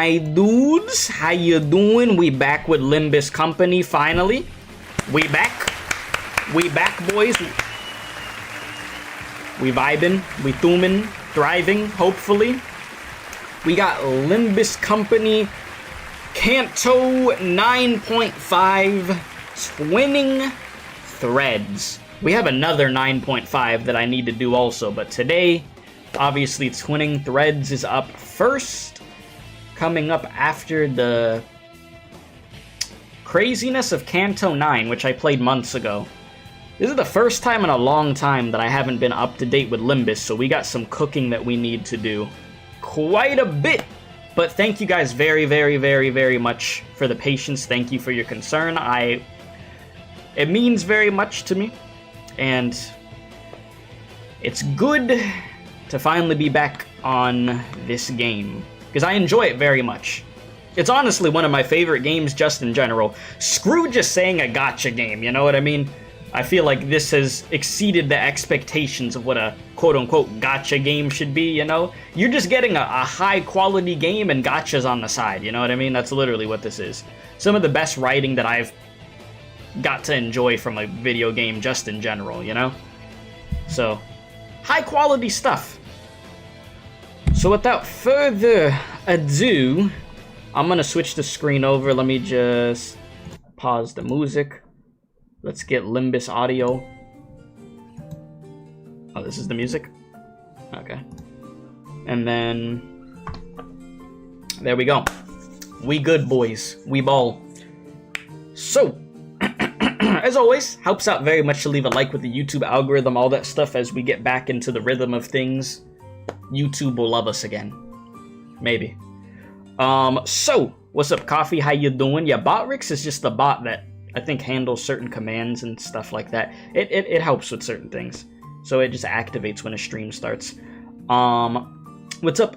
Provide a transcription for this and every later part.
my dudes, how you doing? We back with Limbus Company, finally. We back, boys. We vibing, we thumbing, thriving, hopefully. We got Limbus Company, Canto 9.5, Twinning Threads. We have another 9.5 that I need to do also, but today, obviously, Twinning Threads is up first, coming up after the craziness of Canto 9, which I played months ago. This is the first time in a long time that I haven't been up to date with Limbus, so we got some cooking that we need to do. Quite a bit! But thank you guys very, very, very, very much for the patience. Thank you for your concern. It means very much to me, and it's good to finally be back on this game, because I enjoy it very much. It's honestly one of my favorite games just in general. Screw just saying a gacha game, you know what I mean? I feel like this has exceeded the expectations of what a quote-unquote gacha game should be, you know? You're just getting a high-quality game and gachas on the side, you know what I mean? That's literally what this is. Some of the best writing that I've got to enjoy from a video game just in general, you know? So, high-quality stuff. So without further ado, I'm gonna switch the screen over. Let me just pause the music. Let's get Limbus audio. Oh, this is the music? Okay. And then there we go. We good, boys. We ball. So, as always, helps out very much to leave a like with the YouTube algorithm, all that stuff as we get back into the rhythm of things. YouTube will love us again. Maybe. So, what's up, Coffee? How you doing? Yeah, Botrix is just a bot that I think handles certain commands and stuff like that. It helps with certain things. So it just activates when a stream starts. What's up,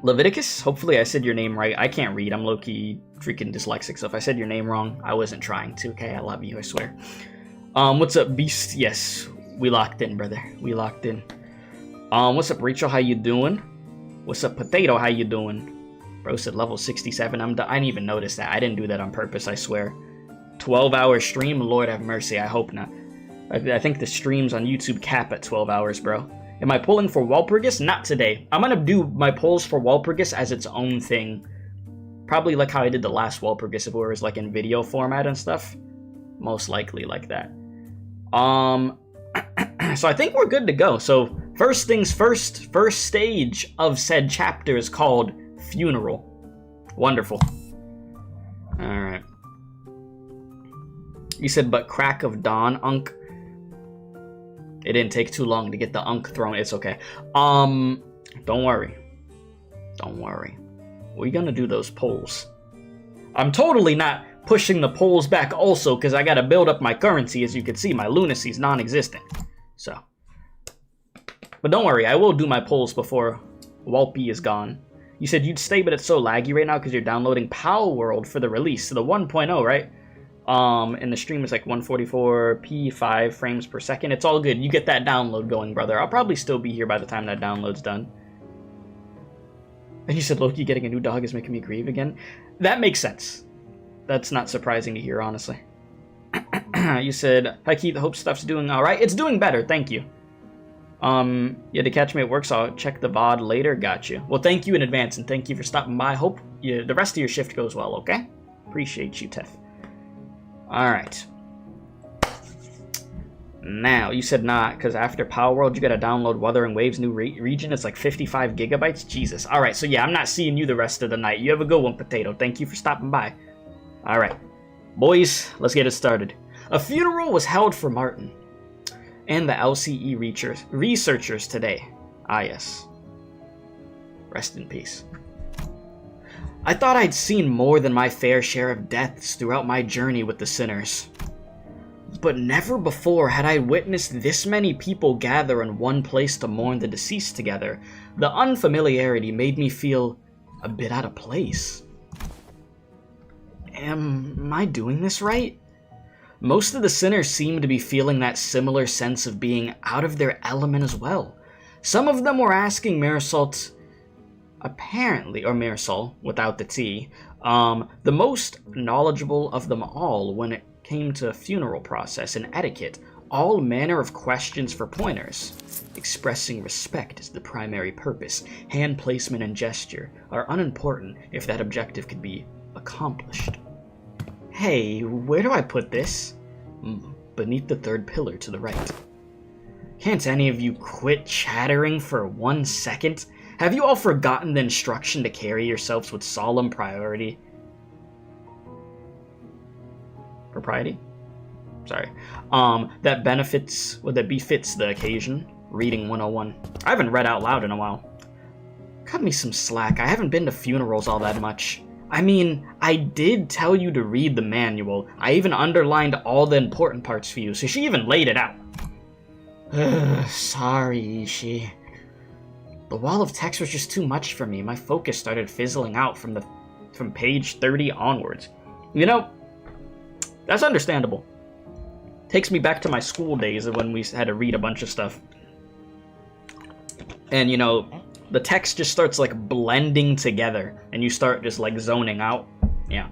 Leviticus? Hopefully I said your name right. I can't read. I'm low-key freaking dyslexic, so if I said your name wrong, I wasn't trying to, okay? I love you, I swear. What's up, Beast? Yes, we locked in, brother. We locked in. What's up, Rachel? How you doing? What's up, Potato? How you doing? Bro said level 67. I didn't even notice that. I didn't do that on purpose, I swear. 12-hour stream? Lord have mercy, I hope not. I think the streams on YouTube cap at 12 hours, bro. Am I pulling for Walpurgis? Not today. I'm gonna do my pulls for Walpurgis as its own thing. Probably like how I did the last Walpurgis, if it was like in video format and stuff. Most likely like that. So I think we're good to go. So first things first stage of said chapter is called Funeral. Wonderful. Alright. You said, but crack of dawn, Unk. It didn't take too long to get the Unk thrown. It's okay. Don't worry. Don't worry. We're gonna do those polls. I'm totally not pushing the polls back also, because I gotta build up my currency. As you can see, my lunacy is non-existent. So. But don't worry, I will do my polls before Walpy is gone. You said you'd stay, but it's so laggy right now because you're downloading Pow World for the release. So the 1.0, right? And the stream is like 144p, 5 frames per second. It's all good. You get that download going, brother. I'll probably still be here by the time that download's done. And you said Loki getting a new dog is making me grieve again. That makes sense. That's not surprising to hear, honestly. You said, hi Keith, hope stuff's doing alright. It's doing better, thank you. Yeah, to catch me at work, so I'll check the VOD later. Got you. Well, thank you in advance, and thank you for stopping by. Hope the rest of your shift goes well, okay? Appreciate you, Tef. Alright. Now, you said not, because after Power World, you gotta download Wuthering Waves new region. It's like 55 gigabytes. Jesus. Alright, so yeah, I'm not seeing you the rest of the night. You have a good one, Potato. Thank you for stopping by. Alright. Boys, let's get it started. A funeral was held for Martin and the LCE researchers today. Ah, yes. Rest in peace. I thought I'd seen more than my fair share of deaths throughout my journey with the sinners. But never before had I witnessed this many people gather in one place to mourn the deceased together. The unfamiliarity made me feel a bit out of place. Am I doing this right? Most of the sinners seemed to be feeling that similar sense of being out of their element as well. Some of them were asking Marisol apparently, or Marisol, without the T, the most knowledgeable of them all when it came to funeral process and etiquette, all manner of questions for pointers. Expressing respect is the primary purpose. Hand placement and gesture are unimportant if that objective can be accomplished. Hey, where do I put this? Beneath the third pillar to the right. Can't any of you quit chattering for 1 second? Have you all forgotten the instruction to carry yourselves with solemn priority? Propriety? Sorry. That befits the occasion. Reading 101. I haven't read out loud in a while. Cut me some slack. I haven't been to funerals all that much. I mean, I did tell you to read the manual. I even underlined all the important parts for you, so she even laid it out. Sorry, Ishii. The wall of text was just too much for me. My focus started fizzling out from page 30 onwards. You know, that's understandable. Takes me back to my school days when we had to read a bunch of stuff. And, you know, the text just starts, like, blending together, and you start just, like, zoning out. Yeah.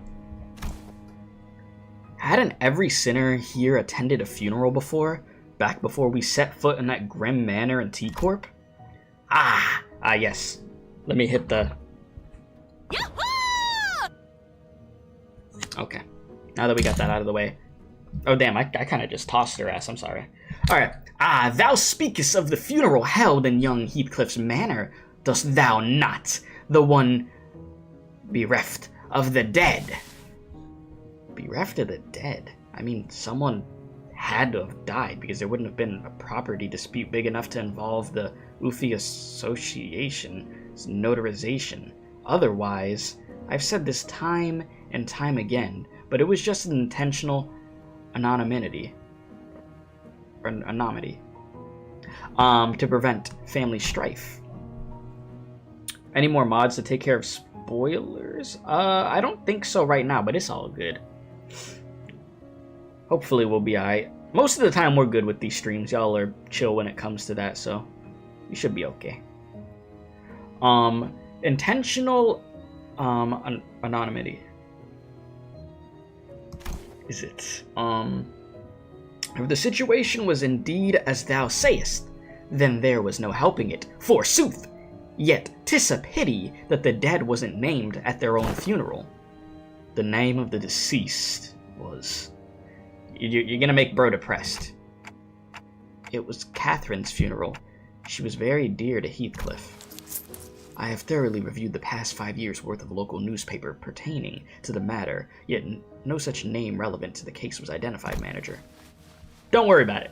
Hadn't every sinner here attended a funeral before? Back before we set foot in that grim manor in T-Corp? Yes. Let me hit the... Okay. Now that we got that out of the way. Oh, damn, I kind of just tossed her ass. I'm sorry. Alright. Thou speakest of the funeral held in young Heathcliff's manor, dost thou not? The one bereft of the dead. Bereft of the dead? I mean, someone had to have died, because there wouldn't have been a property dispute big enough to involve the Ufi Association's notarization. Otherwise, I've said this time and time again, but it was just an intentional anonymity. Or anonymity. To prevent family strife. Any more mods to take care of spoilers? I don't think so right now, but it's all good. Hopefully we'll be alright. Most of the time we're good with these streams. Y'all are chill when it comes to that, so you should be okay. Intentional anonymity. Is it? If the situation was indeed as thou sayest, then there was no helping it, forsooth. Yet 'tis a pity that the dead wasn't named at their own funeral. The name of the deceased was... You're gonna make bro depressed. It was Catherine's funeral. She was very dear to Heathcliff. I have thoroughly reviewed the past 5 years' worth of local newspaper pertaining to the matter, yet no such name relevant to the case was identified, manager. Don't worry about it.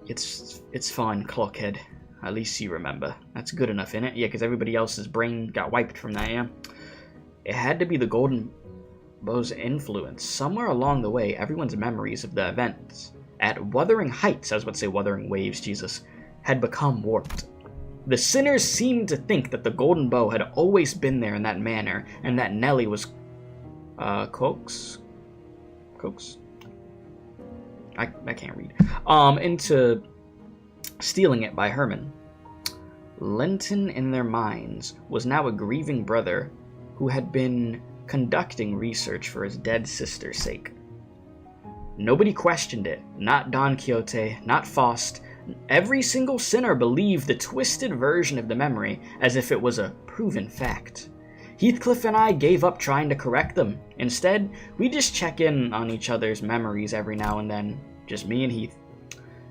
It's fine, Clockhead. At least you remember. That's good enough, innit? Yeah, because everybody else's brain got wiped from that, yeah? It had to be the Golden Bow's influence. Somewhere along the way, everyone's memories of the events at Wuthering Heights, I was about to say Wuthering Waves, Jesus, had become warped. The sinners seemed to think that the Golden Bow had always been there in that manner, and that Nellie was, coaxed? I can't read. Into stealing it by Herman. Linton in their minds was now a grieving brother who had been conducting research for his dead sister's sake. Nobody questioned it. Not Don Quixote, not Faust. Every single sinner believed the twisted version of the memory as if it was a proven fact. Heathcliff and I gave up trying to correct them. Instead, we just check in on each other's memories every now and then. Just me and Heath.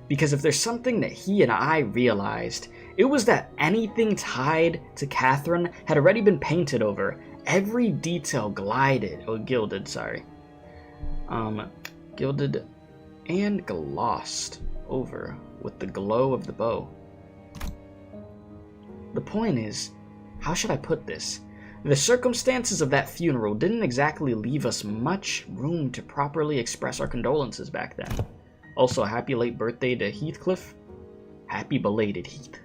Because if there's something that he and I realized, it was that anything tied to Catherine had already been painted over. Every detail gilded and glossed over with the glow of the bow. The point is, how should I put this? The circumstances of that funeral didn't exactly leave us much room to properly express our condolences back then. Also, happy late birthday to Heathcliff. Happy belated, Heath.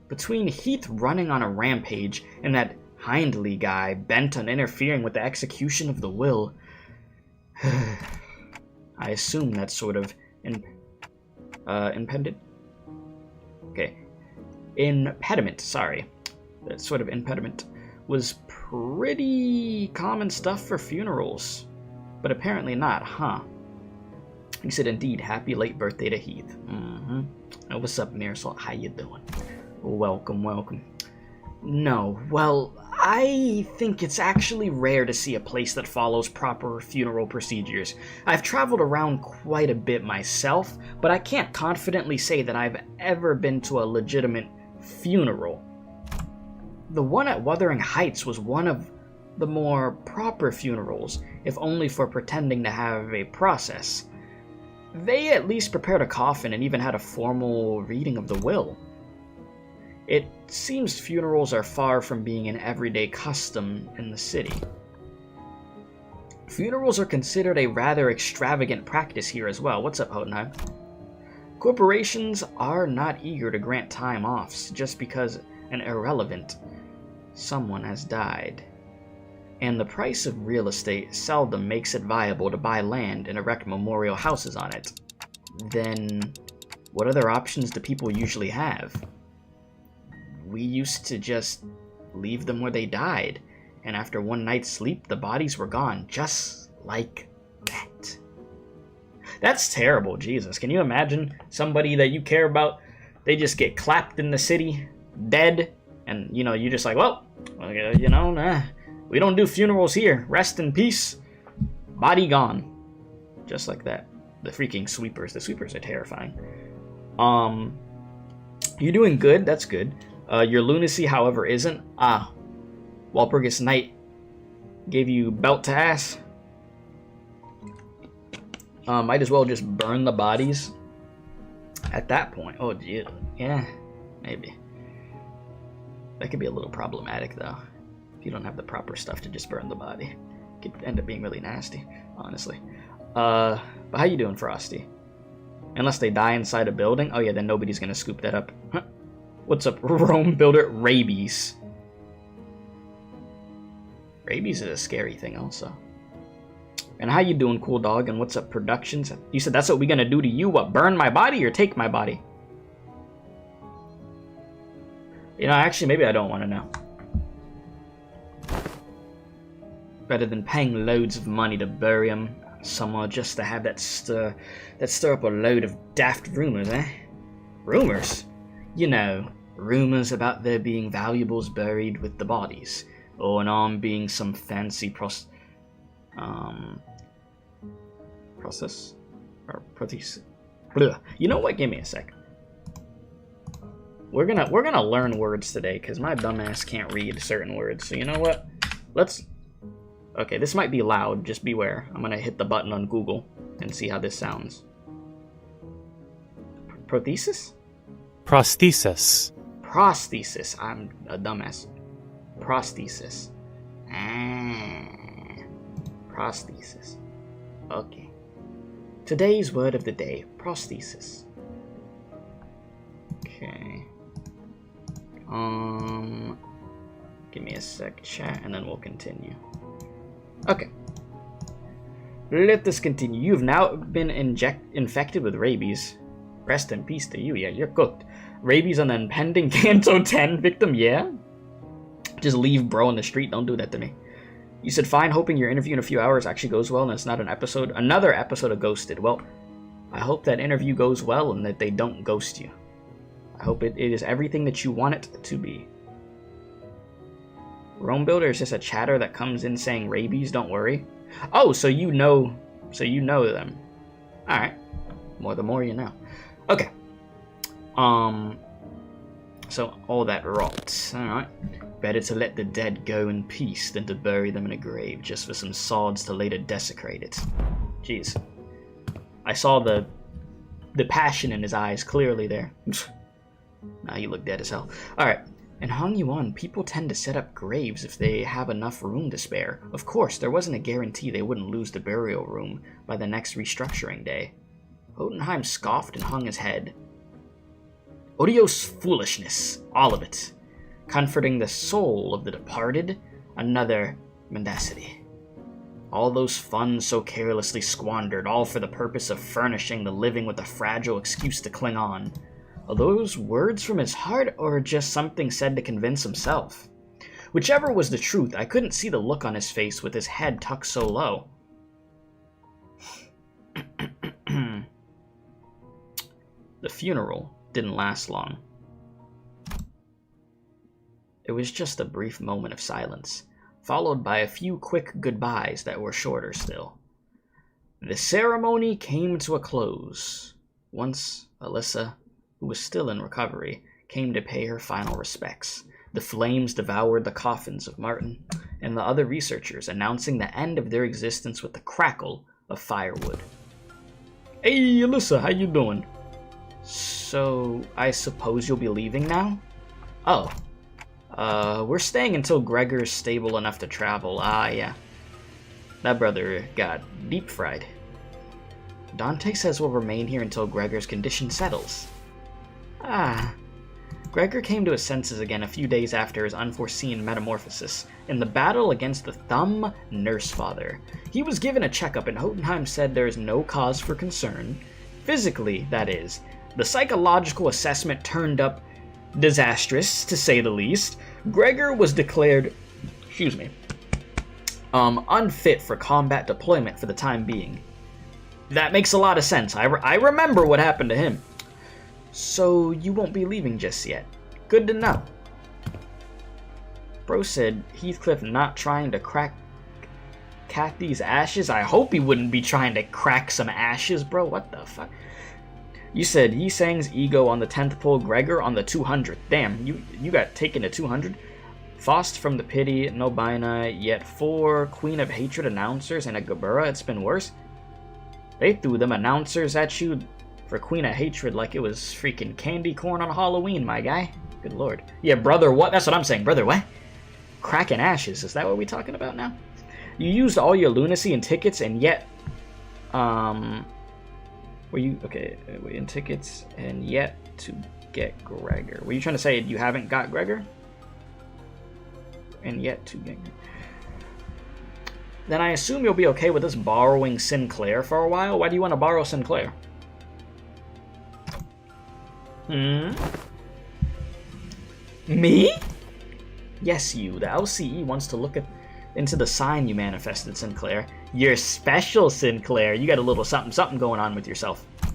Between Heath running on a rampage and that Hindley guy bent on interfering with the execution of the will, I assume that's sort of impended. Okay. impediment was pretty common stuff for funerals. But apparently not, huh? He said, indeed, happy late birthday to Heath. Mm-hmm. Oh, what's up, Marisol? How you doing? Welcome, welcome. No, well, I think it's actually rare to see a place that follows proper funeral procedures. I've traveled around quite a bit myself, but I can't confidently say that I've ever been to a legitimate funeral. The one at Wuthering Heights was one of the more proper funerals, if only for pretending to have a process. They at least prepared a coffin and even had a formal reading of the will. It seems funerals are far from being an everyday custom in the city. Funerals are considered a rather extravagant practice here as well. What's up, Hotenheim? Corporations are not eager to grant time offs just because an irrelevant someone has died. And the price of real estate seldom makes it viable to buy land and erect memorial houses on it. Then, what other options do people usually have? We used to just leave them where they died, and after one night's sleep, the bodies were gone, just like that. That's terrible, Jesus. Can you imagine somebody that you care about, they just get clapped in the city, dead, and, you're just like, well, we don't do funerals here. Rest in peace. Body gone. Just like that. The freaking sweepers. The sweepers are terrifying. You're doing good. That's good. Your lunacy, however, isn't. Walpurgis Knight gave you belt to ass. Might as well just burn the bodies at that point. Oh, yeah. Maybe. That could be a little problematic, though. If you don't have the proper stuff to just burn the body. It could end up being really nasty, honestly. But how you doing, Frosty? Unless they die inside a building? Oh yeah, then nobody's gonna scoop that up. Huh. What's up, Rome Builder? Rabies. Rabies is a scary thing also. And how you doing, cool dog? And what's up, Productions? You said that's what we gonna do to you? What, burn my body or take my body? Actually, maybe I don't want to know. Better than paying loads of money to bury him somewhere just to have that stir up a load of daft rumors, eh? Rumors? Rumors about there being valuables buried with the bodies, or an arm being some fancy process or prothesis. You know what? Give me a sec. We're gonna learn words today because my dumbass can't read certain words. So you know what? Okay, this might be loud. Just beware. I'm gonna hit the button on Google and see how this sounds. Prothesis? Prosthesis. Prosthesis. I'm a dumbass. Prosthesis. Prosthesis. Okay. Today's word of the day, prosthesis. Okay. Give me a sec, chat, and then we'll continue. Okay. Let us continue. You've now been infected with rabies. Rest in peace to you. Yeah, you're cooked. Rabies on the impending Canto 10 victim, yeah? Just leave bro in the street. Don't do that to me. You said fine, hoping your interview in a few hours actually goes well and it's not another episode of Ghosted. Well, I hope that interview goes well and that they don't ghost you. I hope it is everything that you want it to be. Rome Builder is just a chatter that comes in saying rabies, don't worry. Oh, so you know them. Alright. More the more you know. Okay. So all that rot. Alright. Better to let the dead go in peace than to bury them in a grave just for some sods to later desecrate it. Jeez. I saw the passion in his eyes clearly there. Now you look dead as hell. Alright. And hung you on, people tend to set up graves if they have enough room to spare. Of course, there wasn't a guarantee they wouldn't lose the burial room by the next restructuring day. Hotenheim scoffed and hung his head. Odious foolishness, all of it. Comforting the soul of the departed, another mendacity. All those funds so carelessly squandered, all for the purpose of furnishing the living with a fragile excuse to cling on. Are those words from his heart, or just something said to convince himself? Whichever was the truth, I couldn't see the look on his face with his head tucked so low. The funeral didn't last long. It was just a brief moment of silence, followed by a few quick goodbyes that were shorter still. The ceremony came to a close once Alyssa, who was still in recovery, came to pay her final respects. The flames devoured the coffins of Martin and the other researchers, announcing the end of their existence with the crackle of firewood. Hey, Alyssa, how you doing? So, I suppose you'll be leaving now? Oh. We're staying until Gregor's stable enough to travel. Ah, yeah. That brother got deep fried. Dante says we'll remain here until Gregor's condition settles. Ah. Gregor came to his senses again a few days after his unforeseen metamorphosis in the battle against the Thumb Nurse Father. He was given a checkup, and Jotunheim said there is no cause for concern. Physically, that is. The psychological assessment turned up disastrous, to say the least. Gregor was declared, unfit for combat deployment for the time being. That makes a lot of sense. I remember what happened to him. So you won't be leaving just yet. Good to know. Bro said Heathcliff not trying to crack Kathy's ashes. I hope he wouldn't be trying to crack some ashes, bro. What the fuck? You said Yisang's ego on the 10th pole, Gregor on the 200th. Damn, you got taken to 200? Faust from the pity, Nobina, yet 4 Queen of Hatred announcers and a Gabura. It's been worse. They threw them announcers at you for Queen of Hatred like it was freaking candy corn on Halloween, my guy. Good lord. Yeah, brother, what? That's what I'm saying. Brother, what? Cracking ashes. Is that what we're talking about now? You used all your lunacy and tickets, and yet... Were you... Okay, in tickets, and yet to get Gregor. Were you trying to say you haven't got Gregor? And yet to get... Then I assume you'll be okay with us borrowing Sinclair for a while? Why do you want to borrow Sinclair? Me? Yes, you. The LCE wants to look into the sign you manifested, Sinclair. You're special, Sinclair. You got a little something going on with yourself. A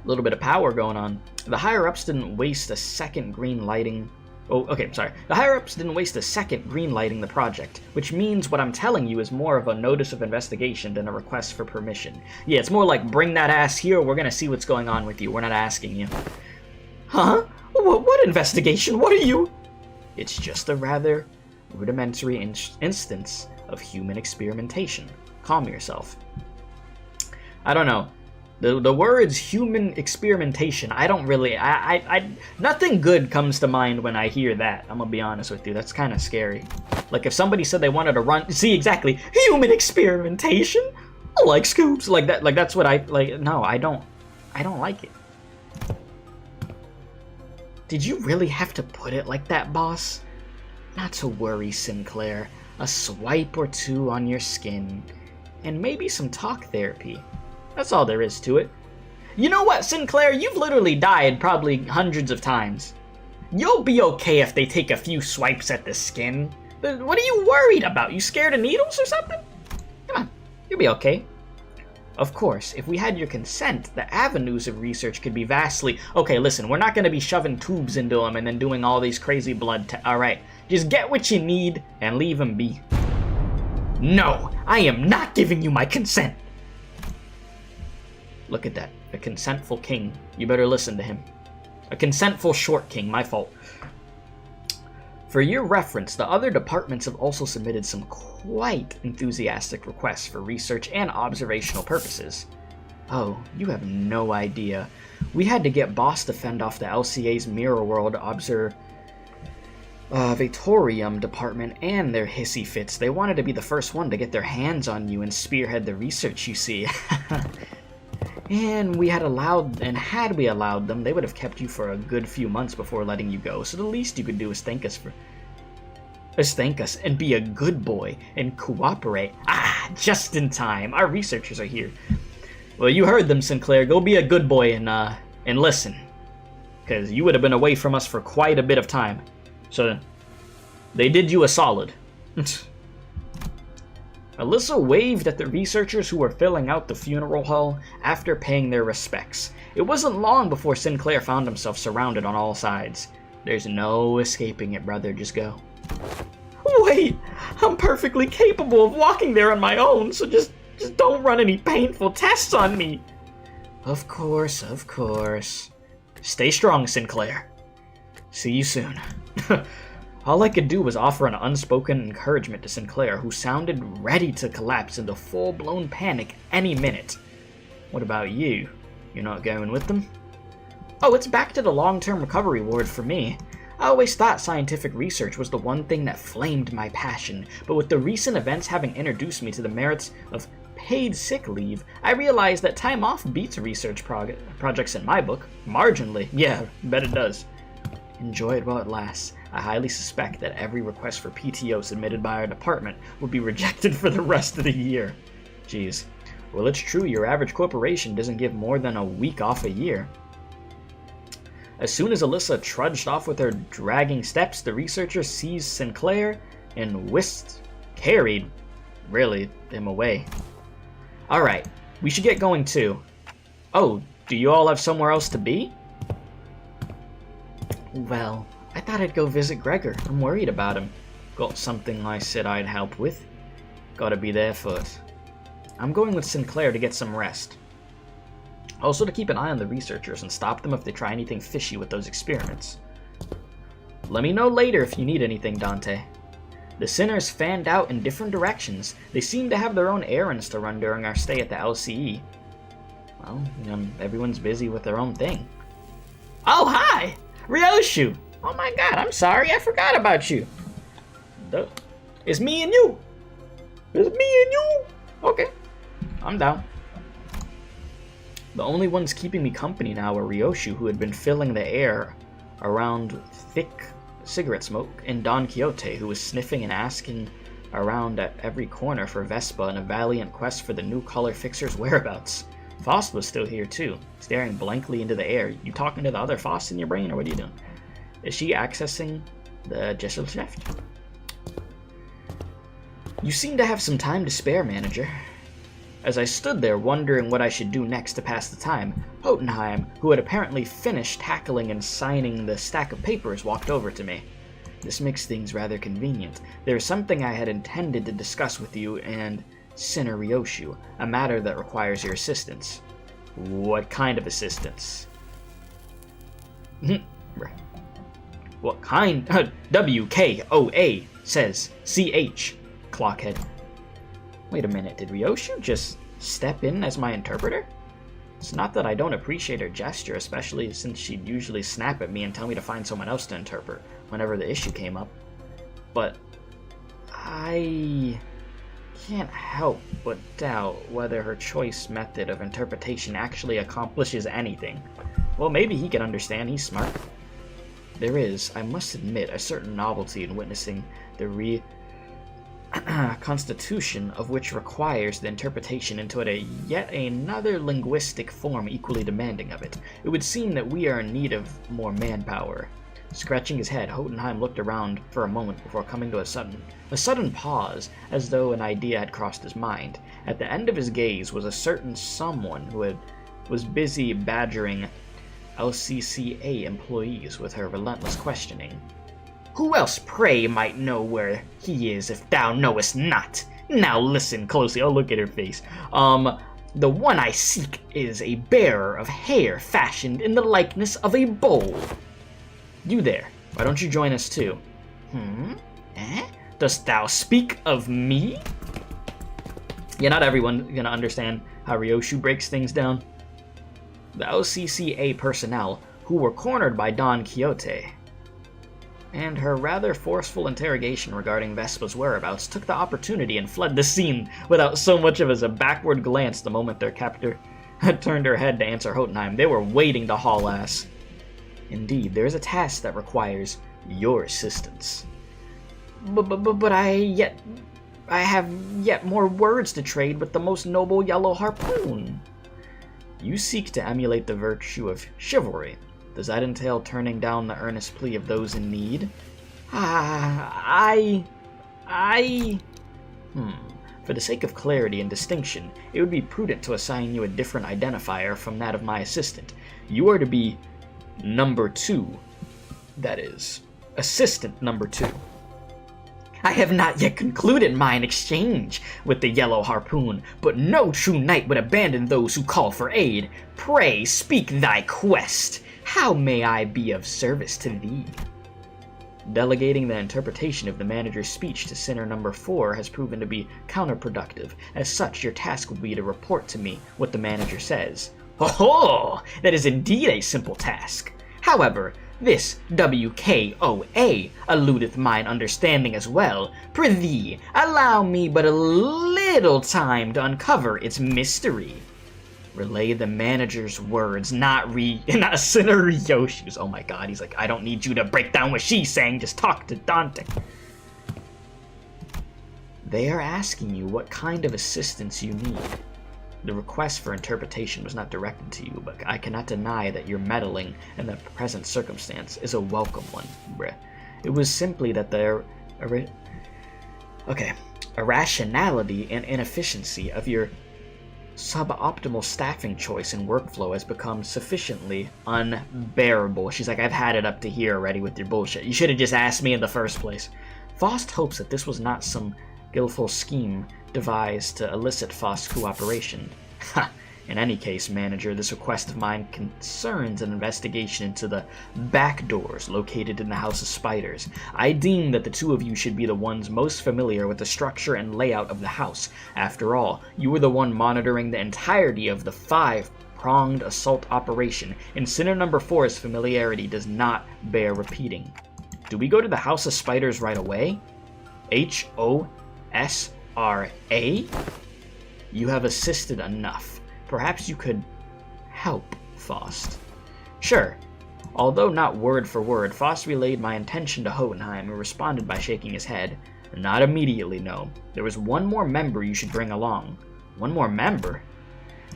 little bit of power going on. The higher-ups didn't waste a second green lighting... Oh, okay, sorry. The higher-ups didn't waste a second green lighting the project, which means what I'm telling you is more of a notice of investigation than a request for permission. Yeah, it's more like, bring that ass here, we're gonna see what's going on with you. We're not asking you. Huh? What investigation? What are you? It's just a rather rudimentary instance of human experimentation. Calm yourself. I don't know. The words human experimentation, I don't really... nothing good comes to mind when I hear that. I'm gonna be honest with you. That's kind of scary. Like, if somebody said they wanted to run... See, exactly. Human experimentation? I like scoops. Like, that. Like, that's what I... Like, no, I don't like it. Did you really have to put it like that, boss? Not to worry, Sinclair. A swipe or two on your skin. And maybe some talk therapy. That's all there is to it. You know what, Sinclair? You've literally died probably hundreds of times. You'll be okay if they take a few swipes at the skin. What are you worried about? You scared of needles or something? Come on, you'll be okay. Of course, if we had your consent, the avenues of research could be vastly... Okay, listen, we're not going to be shoving tubes into them and then doing all these crazy blood Alright, just get what you need and leave them be. No, I am not giving you my consent. Look at that. A consentful king. You better listen to him. A consentful short king. My fault. For your reference, the other departments have also submitted some quite enthusiastic requests for research and observational purposes. Oh, you have no idea. We had to get Boss to fend off the LCA's Mirror World Observatorium department and their hissy fits. They wanted to be the first one to get their hands on you and spearhead the research, you see. And had we allowed them, they would have kept you for a good few months before letting you go. So the least you could do is thank us and be a good boy and cooperate. Ah, just in time. Our researchers are here. Well, you heard them, Sinclair. Go be a good boy and and listen, because you would have been away from us for quite a bit of time. So, they did you a solid. Alyssa waved at the researchers who were filling out the funeral hall after paying their respects. It wasn't long before Sinclair found himself surrounded on all sides. There's no escaping it, brother. Just go. Wait! I'm perfectly capable of walking there on my own, so just don't run any painful tests on me. Of course, of course. Stay strong, Sinclair. See you soon. All I could do was offer an unspoken encouragement to Sinclair, who sounded ready to collapse into full-blown panic any minute. What about you? You're not going with them? Oh, it's back to the long-term recovery ward for me. I always thought scientific research was the one thing that flamed my passion, but with the recent events having introduced me to the merits of paid sick leave, I realized that time off beats research projects in my book. Marginally. Yeah, bet it does. Enjoy it while it lasts. I highly suspect that every request for PTO submitted by our department will be rejected for the rest of the year. Jeez. Well, it's true, your average corporation doesn't give more than a week off a year. As soon as Alyssa trudged off with her dragging steps, the researcher seized Sinclair and carried him away. Alright, we should get going too. Oh, do you all have somewhere else to be? Well, I thought I'd go visit Gregor. I'm worried about him. Got something I said I'd help with. Gotta be there first. I'm going with Sinclair to get some rest. Also to keep an eye on the researchers and stop them if they try anything fishy with those experiments. Let me know later if you need anything, Dante. The sinners fanned out in different directions. They seem to have their own errands to run during our stay at the LCE. Well, everyone's busy with their own thing. Oh, hi! Ryoshu! Oh my god, I'm sorry, I forgot about you. It's me and you. It's me and you. Okay, I'm down. The only ones keeping me company now are Ryoshu, who had been filling the air around thick cigarette smoke, and Don Quixote, who was sniffing and asking around at every corner for Vespa in a valiant quest for the new color fixer's whereabouts. Faust was still here too, staring blankly into the air. You talking to the other Faust in your brain, or what are you doing? Is she accessing the Gesellschaft? You seem to have some time to spare, manager. As I stood there wondering what I should do next to pass the time, Jotunheim, who had apparently finished tackling and signing the stack of papers, walked over to me. This makes things rather convenient. There is something I had intended to discuss with you and Sinner Ryoshu, a matter that requires your assistance. What kind of assistance? What kind? WKOA says CH, Clockhead. Wait a minute, did Ryoshu just step in as my interpreter? It's not that I don't appreciate her gesture, especially since she'd usually snap at me and tell me to find someone else to interpret whenever the issue came up. But I can't help but doubt whether her choice method of interpretation actually accomplishes anything. Well, maybe he can understand, he's smart. There is, I must admit, a certain novelty in witnessing the constitution of which requires the interpretation into yet another linguistic form equally demanding of it. It would seem that we are in need of more manpower. Scratching his head, Jotunheim looked around for a moment before coming to a sudden pause, as though an idea had crossed his mind. At the end of his gaze was a certain someone who was busy badgering LCCA employees with her relentless questioning. Who else, pray, might know where he is if thou knowest not? Now listen closely. Oh, look at her face. The one I seek is a bearer of hair fashioned in the likeness of a bowl. You there, why don't you join us too? Dost thou speak of me? Yeah, not everyone's gonna understand how Ryoshu breaks things down. The LCCA personnel, who were cornered by Don Quixote, and her rather forceful interrogation regarding Vespa's whereabouts, took the opportunity and fled the scene without so much as a backward glance the moment their captor had turned her head to answer Jotunheim. They were waiting to haul ass. Indeed, there is a task that requires your assistance. But I have yet more words to trade with the most noble yellow harpoon. You seek to emulate the virtue of chivalry. Does that entail turning down the earnest plea of those in need? For the sake of clarity and distinction, it would be prudent to assign you a different identifier from that of my assistant. You are to be number 2. That is, assistant number 2. I have not yet concluded mine exchange with the yellow harpoon, but no true knight would abandon those who call for aid. Pray, speak thy quest. How may I be of service to thee? Delegating the interpretation of the manager's speech to sinner number 4 has proven to be counterproductive. As such, your task will be to report to me what the manager says. Ho-ho! That is indeed a simple task. However, this WKOA eludeth mine understanding as well. Prithee, allow me but a little time to uncover its mystery. Relay the manager's words, not Sinner Ryoshu's. Oh my god, he's like, I don't need you to break down what she's saying, just talk to Dante. They are asking you what kind of assistance you need. The request for interpretation was not directed to you, but I cannot deny that your meddling in the present circumstance is a welcome one, bruh. It was simply that the irrationality and inefficiency of your suboptimal staffing choice and workflow has become sufficiently unbearable. She's like, I've had it up to here already with your bullshit. You should have just asked me in the first place. Faust hopes that this was not some skillful scheme devised to elicit Faust's cooperation. Ha! In any case, manager, this request of mine concerns an investigation into the back doors located in the House of Spiders. I deem that the two of you should be the ones most familiar with the structure and layout of the house. After all, you were the one monitoring the entirety of the 5-pronged assault operation, and sinner number 4's familiarity does not bear repeating. Do we go to the House of Spiders right away? HOSRA? You have assisted enough. Perhaps you could help, Faust. Sure. Although not word for word, Faust relayed my intention to Hohenheim, who responded by shaking his head. Not immediately, no. There was one more member you should bring along. One more member?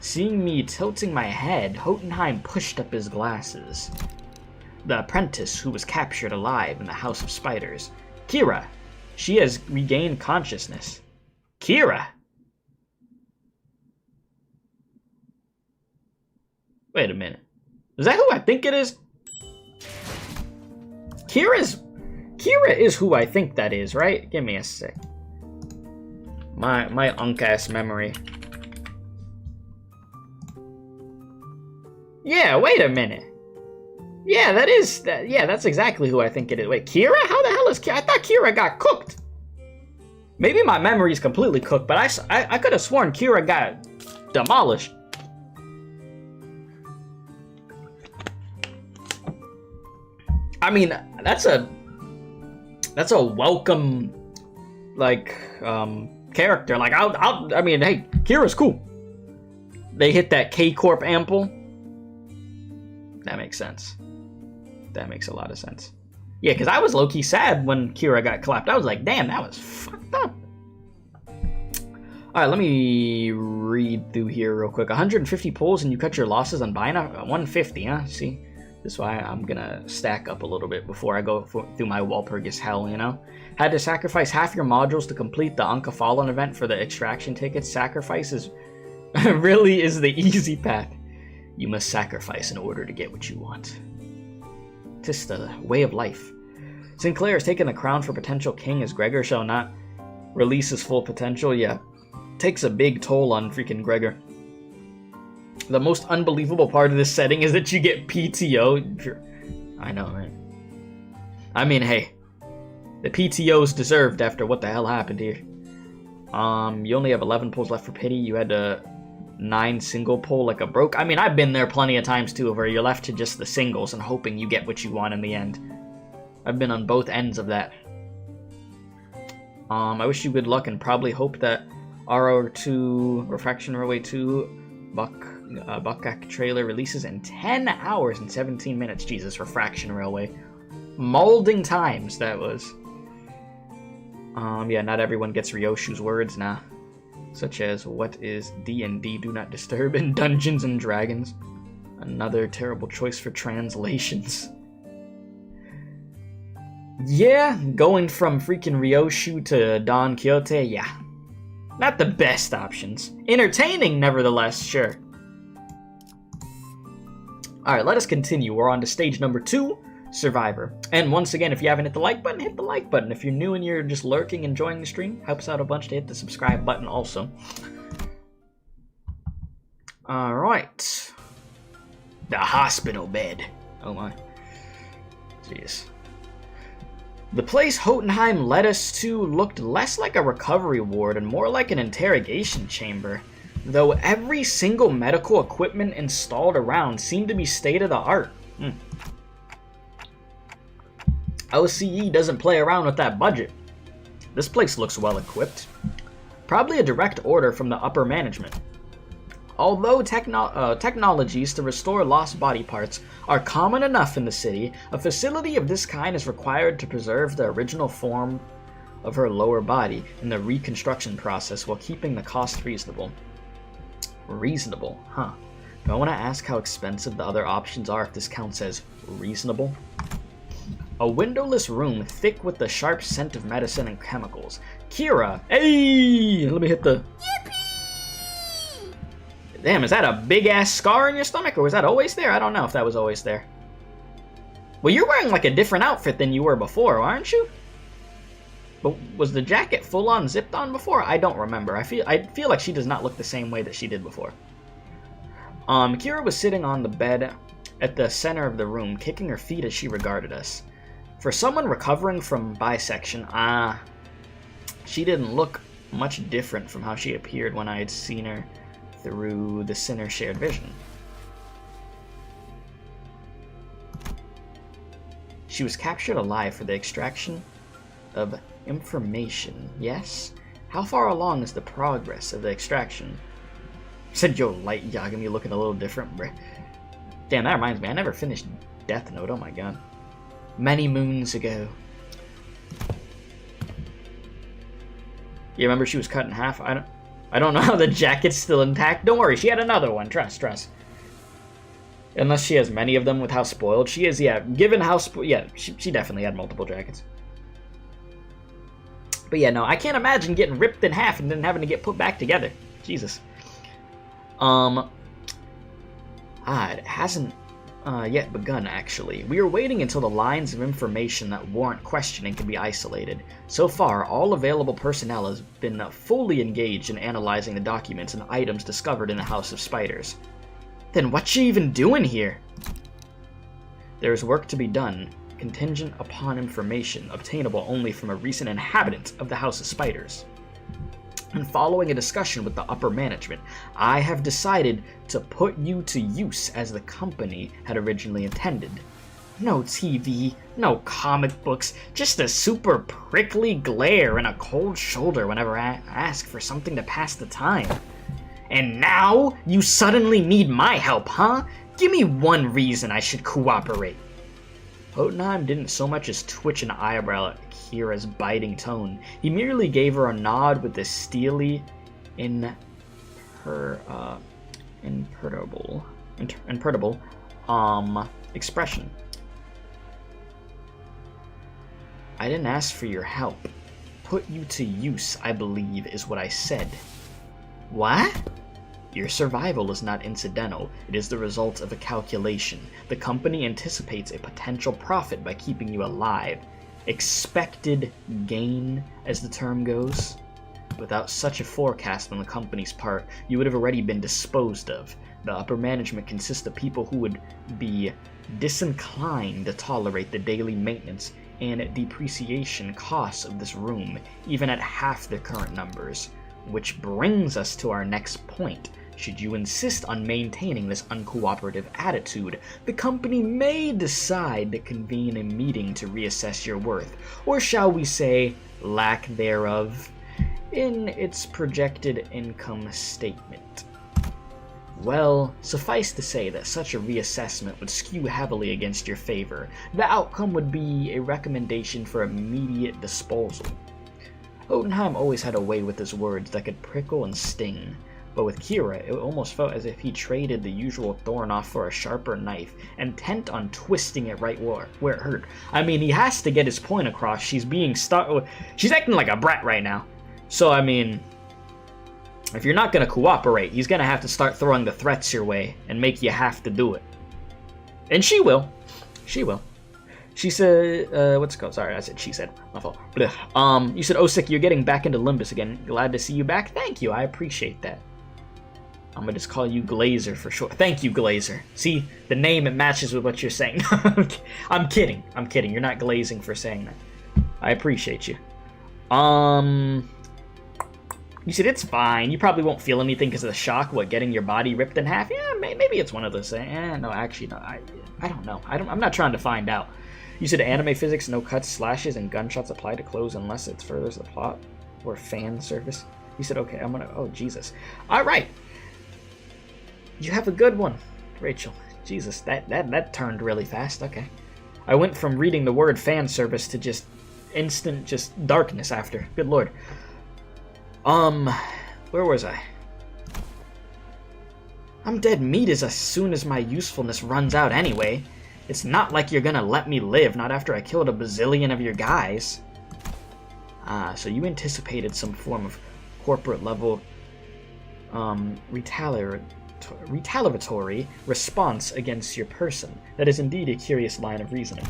Seeing me tilting my head, Hohenheim pushed up his glasses. The apprentice who was captured alive in the House of Spiders. Kira. She has regained consciousness. Kira? Wait a minute. Is that who I think it is? Kira is who I think that is, right? Give me a sec. My unk-ass memory. Yeah, wait a minute. Yeah, that's exactly who I think it is. Wait, Kira? How the hell is Kira? I thought Kira got cooked. Maybe my memory's completely cooked, but I could have sworn Kira got demolished. I mean, that's a welcome, like, character. Like, I mean, hey, Kira's cool. They hit that K-Corp ample. That makes sense. That makes a lot of sense. Yeah, because I was low-key sad when Kira got clapped. I was like, damn, that was fucked up. Alright, let me read through here real quick. 150 pulls and you cut your losses on buying 150, huh? See? This is why I'm gonna stack up a little bit before I go through my Walpurgis hell, you know? Had to sacrifice half your modules to complete the Anka Fallen event for the extraction tickets. Sacrifice really is the easy path. You must sacrifice in order to get what you want. 'Tis the way of life. Sinclair has taken the crown for potential king as Gregor shall not release his full potential. Yeah, takes a big toll on freaking Gregor. The most unbelievable part of this setting is that you get PTO. I know, right? I mean, hey, the PTO's deserved after what the hell happened here. You only have 11 pulls left for pity. You had to 9 single pull like a broke. I mean, I've been there plenty of times too, where you're left to just the singles and hoping you get what you want in the end. I've been on both ends of that. I wish you good luck and probably hope that RO2 Refraction Railway 2 Buckak trailer releases in 10 hours and 17 minutes. Jesus, Refraction Railway. Molding times, that was. Yeah, not everyone gets Ryoshu's words, nah. such as what is D&D Do Not Disturb in Dungeons and Dragons. Another terrible choice for translations. Yeah, going from freaking Ryoshu to Don Quixote, yeah. Not the best options. Entertaining, nevertheless, sure. Alright, let us continue. We're on to stage number 2, Survivor. And once again, if you haven't hit the like button, hit the like button. If you're new and you're just lurking, enjoying the stream, helps out a bunch to hit the subscribe button also. Alright. The hospital bed. Oh my. Jeez. The place Jotunheim led us to looked less like a recovery ward and more like an interrogation chamber, though every single medical equipment installed around seemed to be state-of-the-art. OCE doesn't play around with that budget. This place looks well equipped. Probably a direct order from the upper management. Although technologies to restore lost body parts are common enough in the city, a facility of this kind is required to preserve the original form of her lower body in the reconstruction process while keeping the cost reasonable. Reasonable, huh? Do I want to ask how expensive the other options are if this counts as reasonable? A windowless room thick with the sharp scent of medicine and chemicals. Kira! Hey! Let me hit the... Damn, is that a big-ass scar in your stomach, or was that always there? I don't know if that was always there. Well, you're wearing, like, a different outfit than you were before, aren't you? But was the jacket full-on zipped on before? I don't remember. I feel like she does not look the same way that she did before. Kira was sitting on the bed at the center of the room, kicking her feet as she regarded us. For someone recovering from bisection, she didn't look much different from how she appeared when I had seen her through the Sinner shared vision. She was captured alive for the extraction of information, yes? How far along is the progress of the extraction? Said Joe Light Yagami looking a little different, bruh. Damn, that reminds me, I never finished Death Note, oh my god. Many moons ago. You remember she was cut in half? I don't know how the jacket's still intact. Don't worry, she had another one. Trust. Unless she has many of them with how spoiled she is. Yeah, given how yeah, she definitely had multiple jackets. But yeah, no, I can't imagine getting ripped in half and then having to get put back together. Jesus. It hasn't yet begun, actually. We are waiting until the lines of information that warrant questioning can be isolated. So far, all available personnel has been fully engaged in analyzing the documents and items discovered in the House of Spiders. Then what's she even doing here? There is work to be done, contingent upon information obtainable only from a recent inhabitant of the House of Spiders. And following a discussion with the upper management, I have decided to put you to use as the company had originally intended. No TV, no comic books, just a super prickly glare and a cold shoulder whenever I ask for something to pass the time. And now you suddenly need my help, huh? Give me one reason I should cooperate. Jotunheim didn't so much as twitch an eyebrow at Kira's biting tone. He merely gave her a nod with a steely, imperturbable expression. I didn't ask for your help. Put you to use, I believe, is what I said. What? Your survival is not incidental. It is the result of a calculation. The company anticipates a potential profit by keeping you alive. Expected gain, as the term goes. Without such a forecast on the company's part, you would have already been disposed of. The upper management consists of people who would be disinclined to tolerate the daily maintenance and depreciation costs of this room, even at half their current numbers. Which brings us to our next point. Should you insist on maintaining this uncooperative attitude, the company may decide to convene a meeting to reassess your worth, or shall we say, lack thereof, in its projected income statement. Well, suffice to say that such a reassessment would skew heavily against your favor. The outcome would be a recommendation for immediate disposal. Odenheim always had a way with his words that could prickle and sting. But with Kira, it almost felt as if he traded the usual thorn off for a sharper knife, intent on twisting it right where it hurt. I mean, he has to get his point across. She's acting like a brat right now. So, I mean, if you're not going to cooperate, he's going to have to start throwing the threats your way and make you have to do it. And she will. She will. She said, what's it called? Sorry, I said she said. My fault. Blech. You said, Osik, you're getting back into Limbus again. Glad to see you back. Thank you. I appreciate that. I'm going to just call you Glazer for short. Thank you, Glazer. See, the name, it matches with what you're saying. I'm kidding. I'm kidding. You're not glazing for saying that. I appreciate you. You said it's fine. You probably won't feel anything because of the shock. What, getting your body ripped in half? Yeah, maybe it's one of those things. No, actually, no. I don't know. I'm not trying to find out. You said anime physics, no cuts, slashes, and gunshots apply to clothes unless it furthers the plot or fan service. You said, okay, I'm gonna... Oh, Jesus. All right. You have a good one, Rachel. Jesus, that turned really fast. Okay. I went from reading the word fan service to just instant darkness after. Good lord. Where was I? I'm dead meat as soon as my usefulness runs out anyway. It's not like you're gonna let me live, not after I killed a bazillion of your guys. Ah, so you anticipated some form of corporate level, retaliatory response against your person. That is indeed a curious line of reasoning.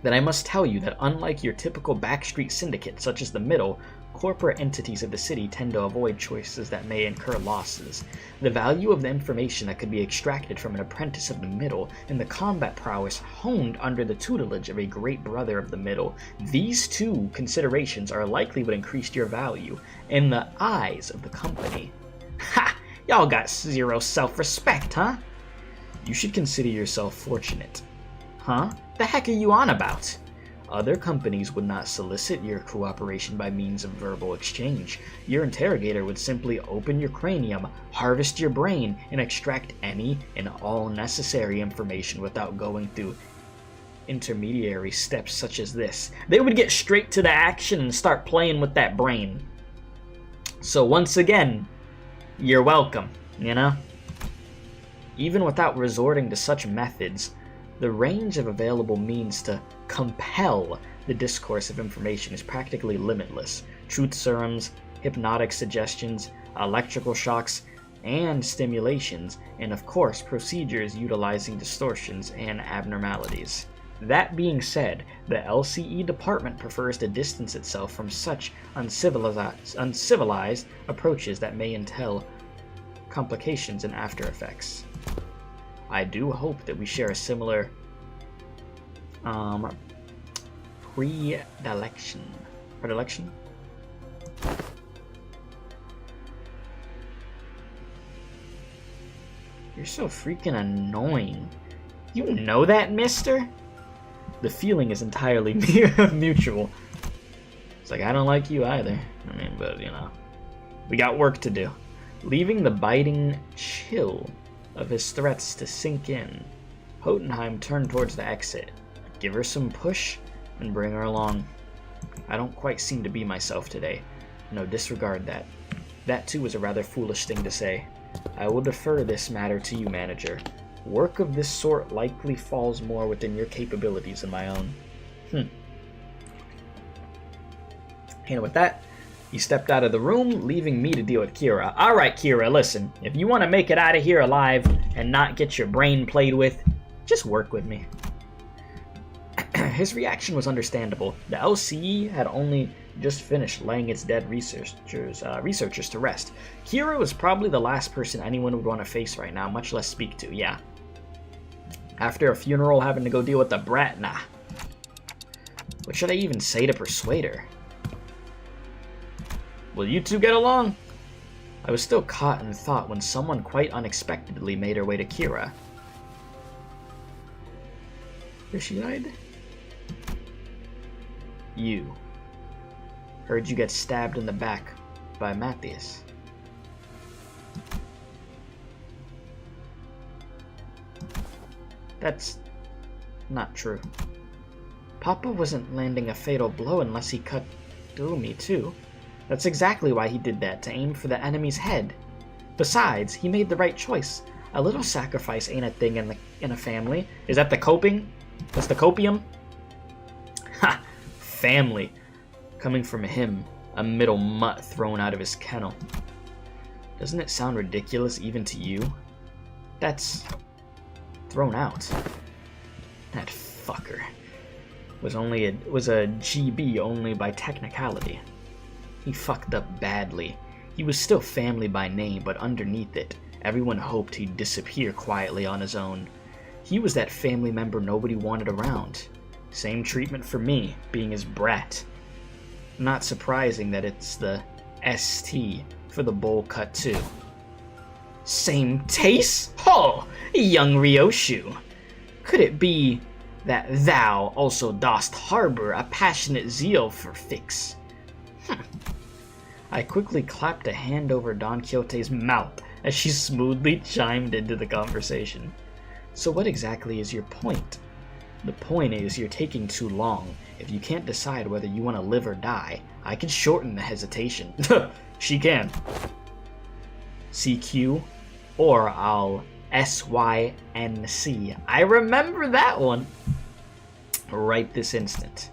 Then I must tell you that unlike your typical backstreet syndicate, such as the Middle, corporate entities of the city tend to avoid choices that may incur losses. The value of the information that could be extracted from an apprentice of the Middle and the combat prowess honed under the tutelage of a great brother of the Middle, these two considerations are likely what increased your value in the eyes of the company. Ha! Y'all got zero self-respect, huh? You should consider yourself fortunate. Huh? The heck are you on about? Other companies would not solicit your cooperation by means of verbal exchange. Your interrogator would simply open your cranium, harvest your brain, and extract any and all necessary information without going through intermediary steps such as this. They would get straight to the action and start playing with that brain. So once again, you're welcome, you know? Even without resorting to such methods, the range of available means to compel the discourse of information is practically limitless. Truth serums, hypnotic suggestions, electrical shocks, and stimulations, and of course procedures utilizing distortions and abnormalities. That being said, the LCE department prefers to distance itself from such uncivilized approaches that may entail complications and after effects. I do hope that we share a similar predilection. You're so freaking annoying. You know that, mister? The feeling is entirely mutual. It's like, I don't like you either. I mean, but, you know, we got work to do. Leaving the biting chill of his threats to sink in, Jotunheim turned towards the exit. Give her some push and bring her along. I don't quite seem to be myself today. No, disregard that. That too was a rather foolish thing to say. I will defer this matter to you, manager. Work of this sort likely falls more within your capabilities than my own. And with that, he stepped out of the room, leaving me to deal with Kira. Alright, Kira, listen. If you want to make it out of here alive and not get your brain played with, just work with me. His reaction was understandable. The LCE had only just finished laying its dead researchers to rest. Kira was probably the last person anyone would want to face right now, much less speak to, yeah. After a funeral, having to go deal with the brat, nah. What should I even say to persuade her? Will you two get along? I was still caught in thought when someone quite unexpectedly made her way to Kira. Where she died? You. Heard you get stabbed in the back by Matthias. That's not true. Papa wasn't landing a fatal blow unless he cut Ooh, me too. That's exactly why he did that, to aim for the enemy's head. Besides, he made the right choice. A little sacrifice ain't a thing in a family. Is that the coping? That's the copium? Ha! Family. Coming from him, a middle mutt thrown out of his kennel. Doesn't it sound ridiculous even to you? That's... thrown out. That fucker was a GB only by technicality. He fucked up badly. He was still family by name, but underneath it, everyone hoped he'd disappear quietly on his own. He was that family member nobody wanted around. Same treatment for me, being his brat. Not surprising that it's the ST for the bowl cut too. Same taste? Oh, young Ryoshu! Could it be that thou also dost harbor a passionate zeal for fix? I quickly clapped a hand over Don Quixote's mouth as she smoothly chimed into the conversation. So what exactly is your point? The point is you're taking too long. If you can't decide whether you want to live or die, I can shorten the hesitation. She can. CQ, or I'll SYNC. I remember that one. Right this instant.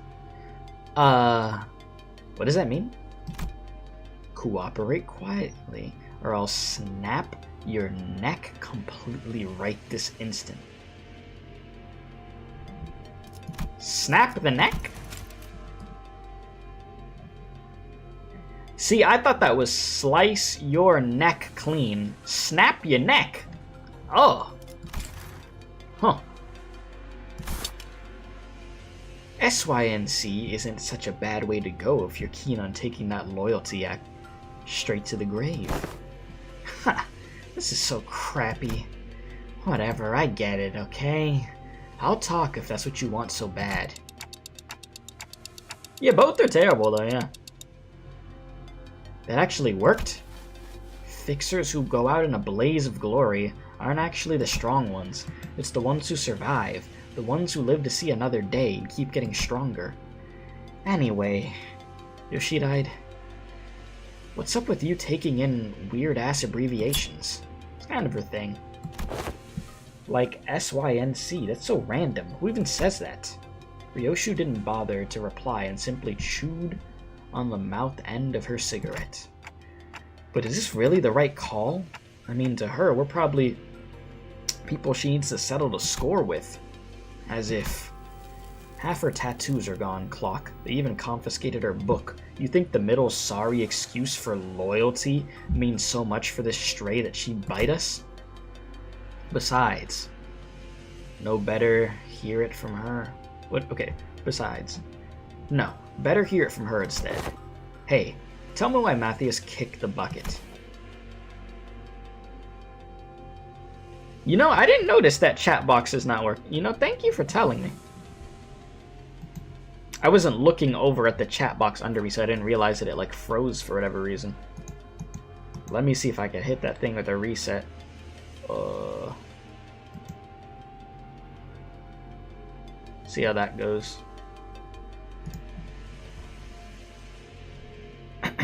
What does that mean? Cooperate quietly, or I'll snap your neck completely right this instant. Snap the neck? See, I thought that was slice your neck clean. Snap your neck? Oh. Huh. SYNC isn't such a bad way to go if you're keen on taking that loyalty act straight to the grave. Ha! This is so crappy. Whatever, I get it, okay? I'll talk if that's what you want so bad. Yeah, both are terrible though, yeah. That actually worked? Fixers who go out in a blaze of glory aren't actually the strong ones. It's the ones who survive, the ones who live to see another day and keep getting stronger. Anyway, Yoshida, what's up with you taking in weird-ass abbreviations? It's kind of her thing. Like SYNC, that's so random. Who even says that? Ryoshu didn't bother to reply and simply chewed on the mouth end of her cigarette. But is this really the right call? I mean, to her, we're probably people she needs to settle the score with. As if. Half her tattoos are gone, Clock. They even confiscated her book. You think the middle sorry excuse for loyalty means so much for this stray that she'd bite us? Besides, no better hear it from her. What? Okay, besides. No, better hear it from her instead. Hey, tell me why Matthias kicked the bucket. You know, I didn't notice that chat box is not working. You know, thank you for telling me. I wasn't looking over at the chat box under me, so I didn't realize that it like froze for whatever reason. Let me see if I can hit that thing with a reset. See how that goes.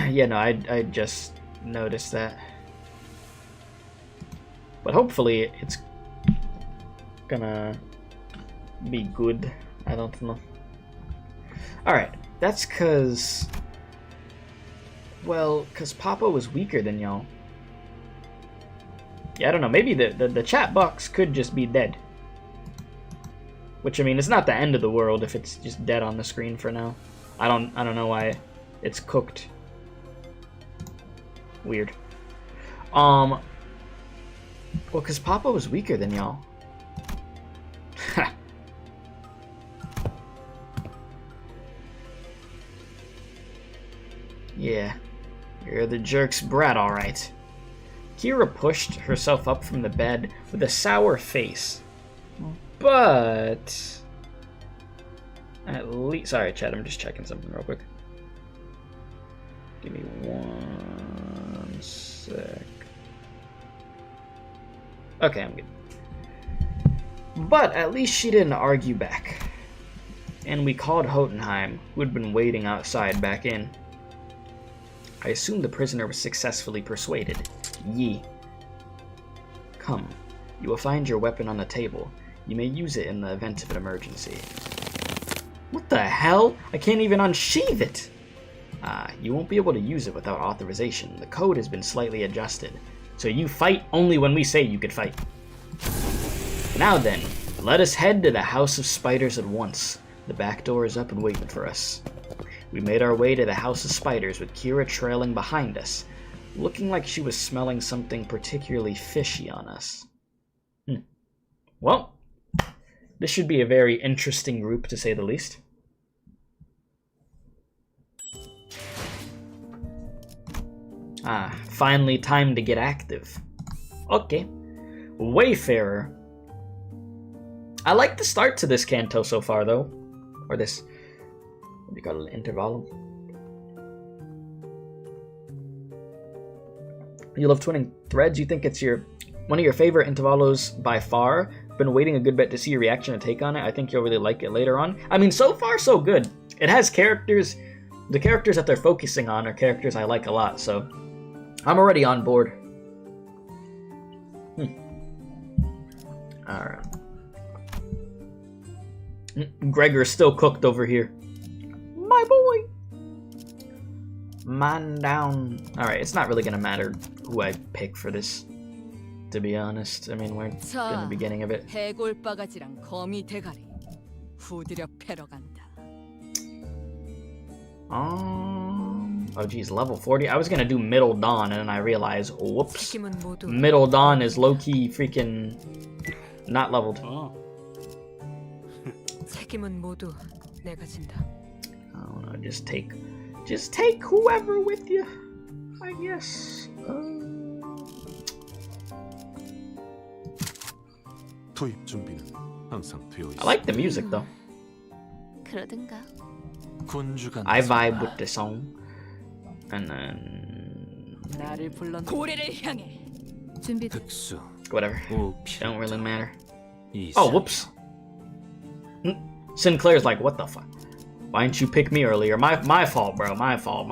Yeah, no, I just noticed that. But hopefully it's gonna be good. I don't know. Alright, that's cause... Well, cause Papa was weaker than y'all. Yeah, I don't know, maybe the chat box could just be dead. Which, I mean, it's not the end of the world if it's just dead on the screen for now. I don't know why it's cooked. Weird. Well, cause Papa was weaker than y'all. Yeah, you're the jerk's brat, alright. Kira pushed herself up from the bed with a sour face. But... at least... Sorry, chat, I'm just checking something real quick. Give me 1 sec. Okay, I'm good. But at least she didn't argue back. And we called Hotenheim, who had been waiting outside, back in. I assume the prisoner was successfully persuaded. Ye. Come. You will find your weapon on the table. You may use it in the event of an emergency. What the hell? I can't even unsheath it! You won't be able to use it without authorization. The code has been slightly adjusted. So you fight only when we say you could fight. Now then, let us head to the House of Spiders at once. The back door is up and waiting for us. We made our way to the House of Spiders with Kira trailing behind us, looking like she was smelling something particularly fishy on us. Well, this should be a very interesting group, to say the least. Finally time to get active. Okay. Wayfarer. I like the start to this canto so far, though. Or this... what do you call it? Intervalo? You love twinning threads? You think it's one of your favorite intervalos by far? Been waiting a good bit to see your reaction and take on it. I think you'll really like it later on. I mean, so far so good. It has characters. The characters that they're focusing on are characters I like a lot, so I'm already on board. Alright. Gregor's still cooked over here. My boy! Man down. Alright, it's not really gonna matter who I pick for this, to be honest. I mean, we're in the beginning of it. Oh geez, level 40? I was gonna do Middle Dawn, and then I realized, whoops. Middle Dawn is low-key freaking not leveled. Oh no, just take whoever with you, I guess. I like the music though. I vibe with the song. And then... whatever. Don't really matter. Oh, whoops. Sinclair's like, what the fuck? Why didn't you pick me earlier? My fault, bro. My fault.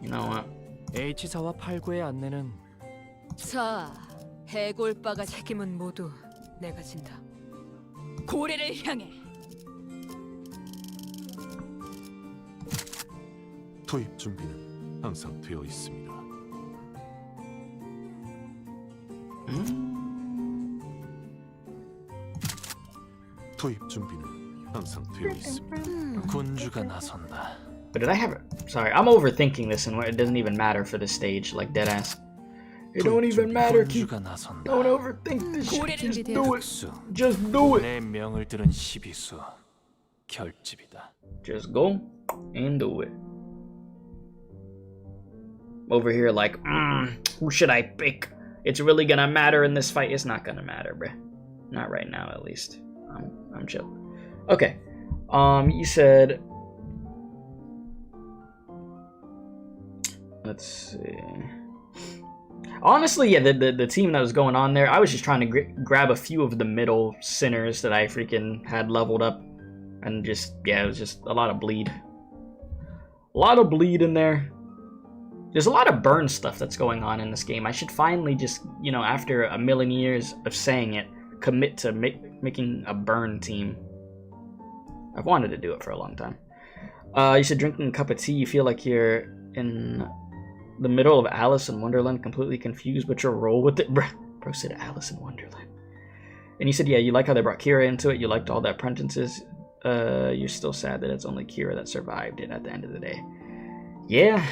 You know what? H사와 8구의 안내는 자, 해골바가 책임은 모두 내가 진다. 고래를 향해. 투입 준비는 항상 되어 있습니다. 투입 준비는 항상 되어 있습니다. 군주가 나선다. But did I have it? Sorry, I'm overthinking this, and it doesn't even matter for this stage, like deadass. It don't even matter. Don't overthink this shit. Just do it. Just do it. 내 명을 들은 시비수 결집이다. Just go and do it. Over here like, who should I pick? It's really gonna matter in this fight. It's not gonna matter, bruh. Not right now, at least. I'm chill. Okay. You said... let's see... honestly, yeah, the team that was going on there, I was just trying to grab a few of the middle sinners that I freaking had leveled up. And just, yeah, it was just a lot of bleed. A lot of bleed in there. There's a lot of burn stuff that's going on in this game. I should finally just, you know, after a million years of saying it, commit to making a burn team. I've wanted to do it for a long time. You said drinking a cup of tea, you feel like you're in the middle of Alice in Wonderland, completely confused, but you'll roll with it. Bro said Alice in Wonderland. And you said, yeah, you like how they brought Kira into it, you liked all the apprentices. You're still sad that it's only Kira that survived it at the end of the day. Yeah.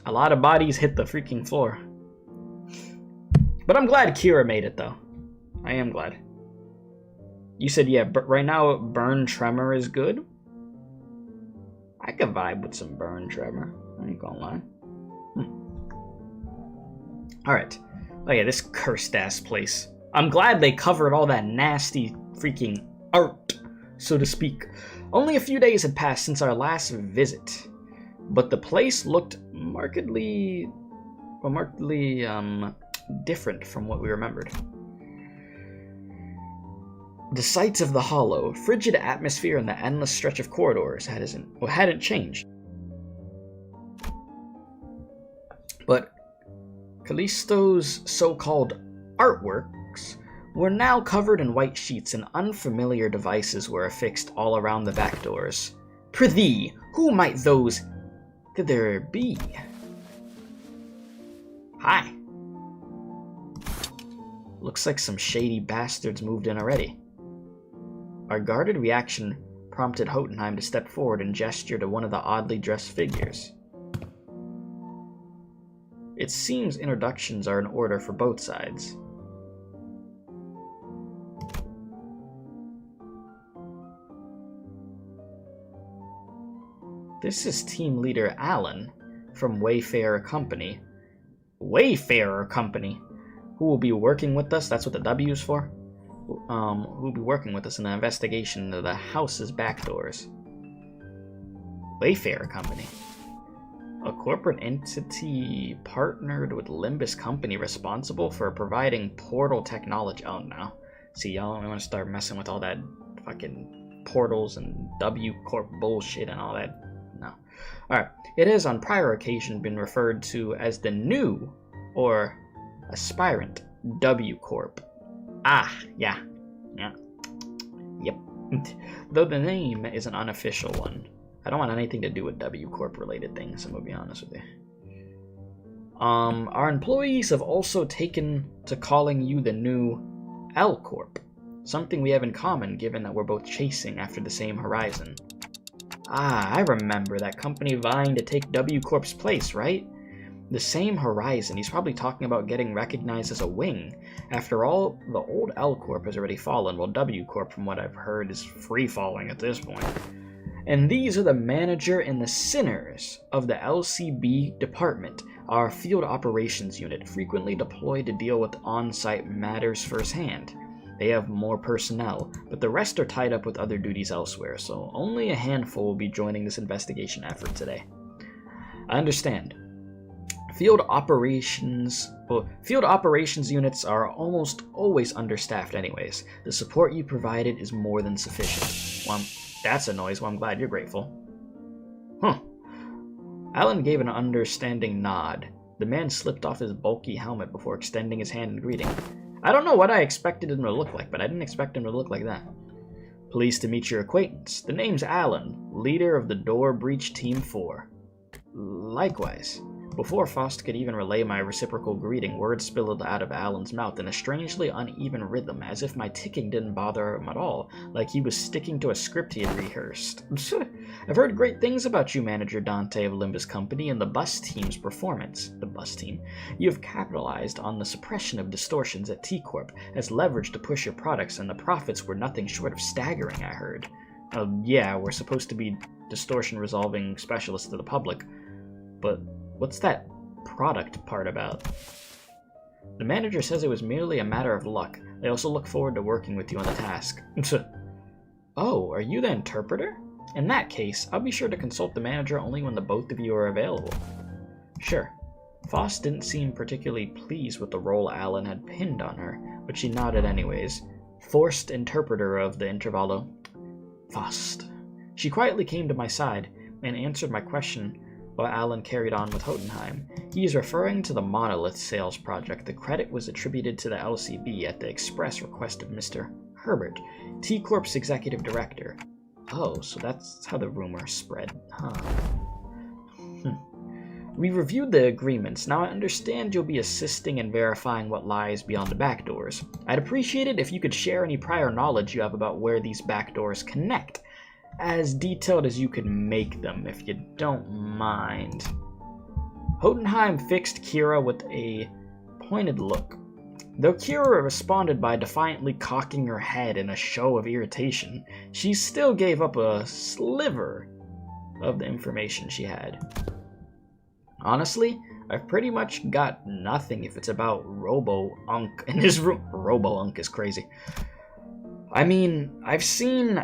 A lot of bodies hit the freaking floor. But I'm glad Kira made it, though. I am glad. You said, yeah, but right now, Burn Tremor is good. I could vibe with some Burn Tremor. I ain't gonna lie. Alright. Oh yeah, this cursed-ass place. I'm glad they covered all that nasty freaking art, so to speak. Only a few days had passed since our last visit, but the place looked markedly different from what we remembered. The sights of the hollow, frigid atmosphere, and the endless stretch of corridors hadn't changed. But Callisto's so-called artworks were now covered in white sheets, and unfamiliar devices were affixed all around the back doors. Prithee, who might those there be? Hi. Looks like some shady bastards moved in already. Our guarded reaction prompted Jotunheim to step forward and gesture to one of the oddly dressed figures. It seems introductions are in order for both sides. This is team leader Alan from Wayfarer Company. Wayfarer Company? Who will be working with us? That's what the W is for? Who will be working with us in the investigation into the house's back doors. Wayfarer Company. A corporate entity partnered with Limbus Company responsible for providing portal technology. Oh no. See, y'all want to start messing with all that fucking portals and W Corp bullshit and all that. No. Alright. It has on prior occasion been referred to as the new or aspirant W Corp. Ah, yeah. Yep. Though the name is an unofficial one. I don't want anything to do with W Corp related things, I'm gonna be honest with you. Our employees have also taken to calling you the new L Corp. Something we have in common given that we're both chasing after the same horizon. Ah, I remember that company vying to take W Corp's place, right? The same horizon. He's probably talking about getting recognized as a wing. After all, the old L Corp has already fallen, while W Corp, from what I've heard, is free-falling at this point. And these are the manager and the sinners of the LCB department, our field operations unit, frequently deployed to deal with on-site matters firsthand. They have more personnel, but the rest are tied up with other duties elsewhere, so only a handful will be joining this investigation effort today. I understand. Field operations units are almost always understaffed anyways. The support you provided is more than sufficient. Well, that's a noise. Well, I'm glad you're grateful. Huh. Alan gave an understanding nod. The man slipped off his bulky helmet before extending his hand in greeting. I don't know what I expected him to look like, but I didn't expect him to look like that. Pleased to meet your acquaintance. The name's Alan, leader of the Door Breach Team 4. Likewise. Before Faust could even relay my reciprocal greeting, words spilled out of Alan's mouth in a strangely uneven rhythm, as if my ticking didn't bother him at all, like he was sticking to a script he had rehearsed. I've heard great things about you, Manager Dante of Limbus Company, and the bus team's performance. The bus team. You have capitalized on the suppression of distortions at T-Corp as leverage to push your products, and the profits were nothing short of staggering, I heard. Yeah, we're supposed to be distortion-resolving specialists to the public, but what's that product part about? The manager says it was merely a matter of luck. They also look forward to working with you on the task. Oh, are you the interpreter? In that case, I'll be sure to consult the manager only when the both of you are available. Sure. Faust didn't seem particularly pleased with the role Alan had pinned on her, but she nodded anyways. Forced interpreter of the Intervallo. Faust. She quietly came to my side and answered my question while Alan carried on with Jotunheim. He is referring to the Monolith sales project. The credit was attributed to the LCB at the express request of Mr. Herbert, T-Corp's executive director. Oh, so that's how the rumor spread, huh? We reviewed the agreements. Now I understand you'll be assisting in verifying what lies beyond the back doors. I'd appreciate it if you could share any prior knowledge you have about where these back doors connect. As detailed as you could make them, if you don't mind. Jotunheim fixed Kira with a pointed look. Though Kira responded by defiantly cocking her head in a show of irritation, she still gave up a sliver of the information she had. Honestly, I've pretty much got nothing if it's about Robo-Unk in his room. Robo-Unk is crazy. I mean, I've seen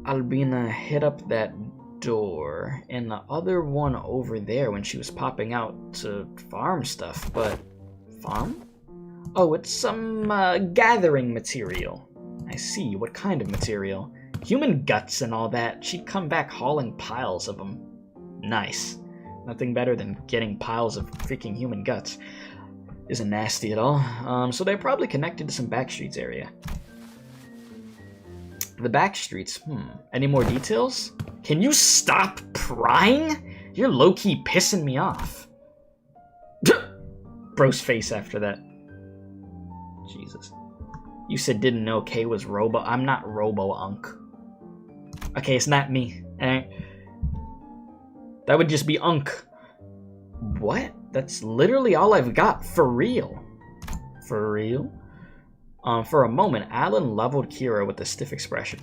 Albina hit up that door, and the other one over there when she was popping out to farm stuff, but... Farm? Oh, it's some gathering material. I see, what kind of material? Human guts and all that. She'd come back hauling piles of them. Nice. Nothing better than getting piles of freaking human guts. Isn't nasty at all. So they're probably connected to some backstreets area. The backstreets, Any more details? Can you stop prying? You're low-key pissing me off. Bro's face after that. Jesus. You said didn't know K was Robo. I'm not Robo-Unk. Okay, it's not me. That would just be Unk. What? That's literally all I've got. For real. For real? For a moment, Alan leveled Kira with a stiff expression.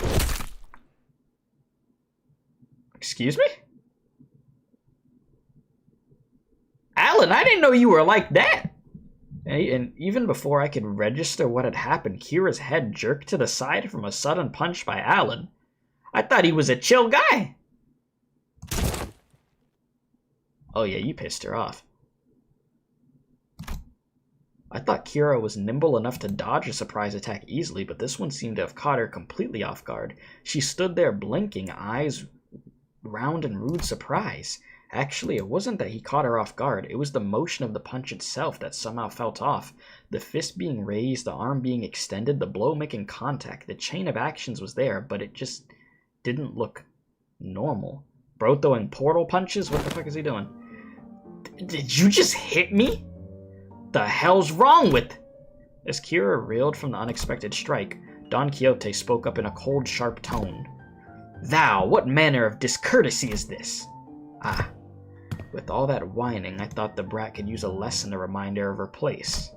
Excuse me? Alan, I didn't know you were like that! And even before I could register what had happened, Kira's head jerked to the side from a sudden punch by Alan. I thought he was a chill guy! Oh yeah, you pissed her off. I thought Kira was nimble enough to dodge a surprise attack easily, but this one seemed to have caught her completely off guard. She stood there blinking, eyes round in rude surprise. Actually, it wasn't that he caught her off guard. It was the motion of the punch itself that somehow felt off. The fist being raised, the arm being extended, the blow making contact. The chain of actions was there, but it just didn't look normal. Bro throwing portal punches? What the fuck is he doing? Did you just hit me? The hell's wrong with... As Kira reeled from the unexpected strike, Don Quixote spoke up in a cold, sharp tone. Thou, what manner of discourtesy is this? Ah, with all that whining, I thought the brat could use a lesson to remind her of her place.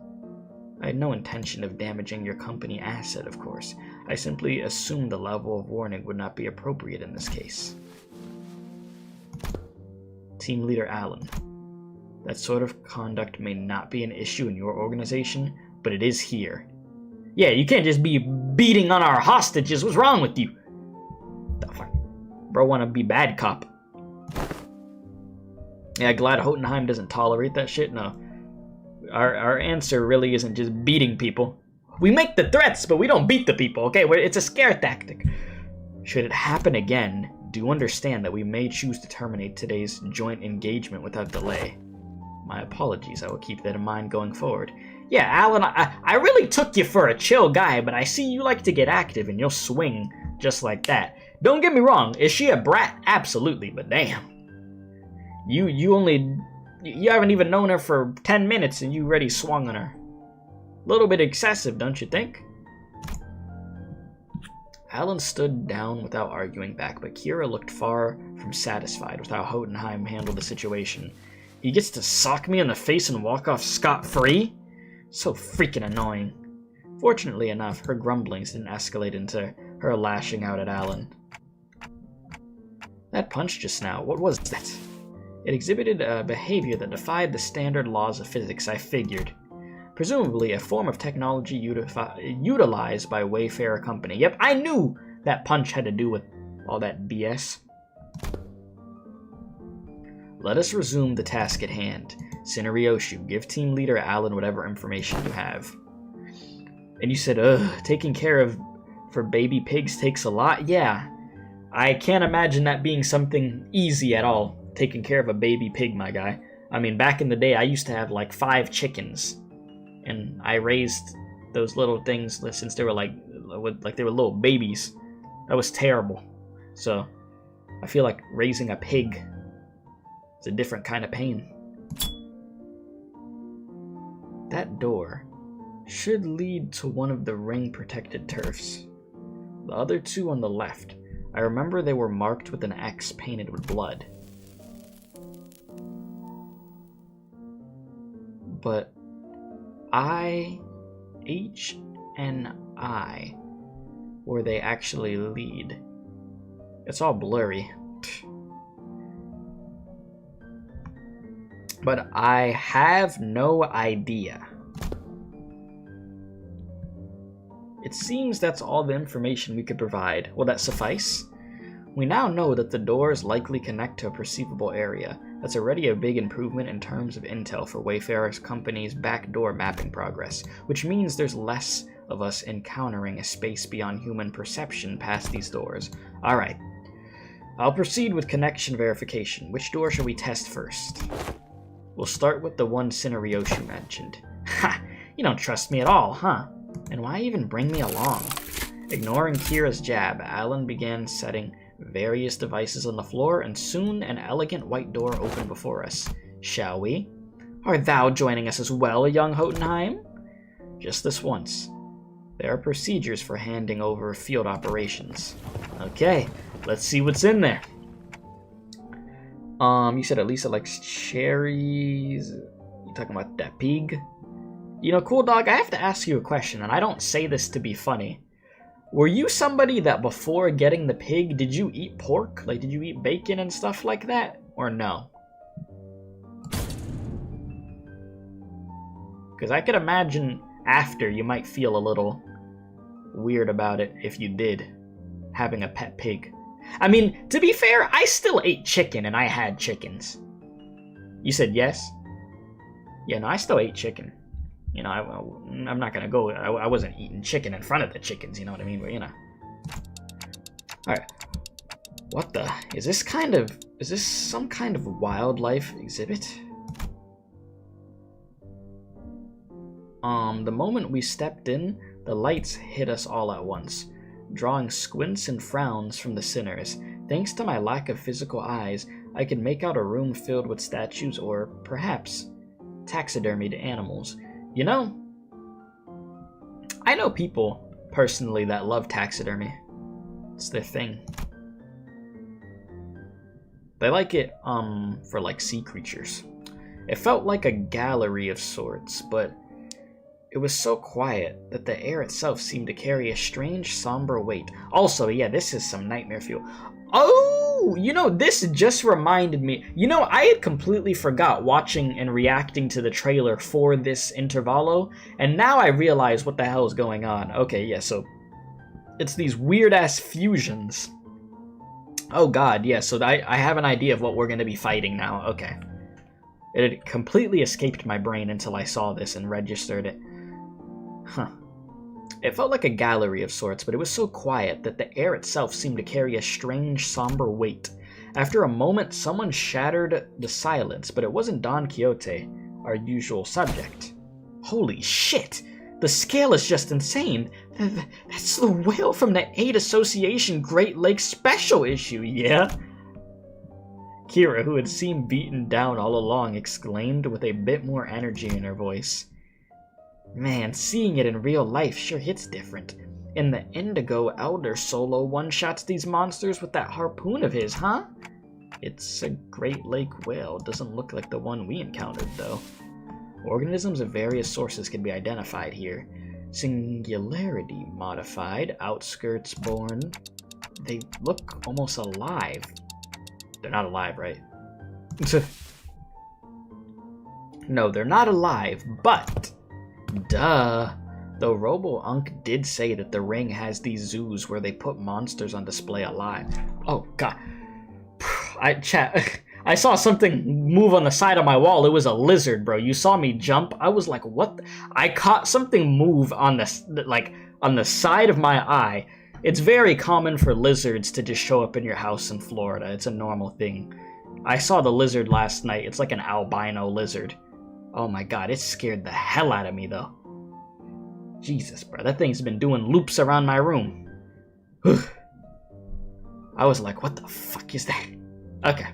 I had no intention of damaging your company asset, of course. I simply assumed the level of warning would not be appropriate in this case. Team Leader Allen. That sort of conduct may not be an issue in your organization, but it is here. Yeah, you can't just be beating on our hostages. What's wrong with you? The fuck? Bro wanna be bad cop. Yeah, glad Jotunheim doesn't tolerate that shit. No. Our answer really isn't just beating people. We make the threats, but we don't beat the people, okay? It's a scare tactic. Should it happen again, do understand that we may choose to terminate today's joint engagement without delay. My apologies, I will keep that in mind going forward. Yeah, Alan, I really took you for a chill guy, but I see you like to get active and you'll swing just like that. Don't get me wrong, is she a brat? Absolutely, but damn. You haven't even known her for 10 minutes and you already swung on her. A little bit excessive, don't you think? Alan stood down without arguing back, but Kira looked far from satisfied with how Jotunheim handled the situation. He gets to sock me in the face and walk off scot-free? So freaking annoying. Fortunately enough, her grumblings didn't escalate into her lashing out at Alan. That punch just now, what was that? It exhibited a behavior that defied the standard laws of physics, I figured. Presumably a form of technology utilized by Wayfarer Company. Yep, I knew that punch had to do with all that BS. Let us resume the task at hand. Cineriyoshu, give team leader Alan whatever information you have. And you said, taking care of for baby pigs takes a lot? Yeah, I can't imagine that being something easy at all, taking care of a baby pig, my guy. I mean, back in the day, I used to have like 5 chickens. And I raised those little things since they were like they were little babies. That was terrible. So, I feel like raising a pig is a different kind of pain. That door should lead to one of the ring-protected turfs. The other 2 on the left. I remember they were marked with an X painted with blood. But I, H, and I, where they actually lead. It's all blurry. But I have no idea. It seems that's all the information we could provide. Will that suffice? We now know that the doors likely connect to a perceivable area. That's already a big improvement in terms of intel for Wayfarer Company's backdoor mapping progress, which means there's less of us encountering a space beyond human perception past these doors. Alright. I'll proceed with connection verification. Which door shall we test first? We'll start with the one Cinerioshi mentioned. Ha! You don't trust me at all, huh? And why even bring me along? Ignoring Kira's jab, Alan began setting various devices on the floor, and soon an elegant white door opened before us. Shall we? Art thou joining us as well, young Jotunheim? Just this once. There are procedures for handing over field operations. Okay, let's see what's in there. You said Elisa likes cherries. You talking about that pig? You know, cool dog, I have to ask you a question, and I don't say this to be funny. Were you somebody that before getting the pig, did you eat pork? Like, did you eat bacon and stuff like that? Or no? Because I could imagine after you might feel a little weird about it if you did, having a pet pig. I mean, to be fair, I still ate chicken and I had chickens. You said yes? Yeah, no, I still ate chicken. You know, I'm not gonna go, I wasn't eating chicken in front of the chickens, you know what I mean? But, you know. Alright. What the? Is this some kind of wildlife exhibit? The moment we stepped in, the lights hit us all at once, drawing squints and frowns from the sinners. Thanks to my lack of physical eyes, I could make out a room filled with statues or, perhaps, taxidermied animals. You know, I know people, personally, that love taxidermy. It's their thing. They like it, for, like, sea creatures. It felt like a gallery of sorts, but it was so quiet that the air itself seemed to carry a strange, somber weight. Also, yeah, this is some nightmare fuel. Oh, you know, this just reminded me. You know, I had completely forgot watching and reacting to the trailer for this intervallo, and now I realize what the hell is going on. Okay, yeah, so it's these weird-ass fusions. Oh god, yeah, so I have an idea of what we're going to be fighting now. Okay. It had completely escaped my brain until I saw this and registered it. Huh. It felt like a gallery of sorts, but it was so quiet that the air itself seemed to carry a strange, somber weight. After a moment, someone shattered the silence, but it wasn't Don Quixote, our usual subject. Holy shit! The scale is just insane! That's the whale from the 8 Association Great Lakes Special issue, yeah? Kira, who had seemed beaten down all along, exclaimed with a bit more energy in her voice. Man, seeing it in real life sure hits different. In the Indigo Elder solo one-shots these monsters with that harpoon of his, huh? It's a Great Lake whale. Doesn't look like the one we encountered, though. Organisms of various sources can be identified here. Singularity modified, outskirts born. They look almost alive. They're not alive, right? No, they're not alive, but... Duh. Though Robo-Unk did say that the ring has these zoos where they put monsters on display alive. Oh, God. I saw something move on the side of my wall. It was a lizard, bro. You saw me jump. I was like, what? I caught something move on the side of my eye. It's very common for lizards to just show up in your house in Florida. It's a normal thing. I saw the lizard last night. It's like an albino lizard. Oh my god, it scared the hell out of me, though. Jesus, bro, that thing's been doing loops around my room. I was like, what the fuck is that? Okay.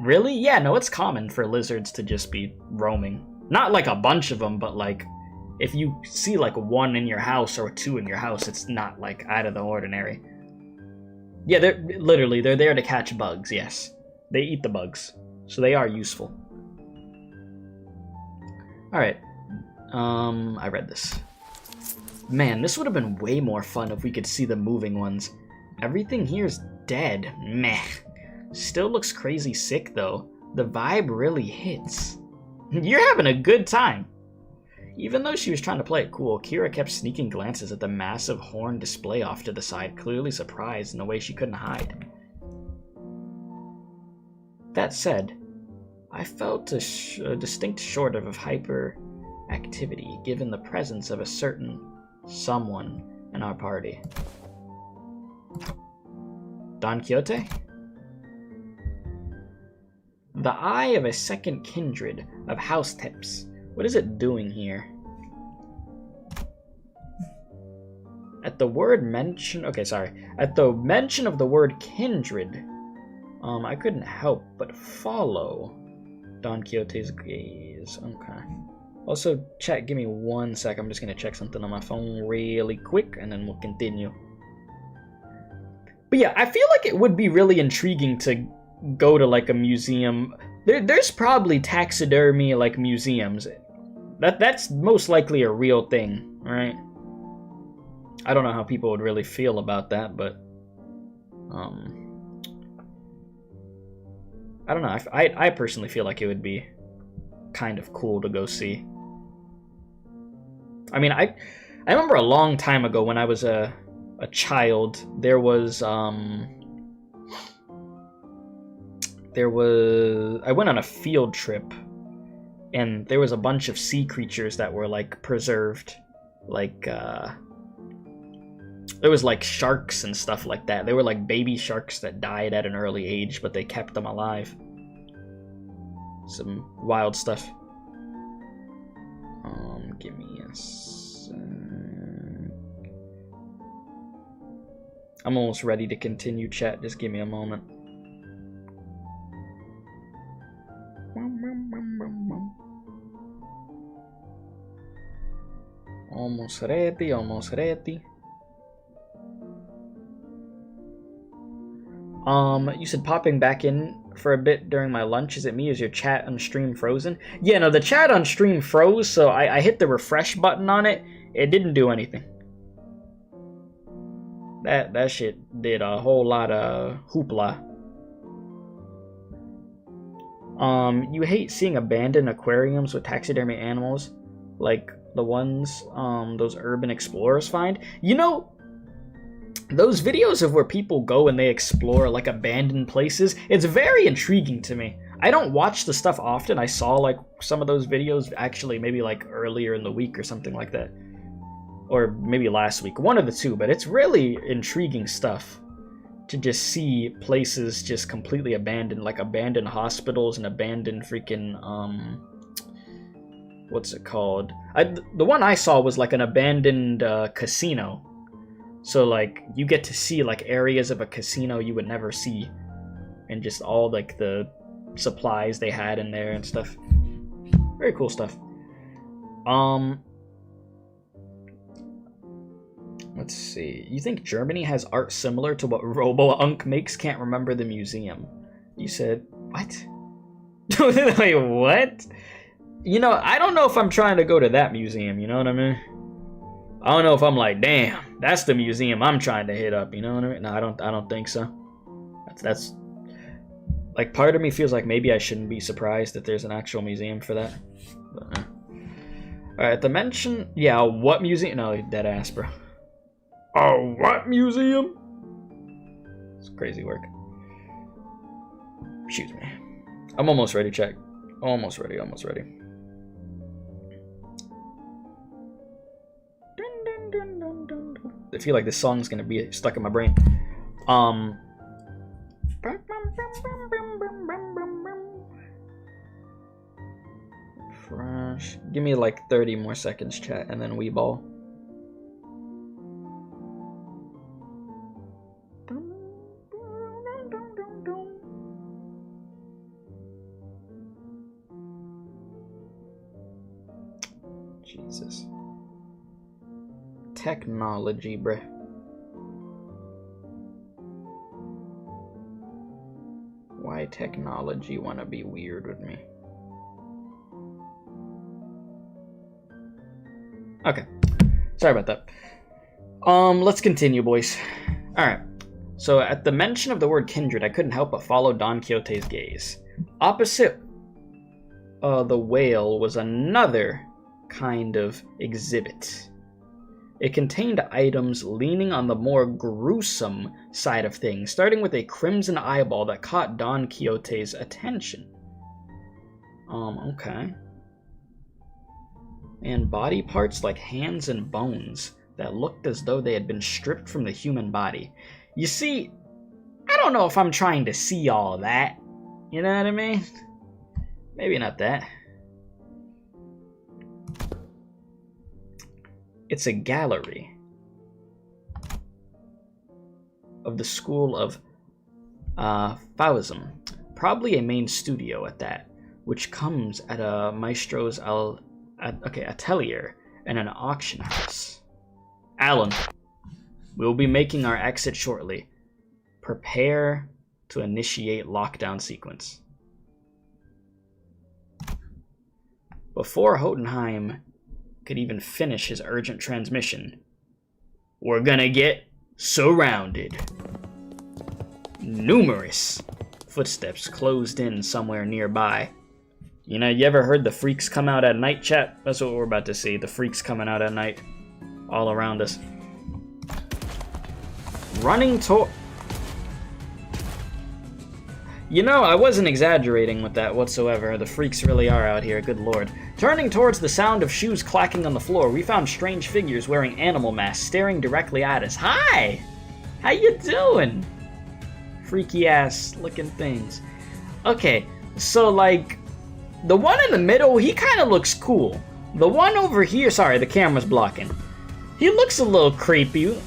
Really? Yeah, no, it's common for lizards to just be roaming. Not like a bunch of them, but like, if you see like one in your house or two in your house, it's not like out of the ordinary. Yeah, they're there to catch bugs, yes. They eat the bugs, so they are useful. Alright, I read this. Man, this would have been way more fun if we could see the moving ones. Everything here's dead. Meh. Still looks crazy sick, though. The vibe really hits. You're having a good time. Even though she was trying to play it cool, Kira kept sneaking glances at the massive horn display off to the side, clearly surprised in a way she couldn't hide. That said, I felt a distinct short of hyperactivity, given the presence of a certain someone in our party. Don Quixote? The eye of a second kindred of house tips. What is it doing here? At the word mention... Okay, sorry. At the mention of the word kindred, I couldn't help but follow Don Quixote's gaze. Okay. Also, chat, give me 1 sec. I'm just gonna check something on my phone really quick, and then we'll continue. But yeah, I feel like it would be really intriguing to go to like a museum. There's probably taxidermy like museums. That's most likely a real thing, right? I don't know how people would really feel about that, but I don't know. I personally feel like it would be kind of cool to go see. I mean, I remember a long time ago when I was a child, there was I went on a field trip, and there was a bunch of sea creatures that were like preserved, like there was like sharks and stuff like that. They were like baby sharks that died at an early age, but they kept them alive. Some wild stuff. Give me a sec. I'm almost ready to continue, chat. Just give me a moment. Almost ready, almost ready. You said popping back in for a bit during my lunch. Is it me? Is your chat on stream frozen? Yeah, no, the chat on stream froze, so I hit the refresh button on it. It didn't do anything. That shit did a whole lot of hoopla. You hate seeing abandoned aquariums with taxidermy animals, like the ones those urban explorers find. You know, those videos of where people go and they explore like abandoned places, it's very intriguing to me. I don't watch the stuff often. I saw like some of those videos actually maybe like earlier in the week or something like that. Or maybe last week, one of the two, but it's really intriguing stuff to just see places just completely abandoned, like abandoned hospitals and abandoned freaking, what's it called? The one I saw was like an abandoned casino. So like you get to see like areas of a casino you would never see, and just all like the supplies they had in there and stuff. Very cool stuff. Let's see. You think Germany has art similar to what Robo-Unk makes? Can't remember the museum. You said, what? Wait, what? You know, I don't know if I'm trying to go to that museum, you know what I mean? I don't know if I'm like, damn, that's the museum I'm trying to hit up, you know what I mean? No, I don't think so. That's like, part of me feels like maybe I shouldn't be surprised that there's an actual museum for that. But, Alright, the mention, yeah, what museum? No, dead ass, bro. Oh, what museum? It's crazy work. Excuse me. I'm almost ready, check. Almost ready, almost ready. I feel like this song's gonna be stuck in my brain. Fresh. Give me like 30 more seconds, chat, and then we ball. Jesus. Technology, bruh. Why technology wanna be weird with me? Okay. Sorry about that. Let's continue, boys. Alright. So at the mention of the word kindred, I couldn't help but follow Don Quixote's gaze. Opposite the whale was another kind of exhibit. It contained items leaning on the more gruesome side of things, starting with a crimson eyeball that caught Don Quixote's attention. Okay. And body parts like hands and bones that looked as though they had been stripped from the human body. You see, I don't know if I'm trying to see all that. You know what I mean? Maybe not that. It's a gallery of the School of Faoism. Probably a main studio at that, which comes at a maestro's atelier and an auction house. Alan, we'll be making our exit shortly. Prepare to initiate lockdown sequence. Before Hotenheim could even finish his urgent transmission, we're gonna get surrounded. Numerous footsteps closed in somewhere nearby. You know, you ever heard the freaks come out at night, chat? That's what we're about to see. The freaks coming out at night. All around us. Running toward... You know, I wasn't exaggerating with that whatsoever. The freaks really are out here, good lord. Turning towards the sound of shoes clacking on the floor, we found strange figures wearing animal masks staring directly at us. Hi! How you doing? Freaky ass looking things. Okay, so like, the one in the middle, he kind of looks cool. The one over here, sorry, the camera's blocking. He looks a little creepy,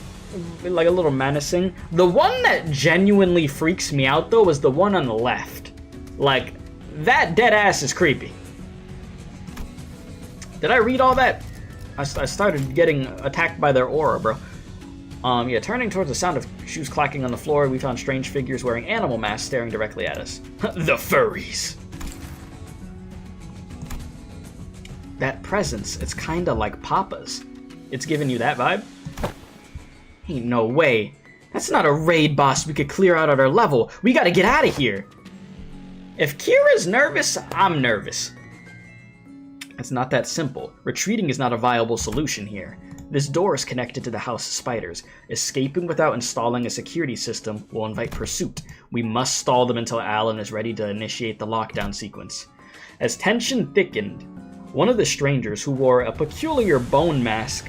like a little menacing. The one that genuinely freaks me out though is the one on the left. Like, that dead ass is creepy. Did I read all that? I started getting attacked by their aura, bro. Yeah, turning towards the sound of shoes clacking on the floor, we found strange figures wearing animal masks staring directly at us. The furries. That presence, it's kinda like Papa's. It's giving you that vibe? Ain't no way. That's not a raid boss we could clear out at our level. We gotta get out of here. If Kira's nervous, I'm nervous. It's not that simple. Retreating is not a viable solution here. This door is connected to the House of Spiders. Escaping without installing a security system will invite pursuit. We must stall them until Alan is ready to initiate the lockdown sequence. As tension thickened, one of the strangers who wore a peculiar bone mask,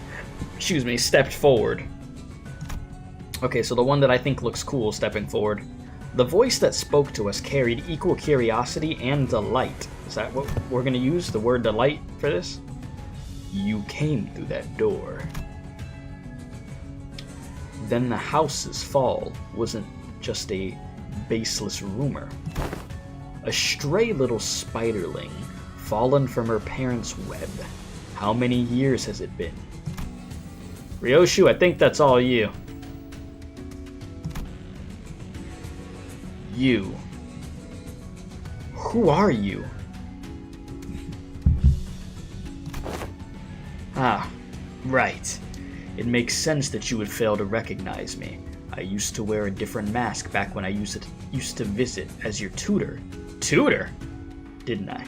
stepped forward. Okay, so the one that I think looks cool stepping forward. The voice that spoke to us carried equal curiosity and delight. Is that what we're gonna use, the word delight, for this? You came through that door. Then the house's fall wasn't just a baseless rumor. A stray little spiderling fallen from her parents' web. How many years has it been? Ryoshu, I think that's all you. You. Who are you? Ah, right. It makes sense that you would fail to recognize me. I used to wear a different mask back when I used to visit as your tutor. Tutor? Didn't I?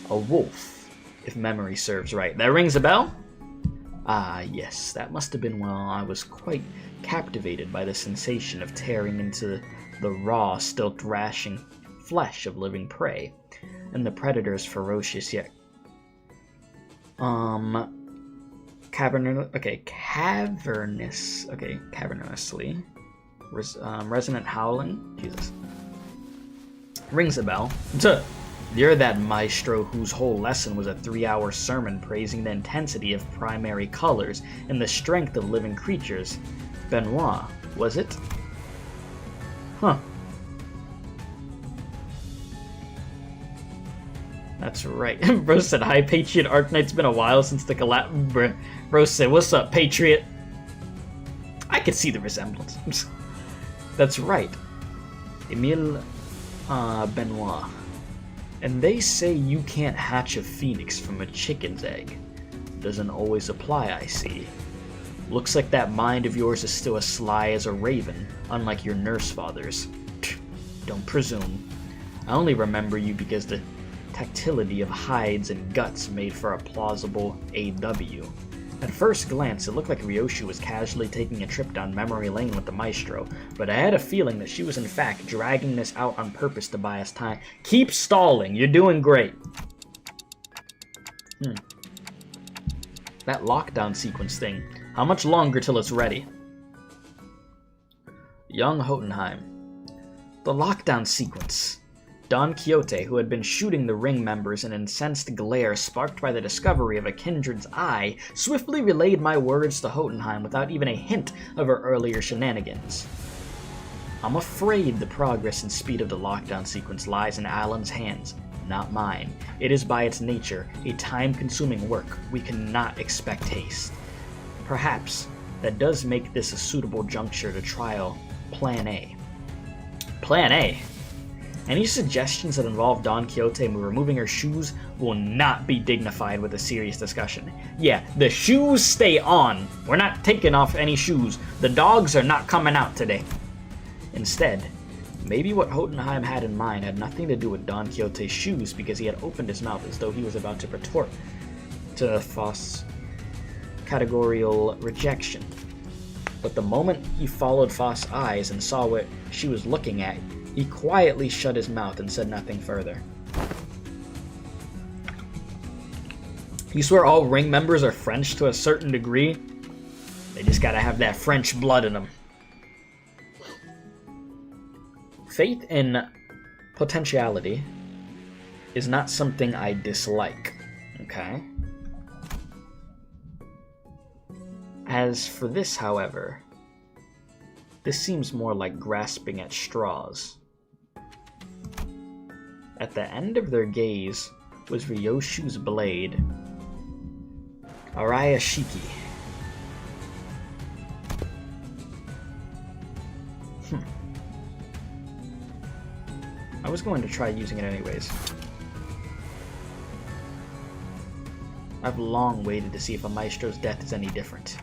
A wolf, if memory serves right. That rings a bell? Ah, yes, that must have been while I was quite captivated by the sensation of tearing into the raw, still thrashing flesh of living prey, and the predator's ferocious yet cavernously resonant howling. Jesus. Rings a bell. Duh. You're that maestro whose whole lesson was a 3-hour sermon praising the intensity of primary colors and the strength of living creatures. Benoit, was it? Huh. That's right. Bro said, hi, Patriot Arknight. It's been a while since the collab. Bro said, what's up, Patriot? I could see the resemblance. That's right. Emile Benoit. And they say you can't hatch a phoenix from a chicken's egg. Doesn't always apply, I see. Looks like that mind of yours is still as sly as a raven, unlike your nurse father's. Don't presume. I only remember you because the tactility of hides and guts made for a plausible AW. At first glance, it looked like Ryoshu was casually taking a trip down memory lane with the maestro, but I had a feeling that she was in fact dragging this out on purpose to buy us time. Keep stalling, you're doing great. That lockdown sequence thing, how much longer till it's ready? Young Jotunheim. The lockdown sequence. Don Quixote, who had been shooting the ring members in incensed glare sparked by the discovery of a kindred's eye, swiftly relayed my words to Jotunheim without even a hint of her earlier shenanigans. I'm afraid the progress and speed of the lockdown sequence lies in Alan's hands, not mine. It is by its nature a time-consuming work. We cannot expect haste. Perhaps that does make this a suitable juncture to trial Plan A. Plan A? Any suggestions that involve Don Quixote removing her shoes will not be dignified with a serious discussion. Yeah, the shoes stay on. We're not taking off any shoes. The dogs are not coming out today. Instead, maybe what Jotunheim had in mind had nothing to do with Don Quixote's shoes, because he had opened his mouth as though he was about to retort to Faust's categorical rejection. But the moment he followed Faust's eyes and saw what she was looking at, he quietly shut his mouth and said nothing further. You swear all ring members are French to a certain degree? They just gotta have that French blood in them. Faith in potentiality is not something I dislike, okay? As for this, however, this seems more like grasping at straws. At the end of their gaze was Ryoshu's blade, Arayashiki. I was going to try using it anyways. I've long waited to see if a maestro's death is any different.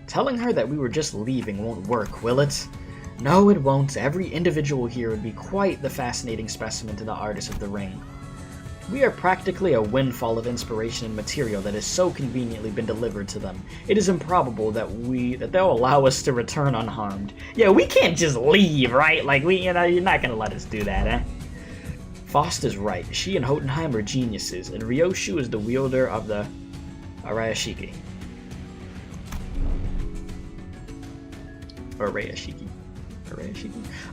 Telling her that we were just leaving won't work, will it? No, it won't. Every individual here would be quite the fascinating specimen to the artist of the ring. We are practically a windfall of inspiration and material that has so conveniently been delivered to them. It is improbable that they'll allow us to return unharmed. Yeah, we can't just leave, right? Like, you're not gonna let us do that, eh? Faust is right. She and Jotunheim are geniuses, and Ryoshu is the wielder of the Arayashiki. Or Arayashiki.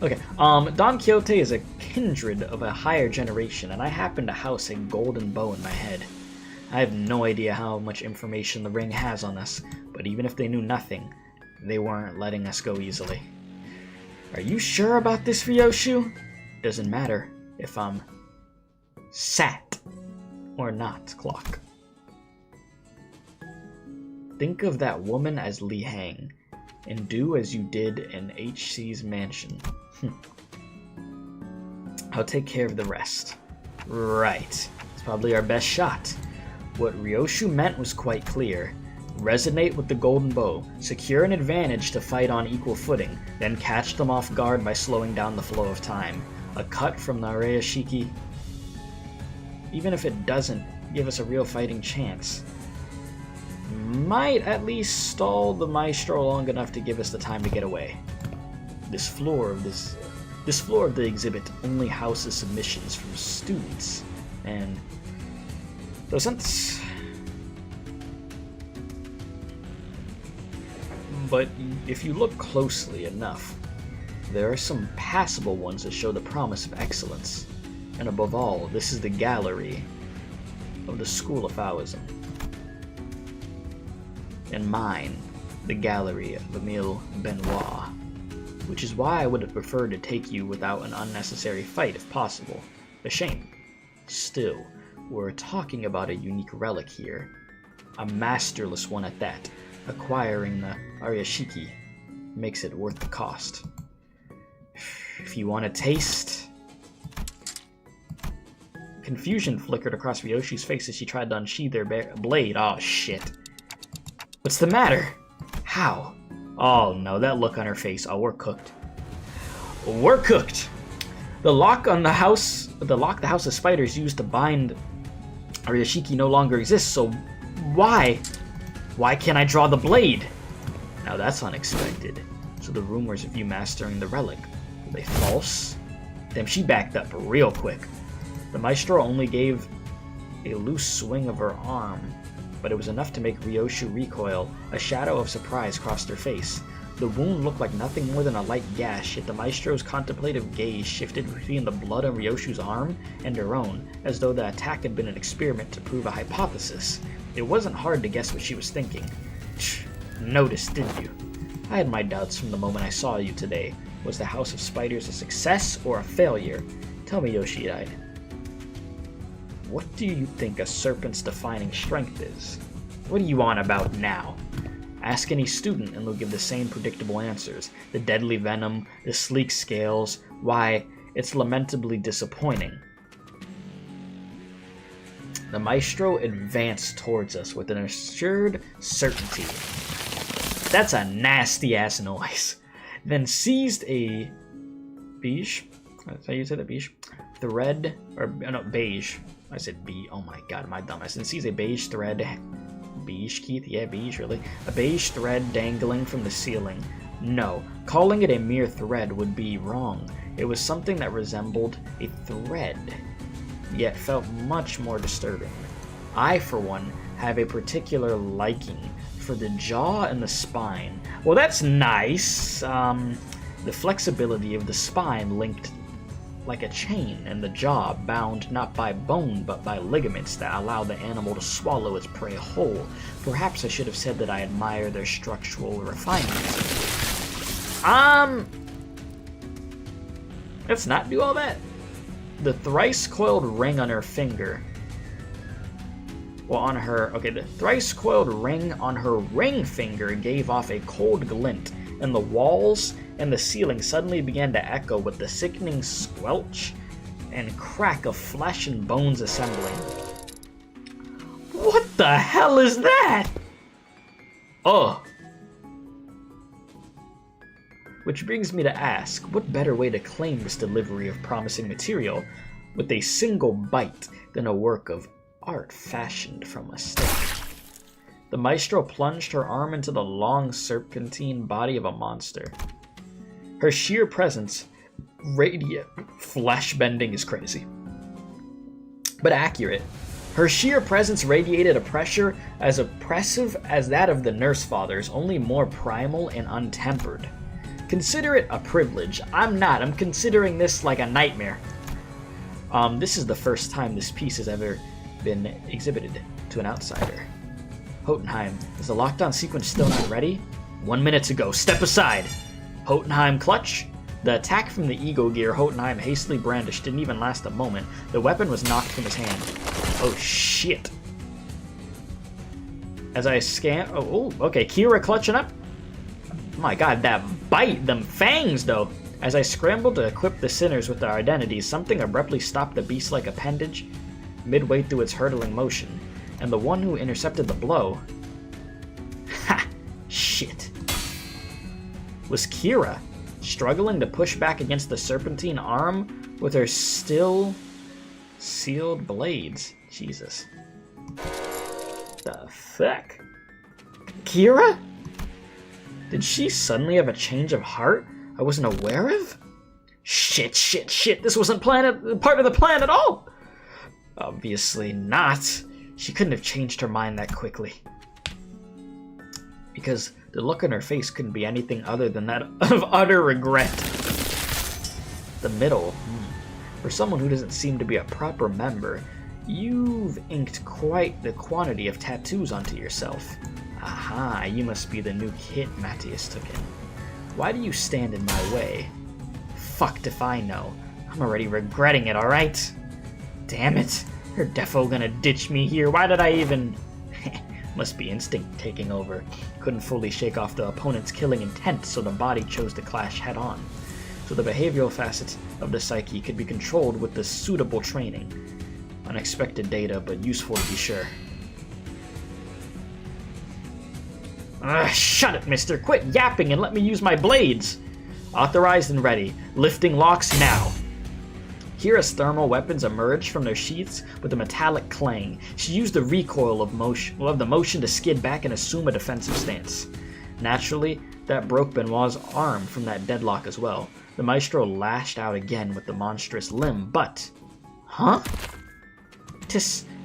Okay, Don Quixote is a kindred of a higher generation, and I happen to house a golden bow in my head. I have no idea how much information the ring has on us, but even if they knew nothing, they weren't letting us go easily. Are you sure about this, Ryoshu? Doesn't matter if I'm sat or not, Clock. Think of that woman as Li Hang, and do as you did in HC's mansion. I'll take care of the rest. Right. It's probably our best shot. What Ryoshu meant was quite clear. Resonate with the golden bow, secure an advantage to fight on equal footing, then catch them off guard by slowing down the flow of time. A cut from the Arayashiki, even if it doesn't give us a real fighting chance, might at least stall the maestro long enough to give us the time to get away. This floor of the exhibit only houses submissions from students and docents. But if you look closely enough, there are some passable ones that show the promise of excellence. And above all, this is the gallery of the School of Taoism. And mine, the gallery of Emile Benoit, which is why I would have preferred to take you without an unnecessary fight if possible. A shame. Still, we're talking about a unique relic here. A masterless one at that. Acquiring the Arayashiki makes it worth the cost. If you want a taste... Confusion flickered across Ryoshu's face as she tried to unsheath her blade. Oh, shit. What's the matter? How? Oh, no, that look on her face. Oh, we're cooked. We're cooked! The lock the house of spiders used to bind Arayashiki no longer exists, so why? Why can't I draw the blade? Now that's unexpected. So the rumors of you mastering the relic, were they false? Damn, she backed up real quick. The maestro only gave a loose swing of her arm, but it was enough to make Ryoshu recoil. A shadow of surprise crossed her face. The wound looked like nothing more than a light gash, yet the maestro's contemplative gaze shifted between the blood on Ryoshu's arm and her own, as though the attack had been an experiment to prove a hypothesis. It wasn't hard to guess what she was thinking. Noticed, didn't you? I had my doubts from the moment I saw you today. Was the House of Spiders a success or a failure? Tell me, Yoshida. What do you think a serpent's defining strength is? What are you on about now? Ask any student and they'll give the same predictable answers. The deadly venom, the sleek scales, why, it's lamentably disappointing. The maestro advanced towards us with an assured certainty. That's a nasty-ass noise. Then seized a beige, that's how you say that, beige? Thread, or no, beige. I said B, oh my god, my dumbass. Then sees a beige thread, beige, Keith? Yeah, beige, really? A beige thread dangling from the ceiling. No, calling it a mere thread would be wrong. It was something that resembled a thread, yet felt much more disturbing. I, for one, have a particular liking for the jaw and the spine. Well, that's nice. The flexibility of the spine linked like a chain, and the jaw bound not by bone but by ligaments that allow the animal to swallow its prey whole. Perhaps I should have said that I admire their structural refinement. Let's not do all that. The thrice coiled ring on her finger. Well, on her... Okay, the thrice coiled ring on her ring finger gave off a cold glint, and the walls and the ceiling suddenly began to echo with the sickening squelch and crack of flesh and bones assembling. What the hell is that? Oh. Which brings me to ask, what better way to claim this delivery of promising material with a single bite than a work of art fashioned from a stick? The maestro plunged her arm into the long serpentine body of a monster. Her sheer presence radiant. Flesh bending is crazy, but accurate. Her sheer presence radiated a pressure as oppressive as that of the nurse fathers, only more primal and untempered. Consider it a privilege. I'm not. I'm considering this like a nightmare. This is the first time this piece has ever been exhibited to an outsider. Hotenheim, is the lockdown sequence still not ready? 1 minute to go. Step aside. Hotenheim clutch. The attack from the ego gear Hotenheim hastily brandished didn't even last a moment. The weapon was knocked from his hand. Oh shit. As I scan... Oh, okay. Kira clutching up. Oh my god, that bite. Them fangs, though. As I scrambled to equip the sinners with their identities, something abruptly stopped the beast-like appendage midway through its hurtling motion. And the one who intercepted the blow... Ha! Shit. Was Kira, struggling to push back against the serpentine arm with her still sealed blades. Jesus. The fuck? Kira? Did she suddenly have a change of heart I wasn't aware of? Shit. This wasn't part of the plan at all. Obviously not. She couldn't have changed her mind that quickly. Because the look on her face couldn't be anything other than that of utter regret. The middle. For someone who doesn't seem to be a proper member, you've inked quite the quantity of tattoos onto yourself. Aha, you must be the new kid Matthias took in. Why do you stand in my way? Fucked if I know. I'm already regretting it, alright? Damn it. Her defo gonna ditch me here. Why did I even... Must be instinct taking over. Couldn't fully shake off the opponent's killing intent, so the body chose to clash head-on. So the behavioral facets of the psyche could be controlled with the suitable training. Unexpected data, but useful to be sure. Shut it, mister! Quit yapping and let me use my blades! Authorized and ready. Lifting locks now. Kira's thermal weapons emerged from their sheaths with a metallic clang. She used the recoil of the motion to skid back and assume a defensive stance. Naturally, that broke Benoit's arm from that deadlock as well. The maestro lashed out again with the monstrous limb, but... Huh?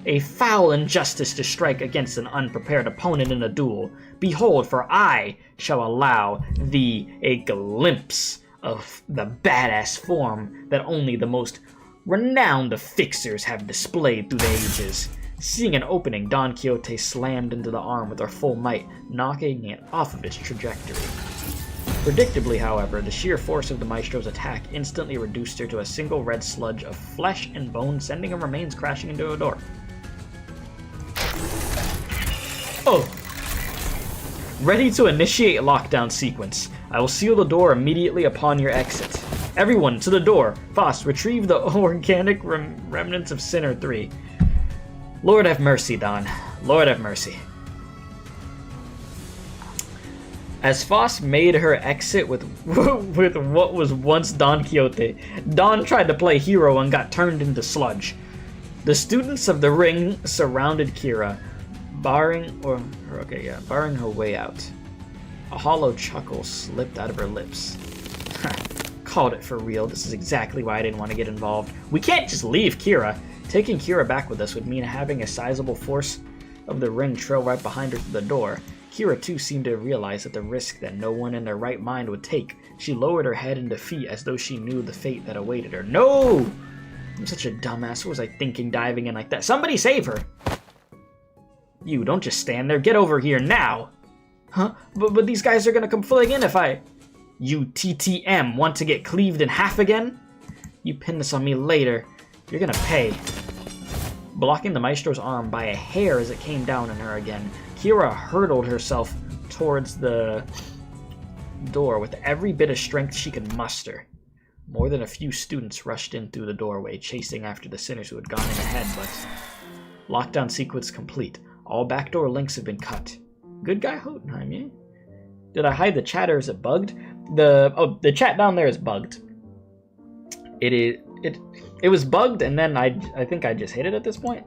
A foul injustice to strike against an unprepared opponent in a duel. Behold, for I shall allow thee a glimpse of the badass form that only the most renowned of fixers have displayed through the ages. Seeing an opening, Don Quixote slammed into the arm with her full might, knocking it off of its trajectory. Predictably, however, the sheer force of the maestro's attack instantly reduced her to a single red sludge of flesh and bone, sending her remains crashing into a door. Oh! Ready to initiate lockdown sequence. I will seal the door immediately upon your exit. Everyone, to the door. Foss, retrieve the organic remnants of Sinner 3. Lord have mercy, Don. Lord have mercy. As Foss made her exit with what was once Don Quixote, Don tried to play hero and got turned into sludge. The students of the ring surrounded Kira, barring her way out. A hollow chuckle slipped out of her lips. Called it for real. This is exactly why I didn't want to get involved. We can't just leave Kira. Taking Kira back with us would mean having a sizable force of the ring trail right behind her to the door. Kira too seemed to realize that the risk that no one in their right mind would take. She lowered her head in defeat as though she knew the fate that awaited her. No! I'm such a dumbass. What was I thinking diving in like that? Somebody save her! You, don't just stand there. Get over here now! Huh? But these guys are gonna come flooding in if I... You TTM want to get cleaved in half again? You pin this on me later. You're gonna pay. Blocking the maestro's arm by a hair as it came down on her again, Kira hurtled herself towards the door with every bit of strength she could muster. More than a few students rushed in through the doorway, chasing after the sinners who had gone in ahead, but... Lockdown sequence complete. All backdoor links have been cut. Good guy Hotenheim, yeah? Did I hide the chat or is it bugged? The chat down there is bugged. It was bugged and then I think I just hit it at this point.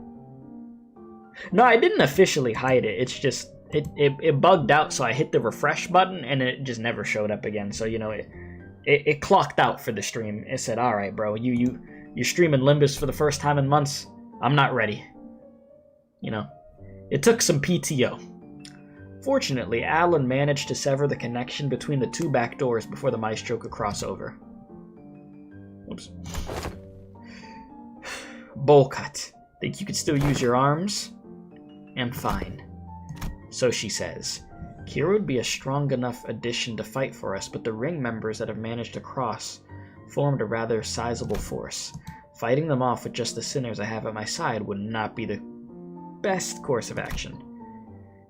No, I didn't officially hide it. It's just it bugged out, so I hit the refresh button and it just never showed up again. So you know it clocked out for the stream. It said, "All right, bro, you're streaming Limbus for the first time in months. I'm not ready." You know, it took some PTO. Fortunately, Alan managed to sever the connection between the two back doors before the maestro could cross over. Whoops. Bowl cut. Think you could still use your arms? Am fine. So she says. Kira would be a strong enough addition to fight for us, but the ring members that have managed to cross formed a rather sizable force. Fighting them off with just the sinners I have at my side would not be the best course of action.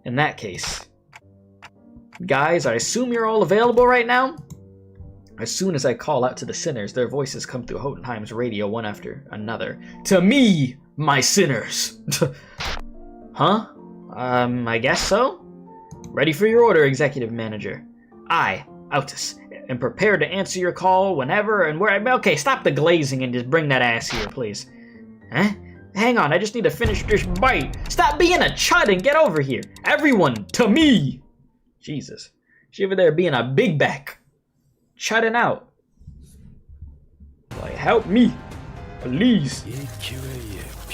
In that case, guys, I assume you're all available right now? As soon as I call out to the sinners, their voices come through Hotenheim's radio one after another. To me, my sinners! Huh? I guess so? Ready for your order, Executive Manager. I, Autus, am prepared to answer your call whenever and where... Okay, stop the glazing and just bring that ass here, please. Huh? Hang on, I just need to finish this bite. Stop being a chud and get over here. Everyone, to me! Jesus. She over there being a big back. Chudding out. Like, help me. Please.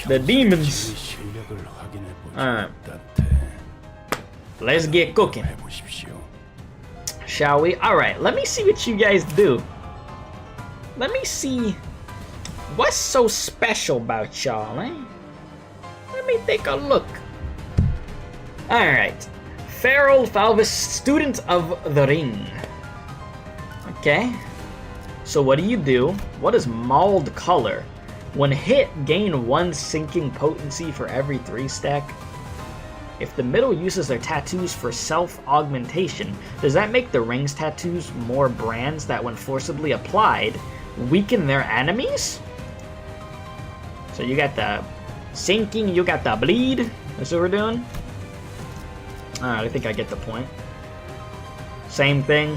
The demons. Alright. Let's get cooking. Shall we? Alright, let me see what you guys do. Let me see what's so special about y'all, eh? Let me take a look. Alright. Feral Falvis, student of the ring. Okay. So what do? What is mauled color? When hit, gain 1 sinking potency for every 3 stack. If the middle uses their tattoos for self-augmentation, does that make the ring's tattoos more brands that when forcibly applied, weaken their enemies? So you got the sinking, you got the bleed. That's what we're doing? Alright, I think I get the point. Same thing.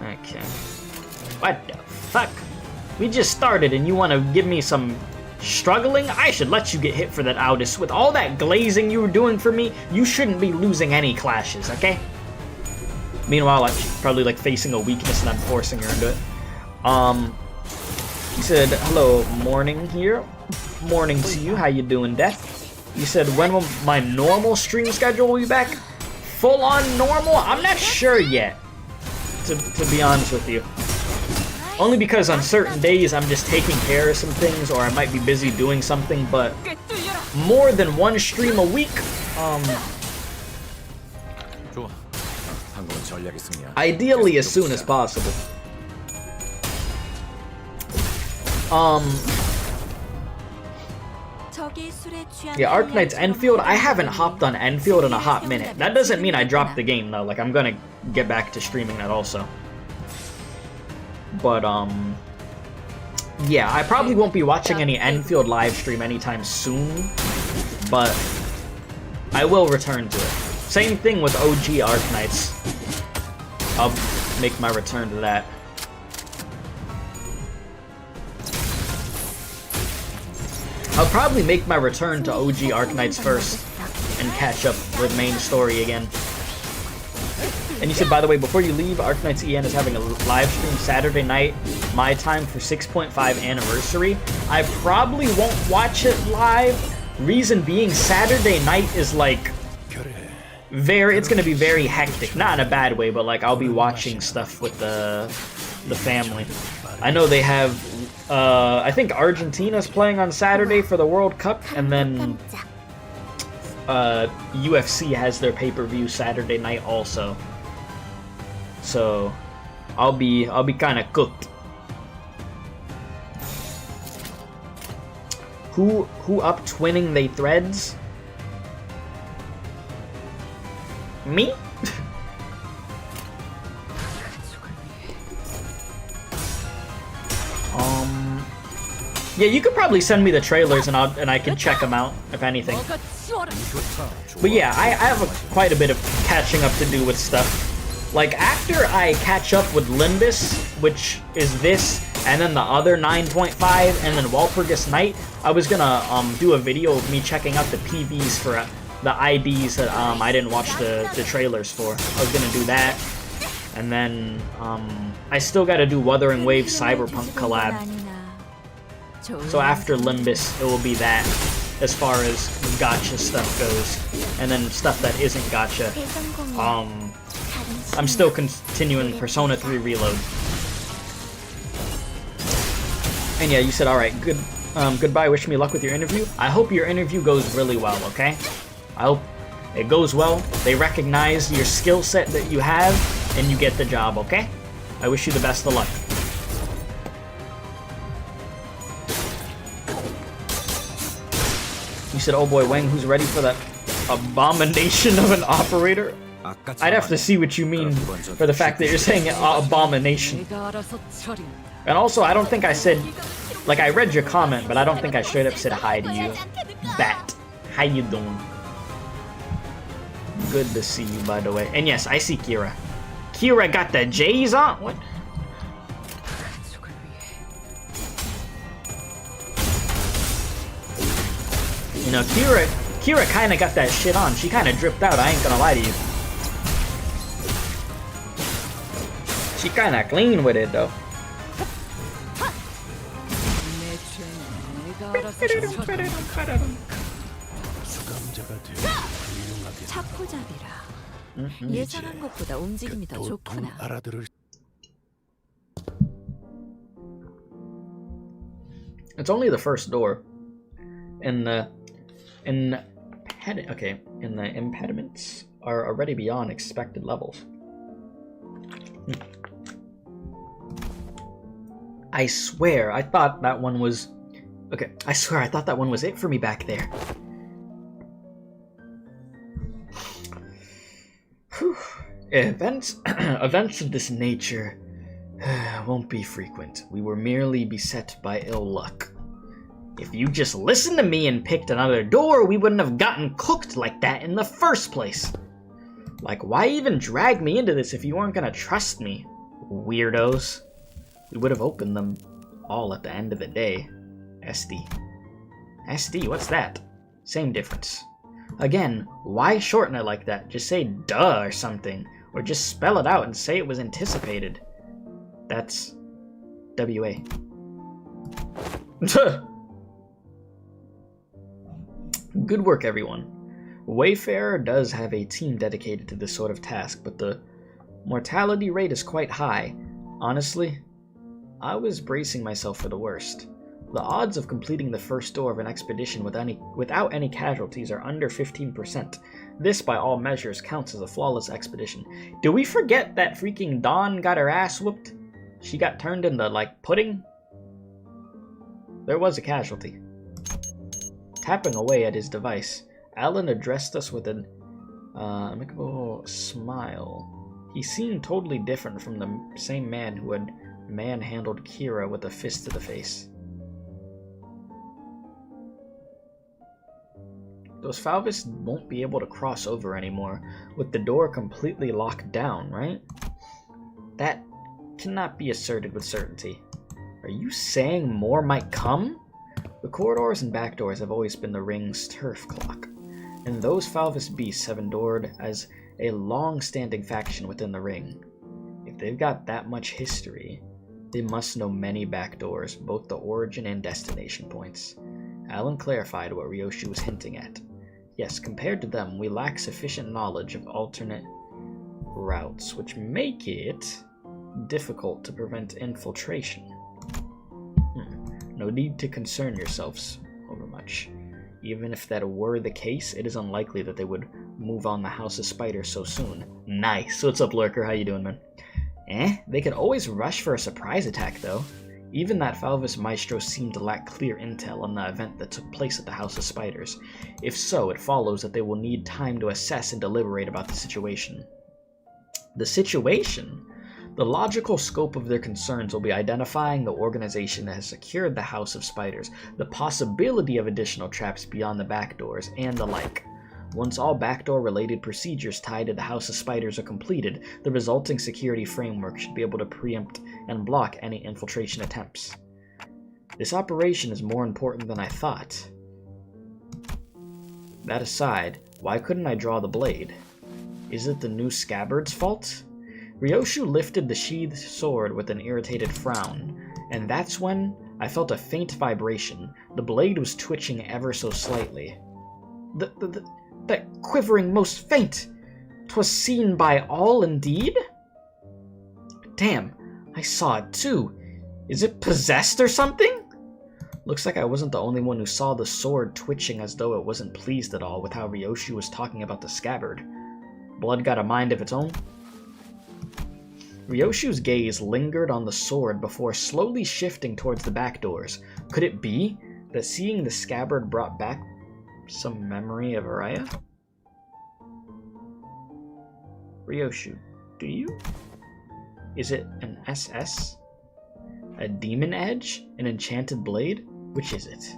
Okay. What the fuck? We just started and you want to give me some struggling? I should let you get hit for that, Audis. With all that glazing you were doing for me, you shouldn't be losing any clashes, okay? Meanwhile, like, she's probably like facing a weakness and I'm forcing her into it. He said, hello, morning here. Morning to you, how you doing, Death? He said, when will my normal stream schedule be back? Full on normal? I'm not sure yet, to be honest with you. Only because on certain days I'm just taking care of some things or I might be busy doing something, but more than one stream a week, ideally as soon as possible. Yeah, Arknight's Enfield, I haven't hopped on Enfield in a hot minute. That doesn't mean I dropped the game though, like I'm gonna get back to streaming that also. But, yeah, I probably won't be watching any Enfield live stream anytime soon, but I will return to it. Same thing with OG Arknights. I'll make my return to that. I'll probably make my return to OG Arknights first and catch up with main story again. And you said, by the way, before you leave, Arknights EN is having a live stream Saturday night, my time, for 6.5 anniversary. I probably won't watch it live. Reason being, Saturday night is like it's gonna be very hectic. Not in a bad way, but like I'll be watching stuff with the family. I know they have, I think Argentina's playing on Saturday for the World Cup, and then UFC has their pay-per-view Saturday night also. So I'll be kind of cooked. Who up twinning they threads? Me? Yeah, you could probably send me the trailers and I can check them out if anything. But yeah, I have quite a bit of catching up to do with stuff. Like, after I catch up with Limbus, which is this, and then the other 9.5, and then Walpurgis Night, I was gonna do a video of me checking out the PVs for the IDs that I didn't watch the trailers for. I was gonna do that. And then I still gotta do Wuthering Waves Cyberpunk collab. So after Limbus, it will be that, as far as gacha stuff goes. And then stuff that isn't gacha. I'm still continuing Persona 3 Reload. And yeah, you said, alright, goodbye, wish me luck with your interview. I hope your interview goes really well, okay? I hope it goes well, they recognize your skill set that you have, and you get the job, okay? I wish you the best of luck. You said, oh boy, Wang, who's ready for that abomination of an operator? I'd have to see what you mean for the fact that you're saying abomination. And also, I don't think I said... Like, I read your comment, but I don't think I straight up said hi to you. Bat. How you doing? Good to see you, by the way. And yes, I see Kira. Kira got the J's on? What? You know, Kira kind of got that shit on. She kind of dripped out, I ain't gonna lie to you. She kind of clean with it, though. 예상한 것보다 움직임이 더 좋구나. It's only the first door. And the impediments are already beyond expected levels. I swear, I thought that one was... Okay, I swear, I thought that one was it for me back there. Events of this nature won't be frequent. We were merely beset by ill luck. If you just listened to me and picked another door, we wouldn't have gotten cooked like that in the first place. Like, why even drag me into this if you weren't gonna trust me, weirdos? We would have opened them all at the end of the day. SD. SD, what's that? Same difference. Again, why shorten it like that? Just say duh or something. Or just spell it out and say it was anticipated. That's WA. Good work, everyone. Wayfarer does have a team dedicated to this sort of task, but the mortality rate is quite high. Honestly, I was bracing myself for the worst. The odds of completing the first door of an expedition without any casualties are under 15%. This, by all measures, counts as a flawless expedition. Do we forget that freaking Dawn got her ass whooped? She got turned into, like, pudding? There was a casualty. Tapping away at his device, Alan addressed us with an amicable smile. He seemed totally different from the same man who had manhandled Kira with a fist to the face. Those Falvis won't be able to cross over anymore, with the door completely locked down, right? That cannot be asserted with certainty. Are you saying more might come? The corridors and back doors have always been the ring's turf clock, and those Falvis beasts have endured as a long-standing faction within the ring. If they've got that much history, they must know many back doors, both the origin and destination points. Alan clarified what Ryoshu was hinting at. Yes, compared to them, we lack sufficient knowledge of alternate routes, which make it difficult to prevent infiltration. No need to concern yourselves over much. Even if that were the case, it is unlikely that they would move on the House of Spiders so soon. Nice. What's up, Lurker? How you doing, man? They could always rush for a surprise attack, though. Even that Falvis Maestro seemed to lack clear intel on the event that took place at the House of Spiders. If so, it follows that they will need time to assess and deliberate about the situation. The situation? The logical scope of their concerns will be identifying the organization that has secured the House of Spiders, the possibility of additional traps beyond the back doors, and the like. Once all backdoor-related procedures tied to the House of Spiders are completed, the resulting security framework should be able to preempt and block any infiltration attempts. This operation is more important than I thought. That aside, why couldn't I draw the blade? Is it the new scabbard's fault? Ryoshu lifted the sheathed sword with an irritated frown, and that's when I felt a faint vibration. The blade was twitching ever so slightly. That quivering most faint! 'Twas seen by all indeed? Damn, I saw it too. Is it possessed or something? Looks like I wasn't the only one who saw the sword twitching as though it wasn't pleased at all with how Ryoshu was talking about the scabbard. Blood got a mind of its own? Ryoshu's gaze lingered on the sword before slowly shifting towards the back doors. Could it be that seeing the scabbard brought back some memory of Araya? Ryoshu, do you? Is it an SS? A demon edge? An enchanted blade? Which is it?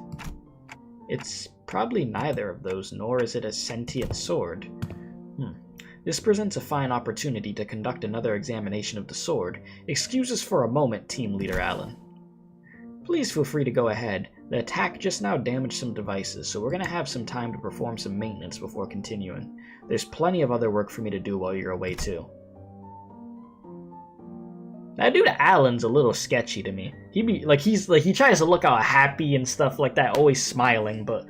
It's probably neither of those, nor is it a sentient sword. This presents a fine opportunity to conduct another examination of the sword. Excuse us for a moment, Team Leader Allen. Please feel free to go ahead. The attack just now damaged some devices, so we're going to have some time to perform some maintenance before continuing. There's plenty of other work for me to do while you're away, too. That dude Allen's a little sketchy to me. He tries to look all happy and stuff like that, always smiling, but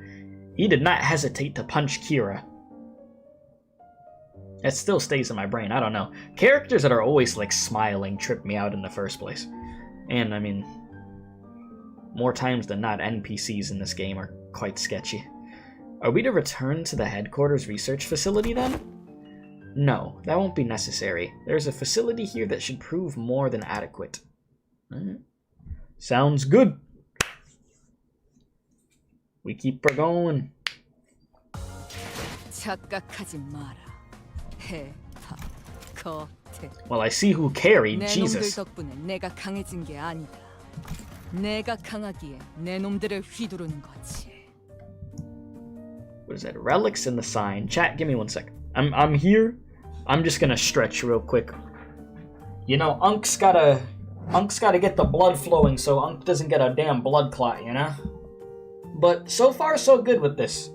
he did not hesitate to punch Kira. That still stays in my brain, I don't know. Characters that are always, like, smiling trip me out in the first place. And, I mean, more times than not, NPCs in this game are quite sketchy. Are we to return to the headquarters research facility, then? No, that won't be necessary. There's a facility here that should prove more than adequate. Sounds good. We keep her going. Well, I see who carried. Jesus. 내가 강해진 게 아니다. 내가 강하기에 내 놈들을 휘두르는 거지. What is that? Relics in the sign. Chat, give me 1 sec. I'm here. I'm just gonna stretch real quick. You know, Unk's gotta get the blood flowing so Unk doesn't get a damn blood clot, you know? But so far so good with this.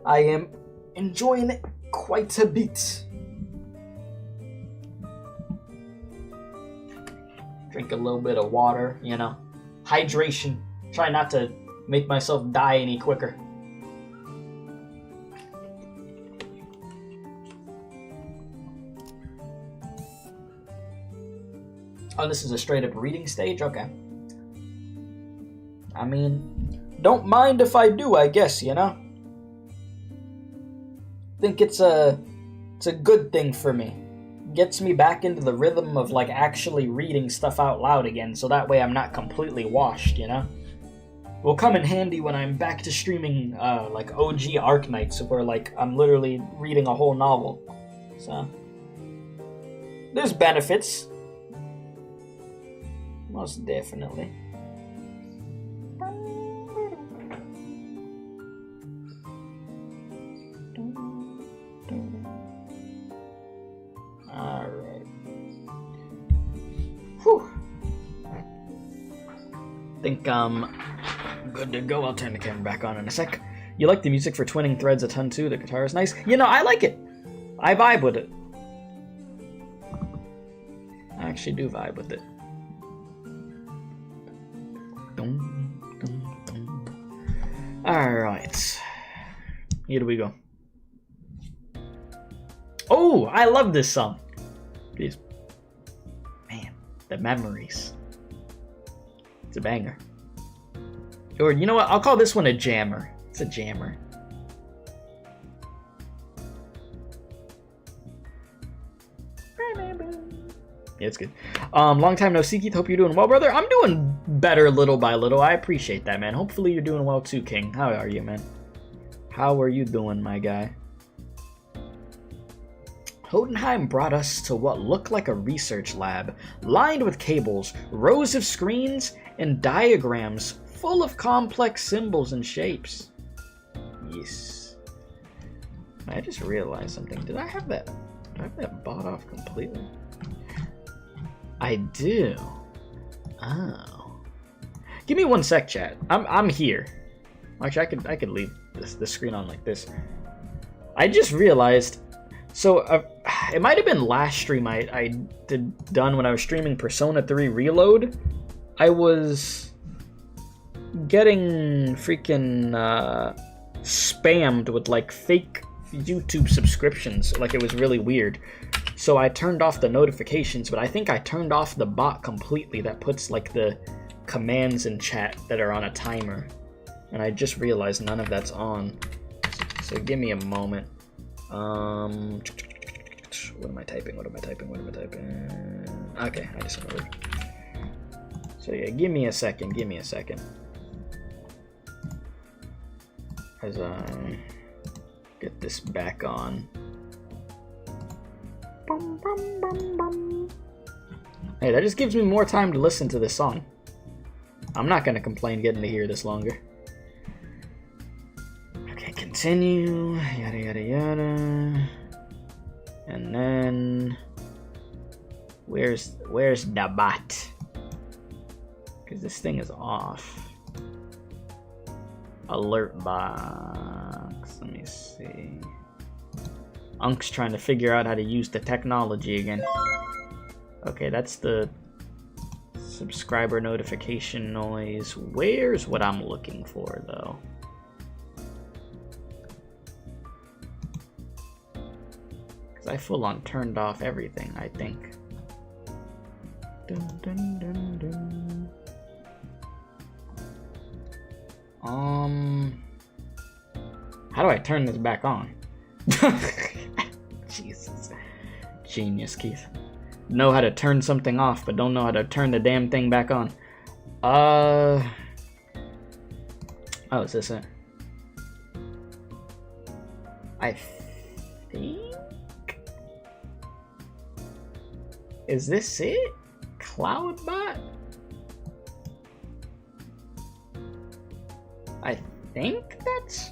I am enjoying it quite a bit. Drink a little bit of water, you know. Hydration. Try not to make myself die any quicker. Oh, this is a straight up reading stage? Okay. I mean, don't mind if I do, I guess, you know? Think it's a good thing for me. Gets me back into the rhythm of like actually reading stuff out loud again, so that way I'm not completely washed, you know? Will come in handy when I'm back to streaming like OG Arknights, where like I'm literally reading a whole novel. So there's benefits. Most definitely. Alright. Whew. Think I'm good to go. I'll turn the camera back on in a sec. You like the music for Twinning Threads a ton too? The guitar is nice. You know, I like it. I vibe with it. I actually do vibe with it. Alright. Here we go. Oh, I love this song. These, man, the memories. It's a banger. Or you know what? I'll call this one a jammer. It's a jammer. Yeah, it's good. Long time no see, Keith. Hope you're doing well, brother. I'm doing better little by little. I appreciate that, man. Hopefully you're doing well too, King. How are you, man? How are you doing, my guy? Hodenheim brought us to what looked like a research lab, lined with cables, rows of screens, and diagrams full of complex symbols and shapes. Yes. I just realized something. Did I have that bought off completely? I do. Oh. Give me one sec, chat. I'm here. Actually, I could leave the screen on like this. I just realized. So it might have been last stream I done when I was streaming Persona 3 Reload. I was getting freaking spammed with like fake YouTube subscriptions. Like it was really weird. So I turned off the notifications, but I think I turned off the bot completely that puts like the commands in chat that are on a timer. And I just realized none of that's on. So give me a moment. What am I typing? Okay, I just remembered. So yeah, give me a second. As I get this back on. Hey, that just gives me more time to listen to this song. I'm not gonna complain getting to hear this longer. Okay, continue, yada yada yada. And then where's the bot? Because this thing is off. Alert box. Let me see. Unk's trying to figure out how to use the technology again. Okay, that's the subscriber notification noise. Where's what I'm looking for, though? Because I full on turned off everything, I think. Dun, dun, dun, dun. How do I turn this back on? Jesus. Genius, Keith. Know how to turn something off, but don't know how to turn the damn thing back on. Oh, is this it? I think... Is this it? Cloudbot? I think that's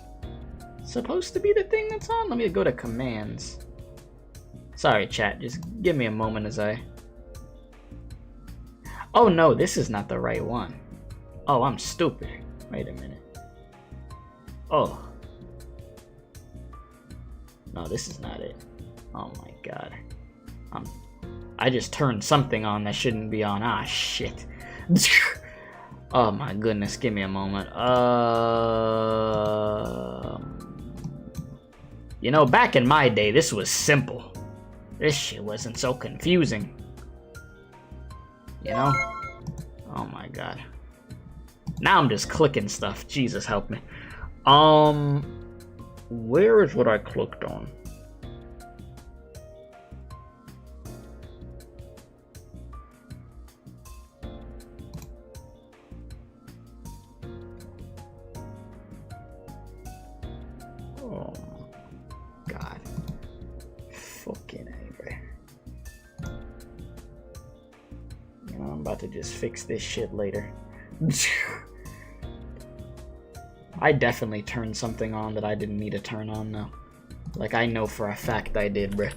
supposed to be the thing that's on. Let me go to commands. Sorry, chat. Just give me a moment as I... Oh, no. This is not the right one. Oh, I'm stupid. Wait a minute. Oh. No, this is not it. Oh, my God. I just turned something on that shouldn't be on. Ah, shit. Oh my goodness, give me a moment. You know, back in my day, this was simple. This shit wasn't so confusing. You know? Oh my god. Now I'm just clicking stuff. Jesus help me. Where is what I clicked on? Oh god. Fucking angry. You know, I'm about to just fix this shit later. I definitely turned something on that I didn't need to turn on though. Like, I know for a fact I did, bruh.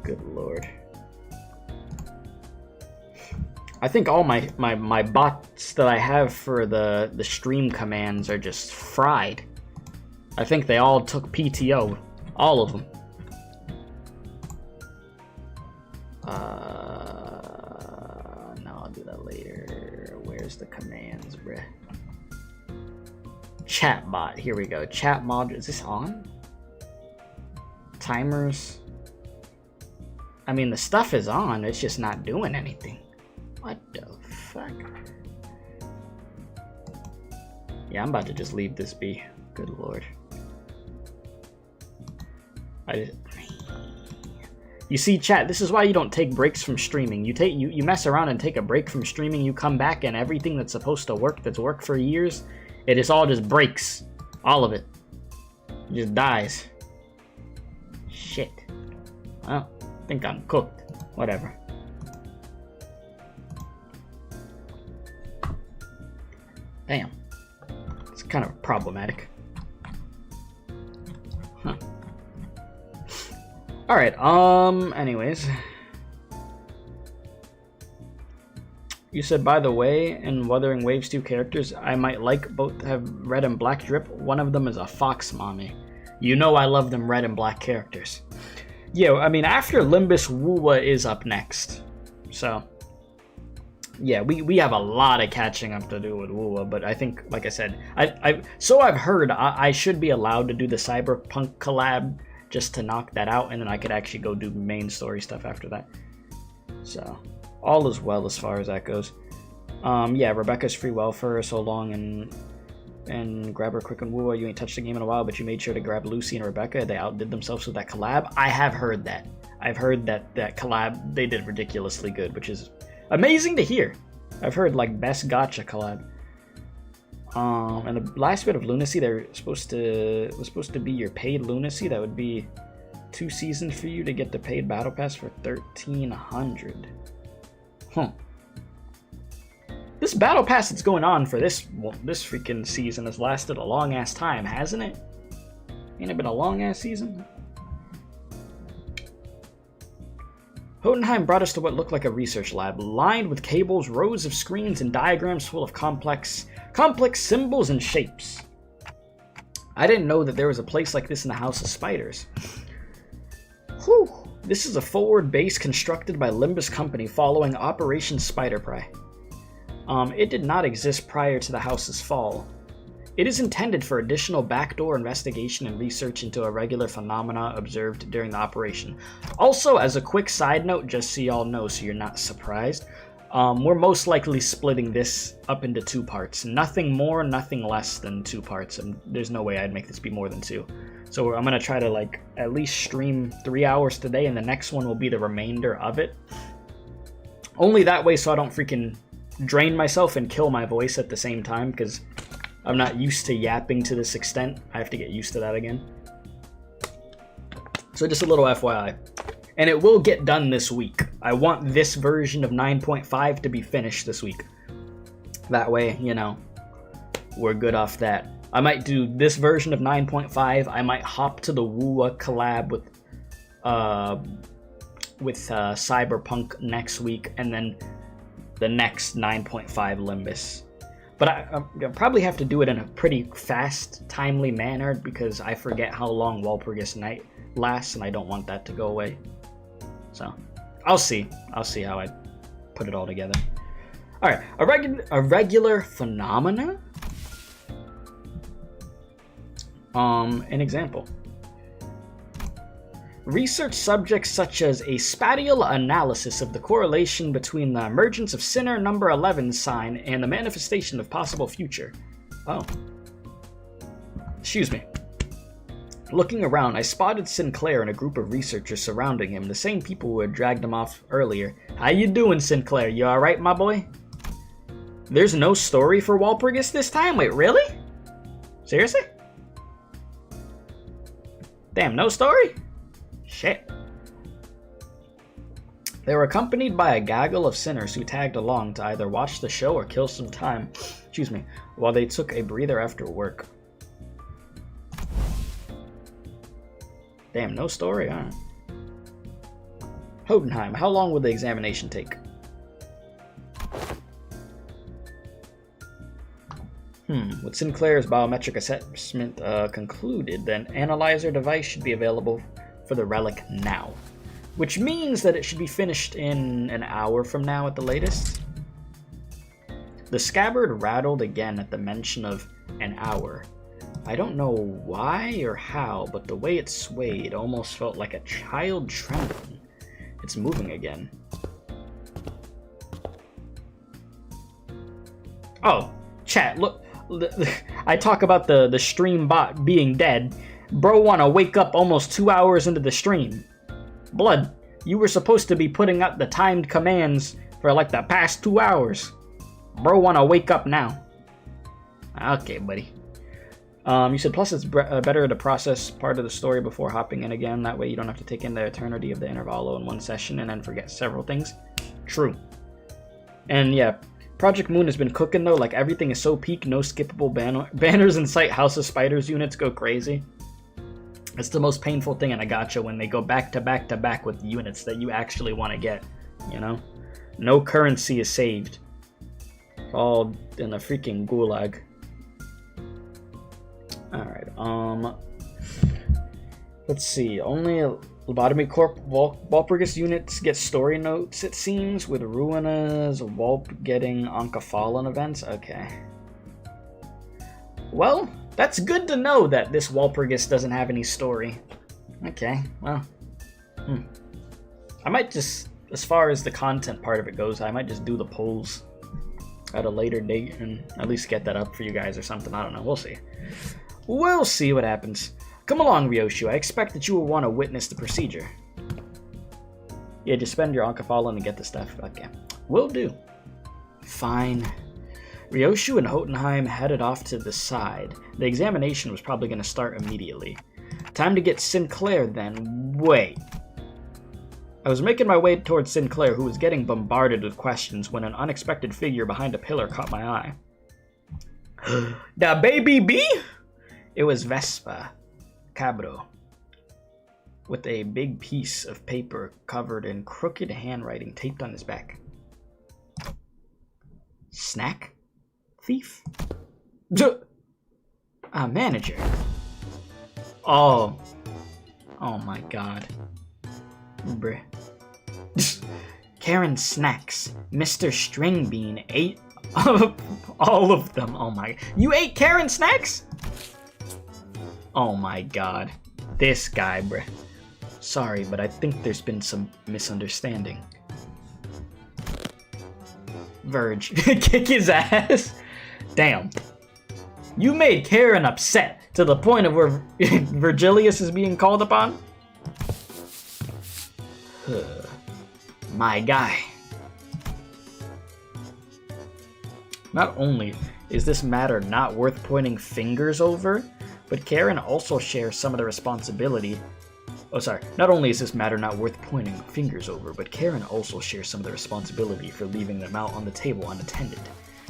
Good lord. I think all my bots that I have for the stream commands are just fried. I think they all took PTO. All of them. No, I'll do that later. Where's the commands, bruh? Chatbot. Here we go. Chat mod. Is this on? Timers. I mean, the stuff is on. It's just not doing anything. What the fuck? Yeah, I'm about to just leave this be. Good lord. You see, chat, this is why you don't take breaks from streaming. You mess around and take a break from streaming, you come back and everything that's supposed to work, that's worked for years, it is all just breaks. All of it. It just dies. Shit. Well, I think I'm cooked. Whatever. Damn. It's kind of problematic. Huh. Alright, anyways. You said, by the way, in Wuthering Waves 2 characters, I might like both have red and black drip. One of them is a fox mommy. You know I love them red and black characters. Yeah, I mean, after Limbus, Wuwa is up next. So, yeah, we have a lot of catching up to do with Wuwa, but I think, like I said, I've heard I should be allowed to do the Cyberpunk collab just to knock that out, and then I could actually go do main story stuff after that. So, all is well as far as that goes. Yeah, Rebecca's free welfare so long, and grab her quick and Wuwa. You ain't touched the game in a while, but you made sure to grab Lucy and Rebecca. They outdid themselves with that collab. I have heard that. I've heard that collab, they did ridiculously good, which is amazing to hear. I've heard, like, best gacha collab. And the last bit of lunacy, was supposed to be your paid lunacy. That would be 2 seasons for you to get the paid battle pass for 1,300. Huh. This battle pass that's going on for this freaking season has lasted a long ass time, hasn't it? Ain't it been a long ass season? Hodenheim brought us to what looked like a research lab, lined with cables, rows of screens, and diagrams full of complex symbols and shapes. I didn't know that there was a place like this in the House of Spiders. Whew. This is a forward base constructed by Limbus Company following Operation Spider Pry. It did not exist prior to the House's fall. It is intended for additional backdoor investigation and research into irregular phenomena observed during the operation. Also, as a quick side note, just so y'all know, so you're not surprised, we're most likely splitting this up into 2 parts. Nothing more, nothing less than 2 parts, and there's no way I'd make this be more than 2. So I'm gonna try to, like, at least stream 3 hours today, and the next one will be the remainder of it. Only that way so I don't freaking drain myself and kill my voice at the same time, because I'm not used to yapping to this extent. I have to get used to that again. So just a little FYI. And it will get done this week. I want this version of 9.5 to be finished this week. That way, you know, we're good off that. I might do this version of 9.5. I might hop to the Wuwa collab with Cyberpunk next week, and then the next 9.5 Limbus. But I'll probably have to do it in a pretty fast, timely manner because I forget how long Walpurgis Night lasts, and I don't want that to go away. So, I'll see. I'll see how I put it all together. Alright, a regular phenomena? An example. Research subjects such as a spatial analysis of the correlation between the emergence of Sinner number 11 sign and the manifestation of possible future. Oh. Excuse me. Looking around, I spotted Sinclair and a group of researchers surrounding him, the same people who had dragged him off earlier. How you doing, Sinclair? You alright, my boy? There's no story for Walpurgis this time? Wait, really? Seriously? Damn, no story? Shit. They were accompanied by a gaggle of sinners who tagged along to either watch the show or kill some time, excuse me, while they took a breather after work. Damn, no story, huh? Hodenheim, how long will the examination take? With Sinclair's biometric assessment concluded, then analyzer device should be available for the relic now. Which means that it should be finished in an hour from now at the latest. The scabbard rattled again at the mention of an hour. I don't know why or how, but the way it swayed almost felt like a child trembling. It's moving again. Oh, chat, look. I talk about the stream bot being dead. Bro wanna wake up almost 2 hours into the stream. Blood, you were supposed to be putting up the timed commands for like the past 2 hours. Bro wanna wake up now. Okay, buddy. You said plus it's better to process part of the story before hopping in again. That way you don't have to take in the eternity of the intervallo in one session and then forget several things. True. And yeah, Project Moon has been cooking though. Like everything is so peak, no skippable banners in sight. House of Spiders units go crazy. It's the most painful thing in a gacha when they go back to back to back with units that you actually want to get. You know, no currency is saved. It's all in the freaking gulag. Alright, let's see. Only Lobotomy Corp Walpurgis units get story notes, it seems, with Ruina's Walp getting Oncophalon events. Okay. Well, that's good to know that this Walpurgis doesn't have any story. Okay, well. I might just, as far as the content part of it goes, I might just do the polls at a later date and at least get that up for you guys or something. I don't know. We'll see. We'll see what happens. Come along, Ryoshu. I expect that you will want to witness the procedure. Yeah, just spend your Oncophalon and get the stuff. Okay. Will do. Fine. Ryoshu and Hodenheim headed off to the side. The examination was probably going to start immediately. Time to get Sinclair then. Wait. I was making my way towards Sinclair, who was getting bombarded with questions, when an unexpected figure behind a pillar caught my eye. The baby bee? It was Vespa Cabro, with a big piece of paper covered in crooked handwriting taped on his back. Snack? Thief? Manager. Oh my god. Bruh. Karen Snacks. Mr. Stringbean ate all of them. Oh my. You ate Karen Snacks? Oh my god. This guy, bruh. Sorry, but I think there's been some misunderstanding. Verge. Kick his ass? Damn. You made Karen upset to the point of where Virgilius is being called upon? My guy. Not only is this matter not worth pointing fingers over, but Karen also shares some of the responsibility. Oh, sorry. Not only is this matter not worth pointing fingers over, but Karen also shares some of the responsibility for leaving them out on the table unattended.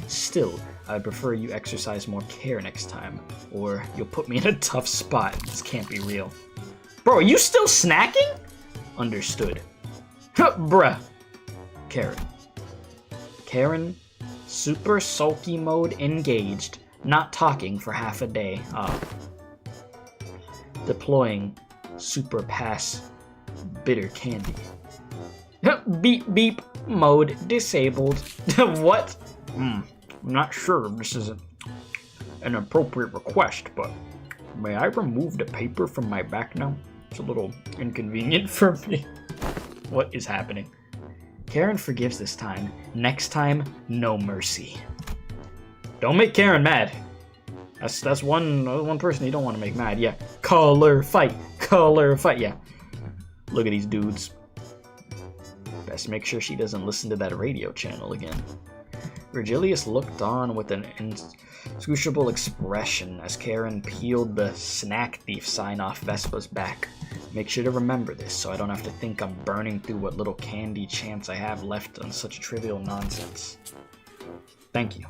Still, I'd prefer you exercise more care next time, or you'll put me in a tough spot. This can't be real. Bro, are you still snacking? Understood. Bruh. Karen. Super sulky mode engaged. Not talking for half a day. Deploying super pass bitter candy. Beep beep mode disabled. What? I'm not sure if this is an appropriate request, but may I remove the paper from my back now? It's a little inconvenient for me. What is happening? Karen forgives this time. Next time, no mercy. Don't make Karen mad. That's one person you don't want to make mad. Yeah. Color fight. Yeah. Look at these dudes. Best make sure she doesn't listen to that radio channel again. Virgilius looked on with an inscrutable expression as Karen peeled the snack thief sign off Vespa's back. Make sure to remember this so I don't have to think I'm burning through what little candy chance I have left on such trivial nonsense. Thank you.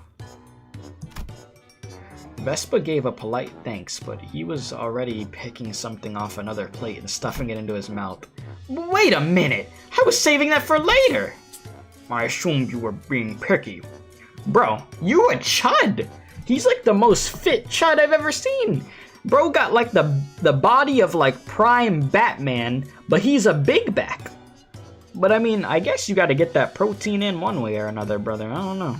Vespa gave a polite thanks, but he was already picking something off another plate and stuffing it into his mouth. Wait a minute! I was saving that for later! I assumed you were being picky. Bro, you a chud! He's like the most fit chud I've ever seen! Bro got like the body of like prime Batman, but he's a big back. But I mean, I guess you gotta get that protein in one way or another, brother. I don't know.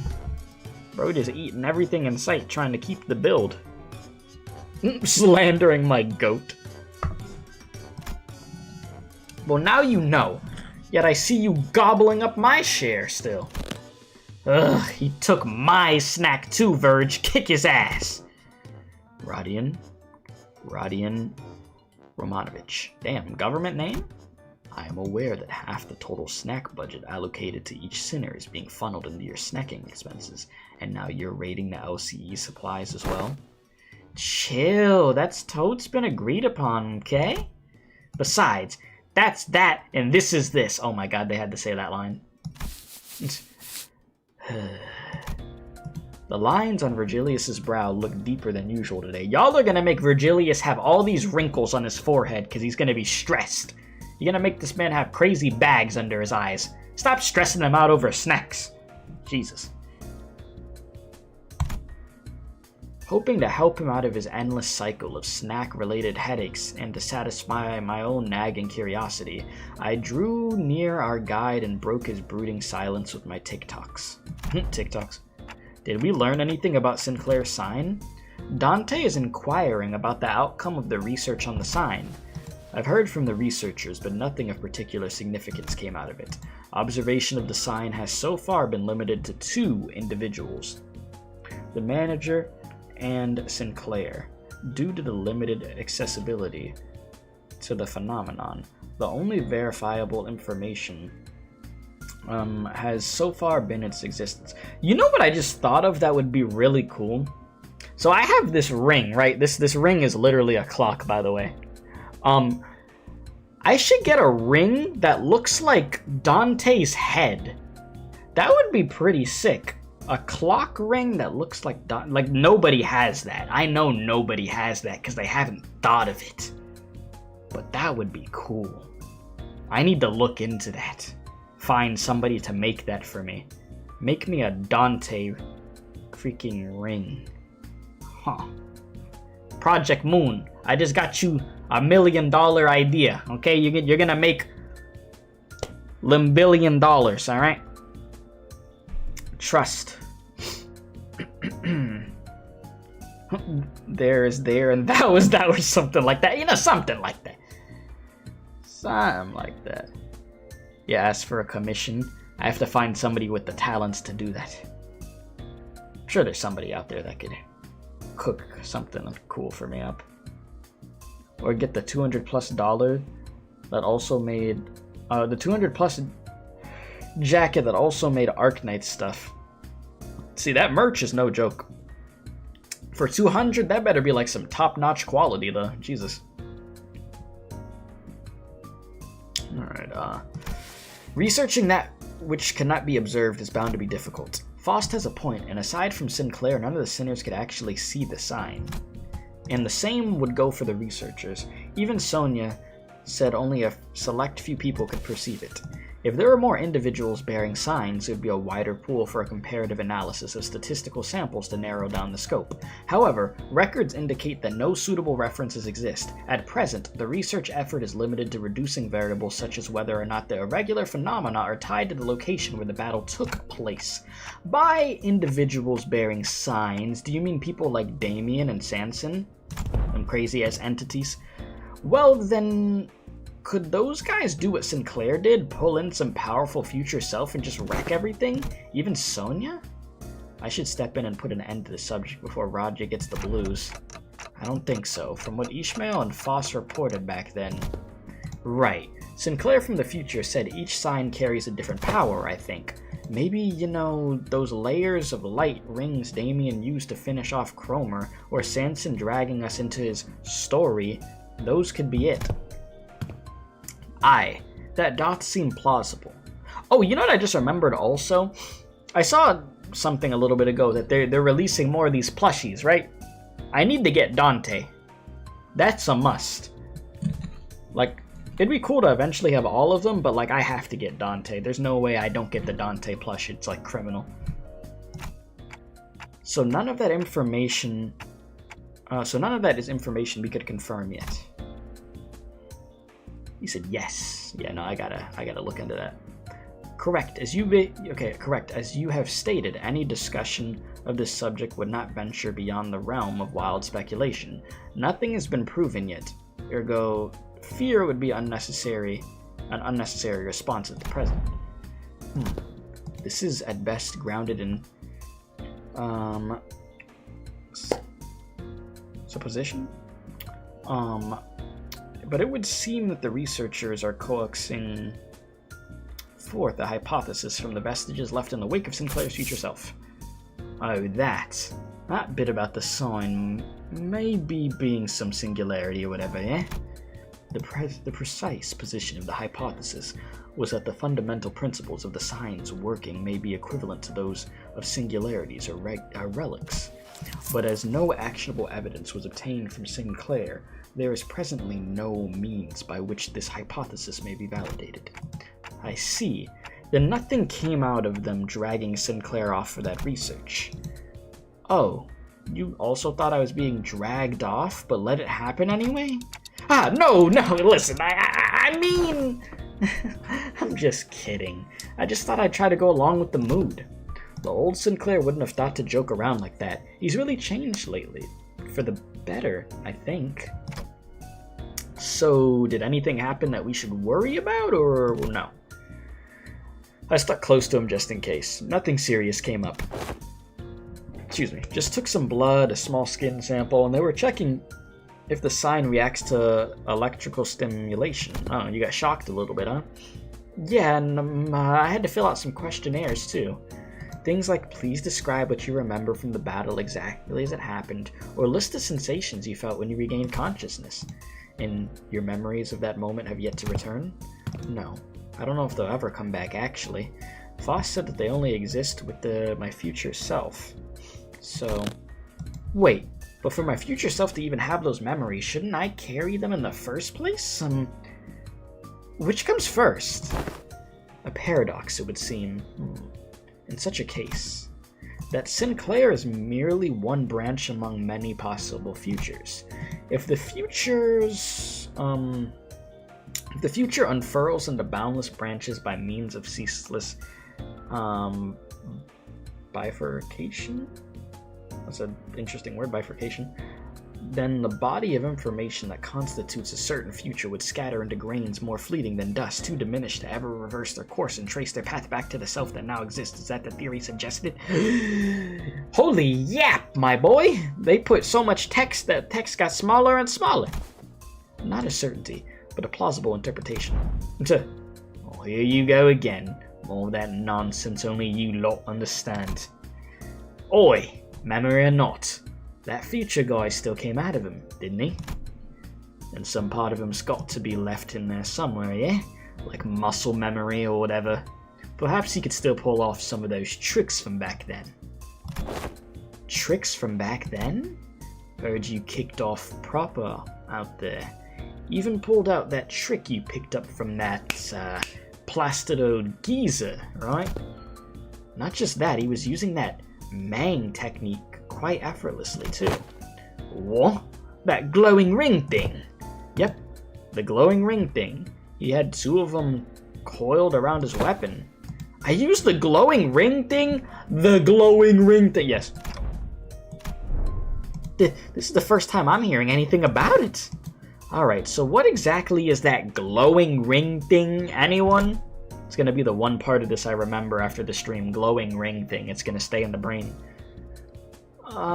Bro just eating everything in sight, trying to keep the build. Slandering my goat. Well, now you know. Yet I see you gobbling up my share still. Ugh, he took my snack too, Verge. Kick his ass. Rodion Romanovich. Damn, government name? I am aware that half the total snack budget allocated to each sinner is being funneled into your snacking expenses, and now you're raiding the LCE supplies as well? Chill, that's totes been agreed upon, okay? Besides, that's that, and this is this. Oh my god, they had to say that line. The lines on Virgilius's brow look deeper than usual today. Y'all are gonna make Virgilius have all these wrinkles on his forehead because he's gonna be stressed. You're gonna make this man have crazy bags under his eyes. Stop stressing him out over snacks. Jesus. Hoping to help him out of his endless cycle of snack-related headaches and to satisfy my own nagging curiosity, I drew near our guide and broke his brooding silence with my TikToks. TikToks. Did we learn anything about Sinclair's sign? Dante is inquiring about the outcome of the research on the sign. I've heard from the researchers, but nothing of particular significance came out of it. Observation of the sign has so far been limited to 2 individuals. The manager and Sinclair. Due to the limited accessibility to the phenomenon, the only verifiable information has so far been its existence. You know what I just thought of that would be really cool? So I have this ring, right? This ring is literally a clock, by the way. I should get a ring that looks like Dante's head. That would be pretty sick. A clock ring that looks like like nobody has that. I know nobody has that because they haven't thought of it. But that would be cool. I need to look into that. Find somebody to make that for me. Make me a Dante freaking ring. Huh. Project Moon. I just got you $1 million idea. Okay, you're gonna make $1 billion. All right. Trust. There's there and that was something like that. You know, something like that. Something like that. Yeah, ask for a commission. I have to find somebody with the talents to do that. I'm sure there's somebody out there that could cook something cool for me up. Or get the $200+ that also made the $200+ jacket that also made Arknight stuff. See, that merch is no joke. For $200, that better be like some top-notch quality, though. Jesus. Alright, researching that which cannot be observed is bound to be difficult. Faust has a point, and aside from Sinclair, none of the sinners could actually see the sign. And the same would go for the researchers. Even Sonia said only a select few people could perceive it. If there were more individuals bearing signs, it would be a wider pool for a comparative analysis of statistical samples to narrow down the scope. However, records indicate that no suitable references exist. At present, the research effort is limited to reducing variables such as whether or not the irregular phenomena are tied to the location where the battle took place. By individuals bearing signs, do you mean people like Damien and Sanson? Them crazy-ass entities? Well, then, could those guys do what Sinclair did? Pull in some powerful future self and just wreck everything? Even Sonya? I should step in and put an end to the subject before Raja gets the blues. I don't think so. From what Ishmael and Foss reported back then. Right. Sinclair from the future said each sign carries a different power, I think. Maybe, you know, those layers of light rings Damien used to finish off Cromer, or Sanson dragging us into his story, those could be it. Aye, that doth seem plausible. Oh, you know what I just remembered also? I saw something a little bit ago that they're releasing more of these plushies, right? I need to get Dante. That's a must. Like, it'd be cool to eventually have all of them, but like I have to get Dante. There's no way I don't get the Dante plush. It's like criminal. So none of that information... none of that is information we could confirm yet. He said yes. Yeah, no, I gotta look into that. Correct. As you have stated, any discussion of this subject would not venture beyond the realm of wild speculation. Nothing has been proven yet. Ergo, fear would be an unnecessary response at the present. This is at best grounded in supposition. But it would seem that the researchers are coaxing forth a hypothesis from the vestiges left in the wake of Sinclair's future self. Oh, that bit about the sign may be being some singularity or whatever, eh? The precise position of the hypothesis was that the fundamental principles of the signs working may be equivalent to those of singularities or relics. But as no actionable evidence was obtained from Sinclair, there is presently no means by which this hypothesis may be validated. I see. Then nothing came out of them dragging Sinclair off for that research. Oh, you also thought I was being dragged off, but let it happen anyway? No, listen, I mean... I'm just kidding. I just thought I'd try to go along with the mood. The old Sinclair wouldn't have thought to joke around like that. He's really changed lately. For the better, I think. So, did anything happen that we should worry about, or no? I stuck close to him just in case. Nothing serious came up. Excuse me. Just took some blood, a small skin sample, and they were checking if the sign reacts to electrical stimulation. Oh, you got shocked a little bit, huh? Yeah, and I had to fill out some questionnaires, too. Things like, please describe what you remember from the battle exactly as it happened, or list the sensations you felt when you regained consciousness. And your memories of that moment have yet to return? No. I don't know if they'll ever come back, actually. Foss said that they only exist with my future self. So... Wait, but for my future self to even have those memories, shouldn't I carry them in the first place? Which comes first? A paradox, it would seem. In such a case, that Sinclair is merely one branch among many possible futures. If the future unfurls into boundless branches by means of ceaseless bifurcation? That's an interesting word, bifurcation. Then the body of information that constitutes a certain future would scatter into grains more fleeting than dust, too diminished to ever reverse their course and trace their path back to the self that now exists. Is that the theory suggested? Holy yap, my boy! They put so much text that text got smaller and smaller. Not a certainty, but a plausible interpretation. Oh, here you go again. All that nonsense only you lot understand. Oi, memory or not, that future guy still came out of him, didn't he? And some part of him's got to be left in there somewhere, yeah? Like muscle memory or whatever. Perhaps he could still pull off some of those tricks from back then. Tricks from back then? Heard you kicked off proper out there. Even pulled out that trick you picked up from that, plastido geezer, right? Not just that, he was using that Mang technique quite effortlessly too. What? That glowing ring thing? Yep, the glowing ring thing. He had 2 of them coiled around his weapon. I used the glowing ring thing? The glowing ring thing, yes. This is the first time I'm hearing anything about it. Alright, so what exactly is that glowing ring thing, anyone? It's gonna be the one part of this I remember after the stream. Glowing ring thing. It's gonna stay in the brain.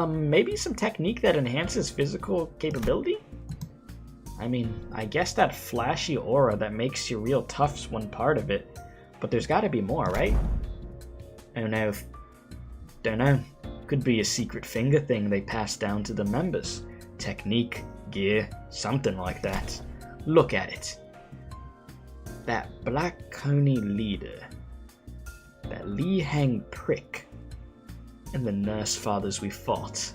Maybe some technique that enhances physical capability? I mean, I guess that flashy aura that makes you real tough's one part of it. But there's gotta be more, right? I don't know. Don't know. Could be a secret finger thing they pass down to the members. Technique, gear, something like that. Look at it. That Black Coney leader. That Li Hang prick. And the nurse fathers we fought.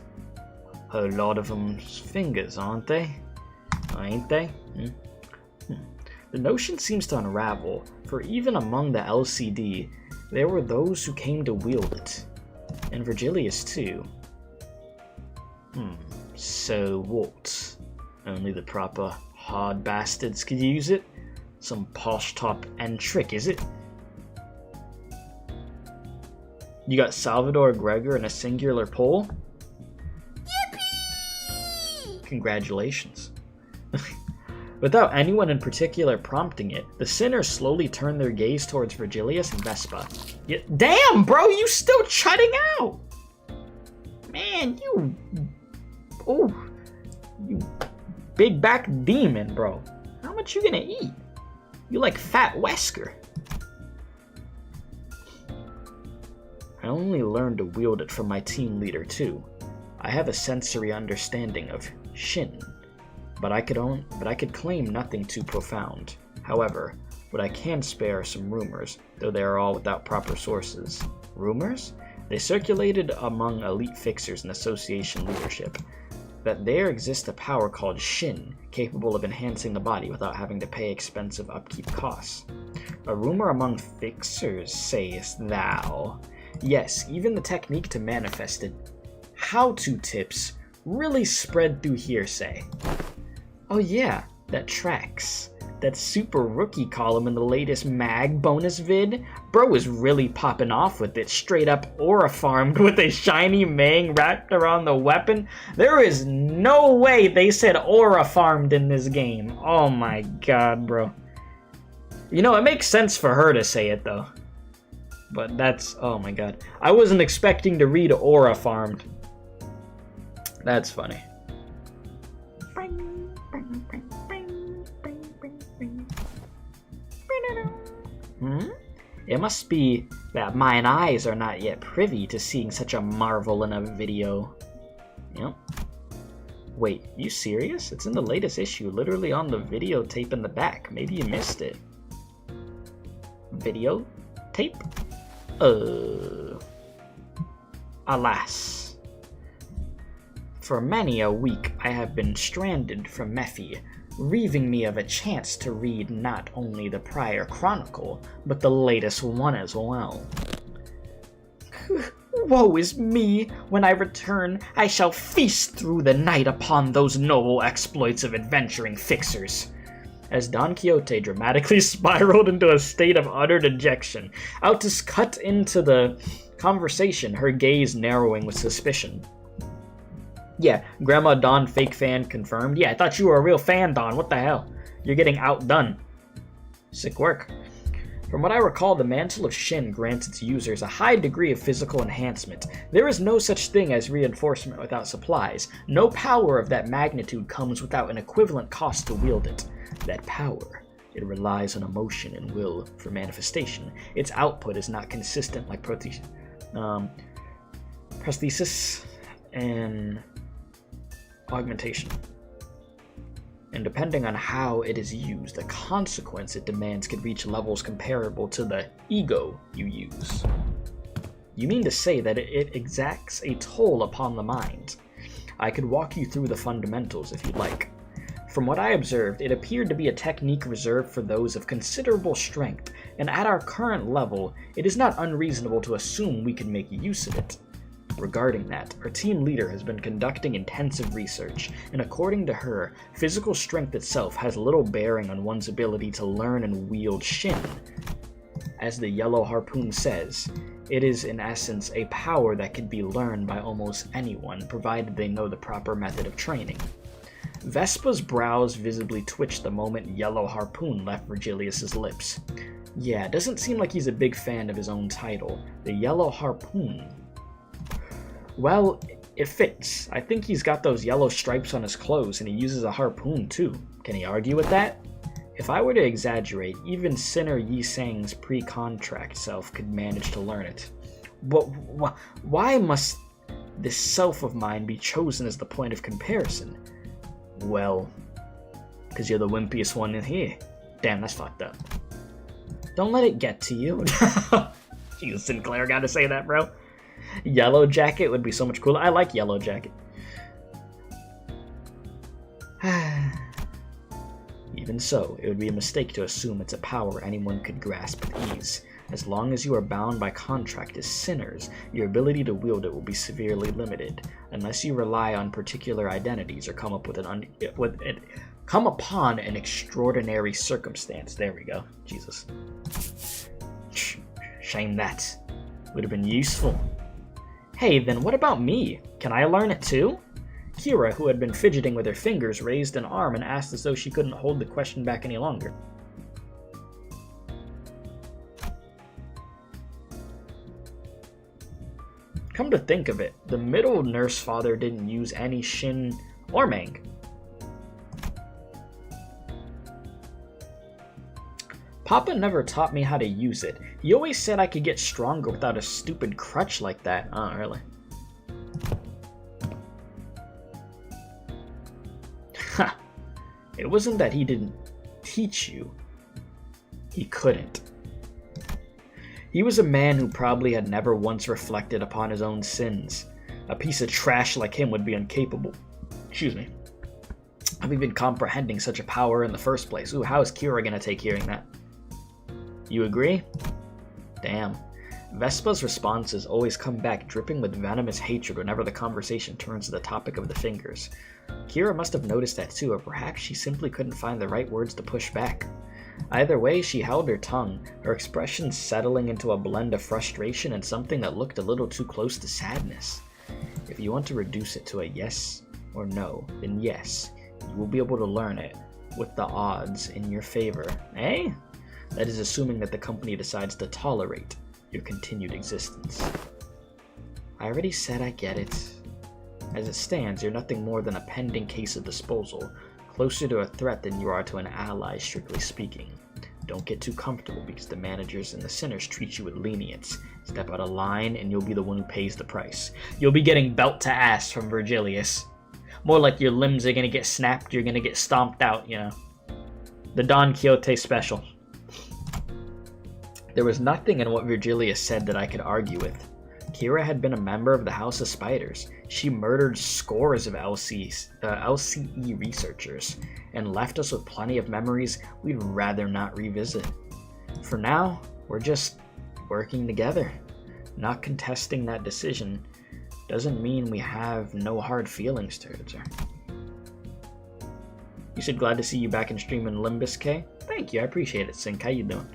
A lot of them's fingers, aren't they? Ain't they? The notion seems to unravel, for even among the LCD, there were those who came to wield it. And Virgilius too. So what? Only the proper hard bastards could use it? Some posh top and trick, is it? You got Salvador Gregor in a singular pull? Yippee! Congratulations. Without anyone in particular prompting it, the sinners slowly turned their gaze towards Virgilius and Vespa. Damn, bro, you still chutting out! Man, you... Oh, you big back demon, bro. How much you gonna eat? You like Fat Wesker. I only learned to wield it from my team leader, too. I have a sensory understanding of Shin. But I could claim nothing too profound. However, what I can spare are some rumors, though they are all without proper sources. Rumors? They circulated among elite fixers and association leadership, that there exists a power called Shin, capable of enhancing the body without having to pay expensive upkeep costs. A rumor among fixers, sayest thou? Yes, even the technique to manifest it. How-to tips really spread through hearsay. Oh yeah, that tracks. That super rookie column in the latest mag bonus vid? Bro was really popping off with it, straight up aura farmed with a shiny Mang wrapped around the weapon. There is no way they said aura farmed in this game. Oh my god, bro. You know, it makes sense for her to say it though. But that's, oh my god. I wasn't expecting to read aura farmed. That's funny. It must be that mine eyes are not yet privy to seeing such a marvel in a video. Yep. Wait, you serious? It's in the latest issue, literally on the videotape in the back. Maybe you missed it. Videotape? Alas. For many a week I have been stranded from Mephi, relieving me of a chance to read not only the prior chronicle, but the latest one as well. Woe is me! When I return, I shall feast through the night upon those noble exploits of adventuring fixers. As Don Quixote dramatically spiraled into a state of utter dejection, Altus cut into the conversation, her gaze narrowing with suspicion. Yeah, Grandma Don fake fan confirmed. Yeah, I thought you were a real fan, Don. What the hell? You're getting outdone. Sick work. From what I recall, the Mantle of Shin grants its users a high degree of physical enhancement. There is no such thing as reinforcement without supplies. No power of that magnitude comes without an equivalent cost to wield it. That power, it relies on emotion and will for manifestation. Its output is not consistent like prosthesis and augmentation. And depending on how it is used, the consequence it demands could reach levels comparable to the ego you use. You mean to say that it exacts a toll upon the mind? I could walk you through the fundamentals if you'd like. From what I observed, it appeared to be a technique reserved for those of considerable strength, and at our current level, it is not unreasonable to assume we can make use of it. Regarding that, our team leader has been conducting intensive research, and according to her, physical strength itself has little bearing on one's ability to learn and wield Shin. As the Yellow Harpoon says, it is in essence a power that can be learned by almost anyone, provided they know the proper method of training. Vespa's brows visibly twitched the moment Yellow Harpoon left Virgilius's lips. Yeah, it doesn't seem like he's a big fan of his own title, the Yellow Harpoon. Well, it fits. I think he's got those yellow stripes on his clothes, and he uses a harpoon too. Can he argue with that? If I were to exaggerate, even Sinner Yi Sang's pre-contract self could manage to learn it. But why must this self of mine be chosen as the point of comparison? Well, because you're the wimpiest one in here. Damn, that's fucked up. Don't let it get to you. Jesus, Sinclair gotta say that, bro. Yellow Jacket would be so much cooler. I like Yellow Jacket. Even so, it would be a mistake to assume it's a power anyone could grasp with ease. As long as you are bound by contract as sinners, your ability to wield it will be severely limited, unless you rely on particular identities or come upon an extraordinary circumstance. There we go. Jesus. Shame that. Would have been useful. Hey, then what about me? Can I learn it too? Kira, who had been fidgeting with her fingers, raised an arm and asked as though she couldn't hold the question back any longer. Come to think of it, the middle nurse father didn't use any Shin or Mang. Papa never taught me how to use it. He always said I could get stronger without a stupid crutch like that. Oh, really? Ha! It wasn't that he didn't teach you. He couldn't. He was a man who probably had never once reflected upon his own sins. A piece of trash like him would be incapable, of even comprehending such a power in the first place. Ooh, how is Kira gonna take hearing that? You agree? Damn. Vespa's responses always come back dripping with venomous hatred whenever the conversation turns to the topic of the fingers. Kira must have noticed that too, or perhaps she simply couldn't find the right words to push back. Either way, she held her tongue, her expression settling into a blend of frustration and something that looked a little too close to sadness. If you want to reduce it to a yes or no, then yes, you will be able to learn it, with the odds in your favor. Eh? That is assuming that the company decides to tolerate your continued existence. I already said I get it. As it stands, you're nothing more than a pending case of disposal, closer to a threat than you are to an ally, strictly speaking. Don't get too comfortable because the managers and the sinners treat you with lenience. Step out of line and you'll be the one who pays the price. You'll be getting belt to ass from Virgilius. More like your limbs are gonna get snapped, you're gonna get stomped out, you know. The Don Quixote special. There was nothing in what Virgilius said that I could argue with. Kira had been a member of the House of Spiders. She murdered scores of LCE researchers, and left us with plenty of memories we'd rather not revisit. For now, we're just working together. Not contesting that decision doesn't mean we have no hard feelings towards her. You said glad to see you back in stream in Limbus, K? Thank you, I appreciate it, Sync. How you doing?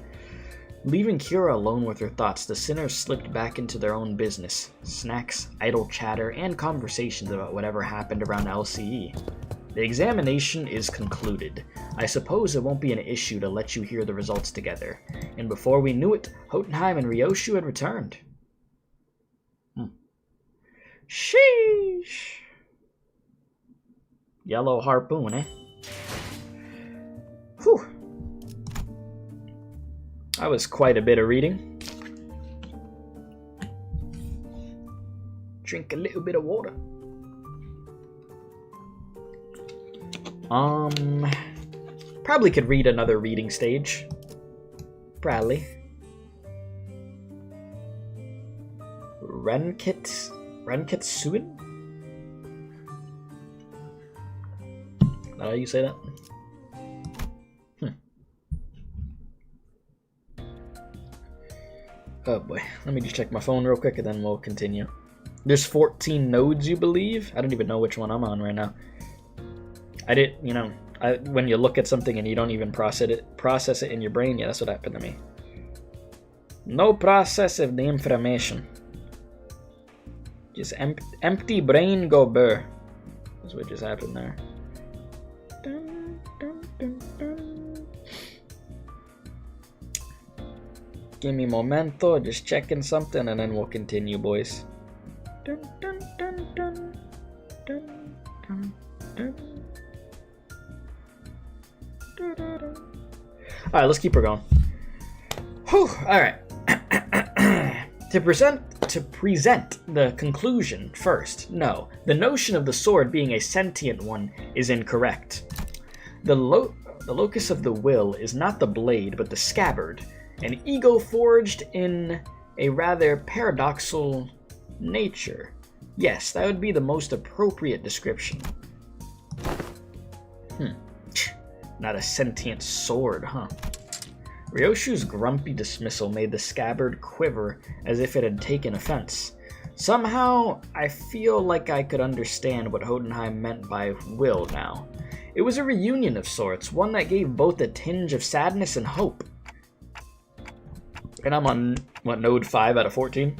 Leaving Kira alone with her thoughts, the sinners slipped back into their own business. Snacks, idle chatter, and conversations about whatever happened around LCE. The examination is concluded. I suppose it won't be an issue to let you hear the results together. And before we knew it, Hotenheim and Ryoshu had returned. Sheesh! Yellow Harpoon, eh? Whew. That was quite a bit of reading. Drink a little bit of water. Probably could read another reading stage. Probably. Renkitsuin? that how you say that? Oh boy, let me just check my phone real quick and then we'll continue. There's 14 nodes, you believe? I don't even know which one I'm on right now. I didn't, you know, when you look at something and you don't even process it in your brain, yeah, that's what happened to me. No process of the information. Just empty brain go burr. That's what just happened there. Dun, dun, dun, dun. Give me momento, just checking something and then we'll continue, boys. Dun, dun, dun, dun, dun, dun, dun. Alright, let's keep her going. Whew, alright. To present the conclusion first, no. The notion of the sword being a sentient one is incorrect. The locus of the will is not the blade, but the scabbard, an ego forged in a rather paradoxical nature. Yes, that would be the most appropriate description. Not a sentient sword, huh? Ryoshu's grumpy dismissal made the scabbard quiver as if it had taken offense. Somehow, I feel like I could understand what Hodenheim meant by will now. It was a reunion of sorts, one that gave both a tinge of sadness and hope. And I'm on, what, node 5 out of 14?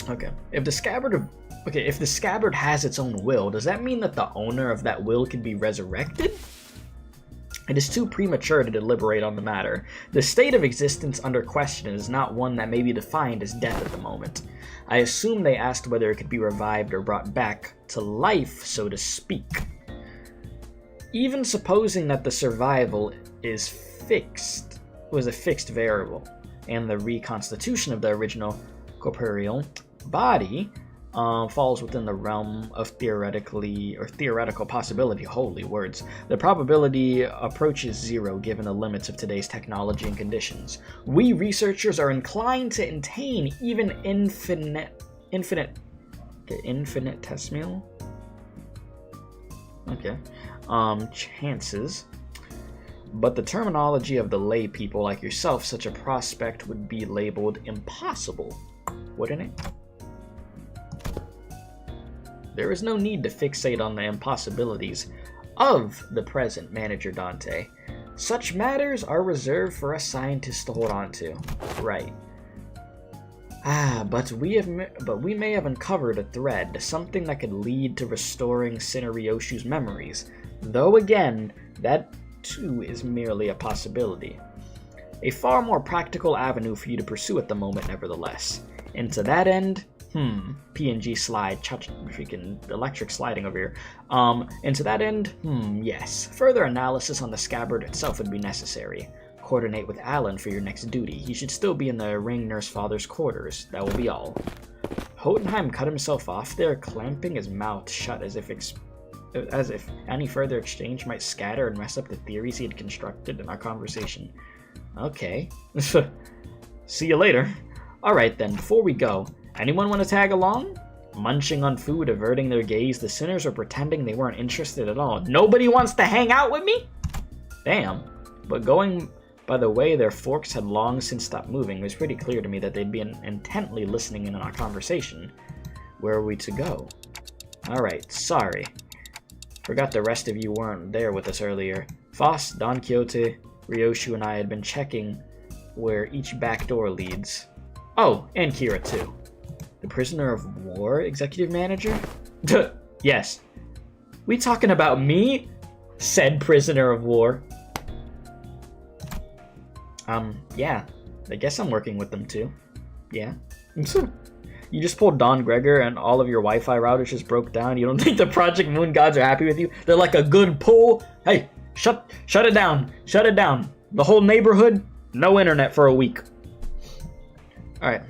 Okay. If the scabbard has its own will, does that mean that the owner of that will can be resurrected? It is too premature to deliberate on the matter. The state of existence under question is not one that may be defined as death at the moment. I assume they asked whether it could be revived or brought back to life, so to speak. Even supposing that the survival is was a fixed variable, and the reconstitution of the original corporeal body falls within the realm of theoretical possibility. Holy words. The probability approaches zero given the limits of today's technology and conditions. We researchers are inclined to entertain even infinitesimal chances. But the terminology of the lay people like yourself, such a prospect would be labeled impossible, wouldn't it? There is no need to fixate on the impossibilities of the present, Manager Dante. Such matters are reserved for us scientists to hold on to. Right. But we may have uncovered a thread, something that could lead to restoring Sinner Ryoshu's memories. Though again, that too is merely a possibility. A far more practical avenue for you to pursue at the moment, nevertheless. And to that end, PNG slide, freaking electric sliding over here. And to that end, yes. Further analysis on the scabbard itself would be necessary. Coordinate with Alan for your next duty. He should still be in the ring nurse father's quarters. That will be all. Hodenheim cut himself off there, clamping his mouth shut as if any further exchange might scatter and mess up the theories he had constructed in our conversation. Okay. See you later. Alright then, before we go, anyone want to tag along? Munching on food, averting their gaze, the sinners were pretending they weren't interested at all. Nobody wants to hang out with me? Damn. But going by the way their forks had long since stopped moving, it was pretty clear to me that they'd been intently listening in on our conversation. Where are we to go? Alright, sorry. Forgot the rest of you weren't there with us earlier. Foss, Don Quixote, Ryoshu, and I had been checking where each back door leads. Oh, and Kira too. The prisoner of war, executive manager? Yes. We talking about me? Said prisoner of war. Yeah. I guess I'm working with them too. Yeah. You just pulled Don Gregor and all of your Wi-Fi routers just broke down. You don't think the Project Moon gods are happy with you? They're like a good pull. Hey, shut it down. Shut it down. The whole neighborhood, no internet for a week. Alright,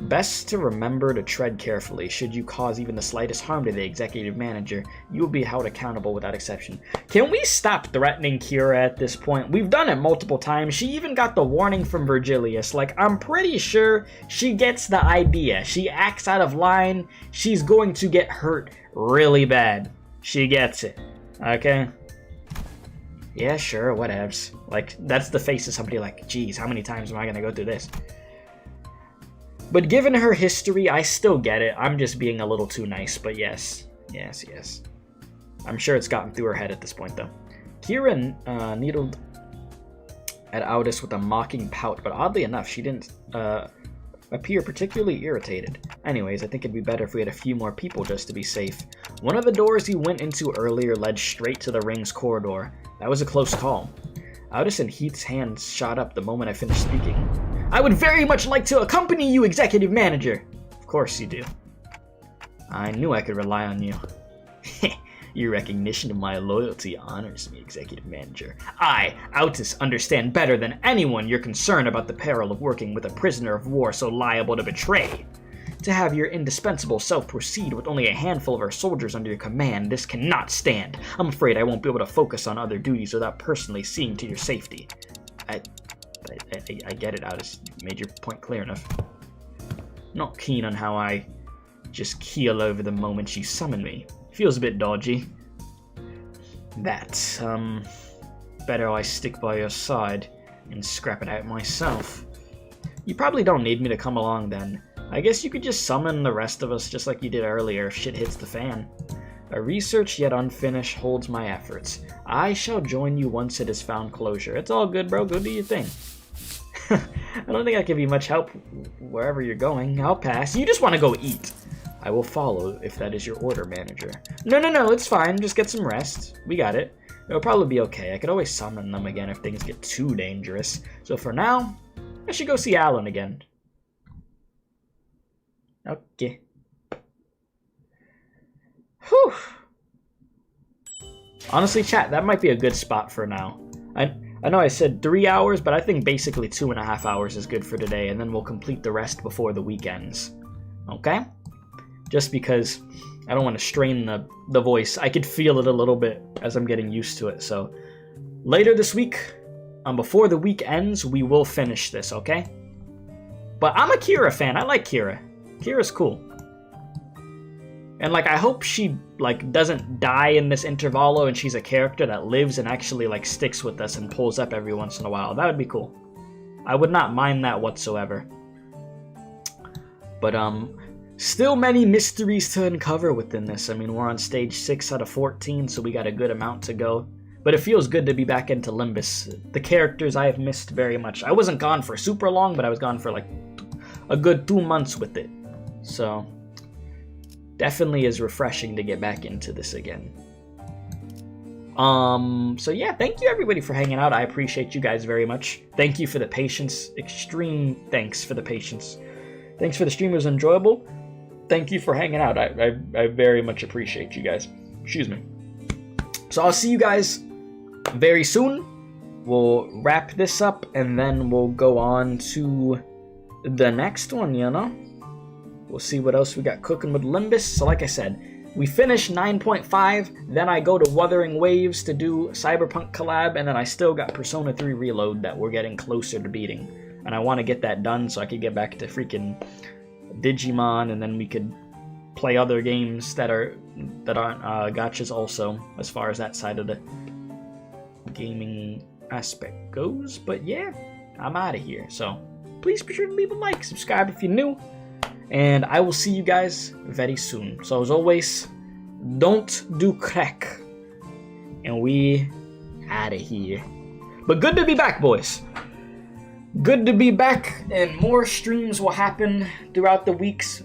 Best to remember to tread carefully. Should you cause even the slightest harm to the executive manager, you will be held accountable without exception. Can we stop threatening Kira at this point? We've done it multiple times. She even got the warning from Virgilius. Like, I'm pretty sure she gets the idea. She acts out of line. She's going to get hurt really bad. She gets it. Okay. Yeah, sure, whatevs. Like, that's the face of somebody like, geez, how many times am I gonna go through this? But given her history, I still get it. I'm just being a little too nice, but yes. Yes, yes. I'm sure it's gotten through her head at this point, though. Kieran needled at Aldous with a mocking pout, but oddly enough, she didn't appear particularly irritated. Anyways, I think it'd be better if we had a few more people just to be safe. One of the doors he went into earlier led straight to the ring's corridor. That was a close call. Aldous and Heath's hands shot up the moment I finished speaking. I would very much like to accompany you, Executive Manager! Of course you do. I knew I could rely on you. Your recognition of my loyalty honors me, Executive Manager. I, Aldous, understand better than anyone your concern about the peril of working with a prisoner of war so liable to betray. To have your indispensable self proceed with only a handful of our soldiers under your command, this cannot stand. I'm afraid I won't be able to focus on other duties without personally seeing to your safety. I get it, Aldous. You made your point clear enough. Not keen on how I just keel over the moment you summon me. Feels a bit dodgy. Better I stick by your side and scrap it out myself. You probably don't need me to come along then. I guess you could just summon the rest of us just like you did earlier if shit hits the fan. A research yet unfinished holds my efforts. I shall join you once it has found closure. It's all good, bro. Go do your thing. I don't think I can be much help wherever you're going. I'll pass. You just want to go eat. I will follow if that is your order, Manager. No, it's fine. Just get some rest. We got it. It'll probably be okay. I could always summon them again if things get too dangerous. So for now, I should go see Alan again. Okay. Whew. Honestly, chat, that might be a good spot for now. I know I said 3 hours, but I think basically 2.5 hours is good for today, and then we'll complete the rest before the weekends. Okay? Just because I don't want to strain the voice. I could feel it a little bit as I'm getting used to it. So later this week, before the week ends, we will finish this, okay? But I'm a Kira fan. I like Kira. Kira's cool. And like, I hope she like doesn't die in this intervalo and she's a character that lives and actually like sticks with us and pulls up every once in a while. That would be cool. I would not mind that whatsoever. But still many mysteries to uncover within this. I mean, we're on stage 6 out of 14, so we got a good amount to go. But it feels good to be back into Limbus. The characters I have missed very much. I wasn't gone for super long, but I was gone for like a good 2 months with it. So definitely is refreshing to get back into this again. So yeah, thank you everybody for hanging out. I appreciate you guys very much. Thank you for the patience. Extreme thanks for the patience. Thanks for the stream. It was enjoyable. Thank you for hanging out. I very much appreciate you guys. Excuse me. So I'll see you guys very soon. We'll wrap this up and then we'll go on to the next one, you know? We'll see what else we got cooking with Limbus. So like I said, we finish 9.5, then I go to Wuthering Waves to do Cyberpunk collab, and then I still got Persona 3 Reload that we're getting closer to beating. And I want to get that done so I could get back to freaking Digimon, and then we could play other games that aren't gachas also, as far as that side of the gaming aspect goes. But yeah, I'm out of here. So please be sure to leave a like, subscribe if you're new, and I will see you guys very soon. So as always, don't do crack, and we out of here. But good to be back, boys. Good to be back, and more streams will happen throughout the weeks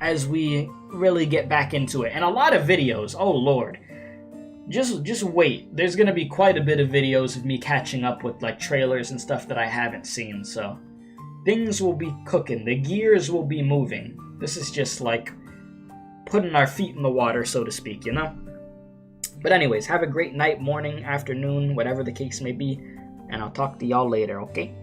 as we really get back into it. And a lot of videos, oh lord. Just wait. There's gonna be quite a bit of videos of me catching up with like trailers and stuff that I haven't seen, so things will be cooking. The gears will be moving. This is just like putting our feet in the water, so to speak, you know? But anyways, have a great night, morning, afternoon, whatever the case may be, and I'll talk to y'all later, okay?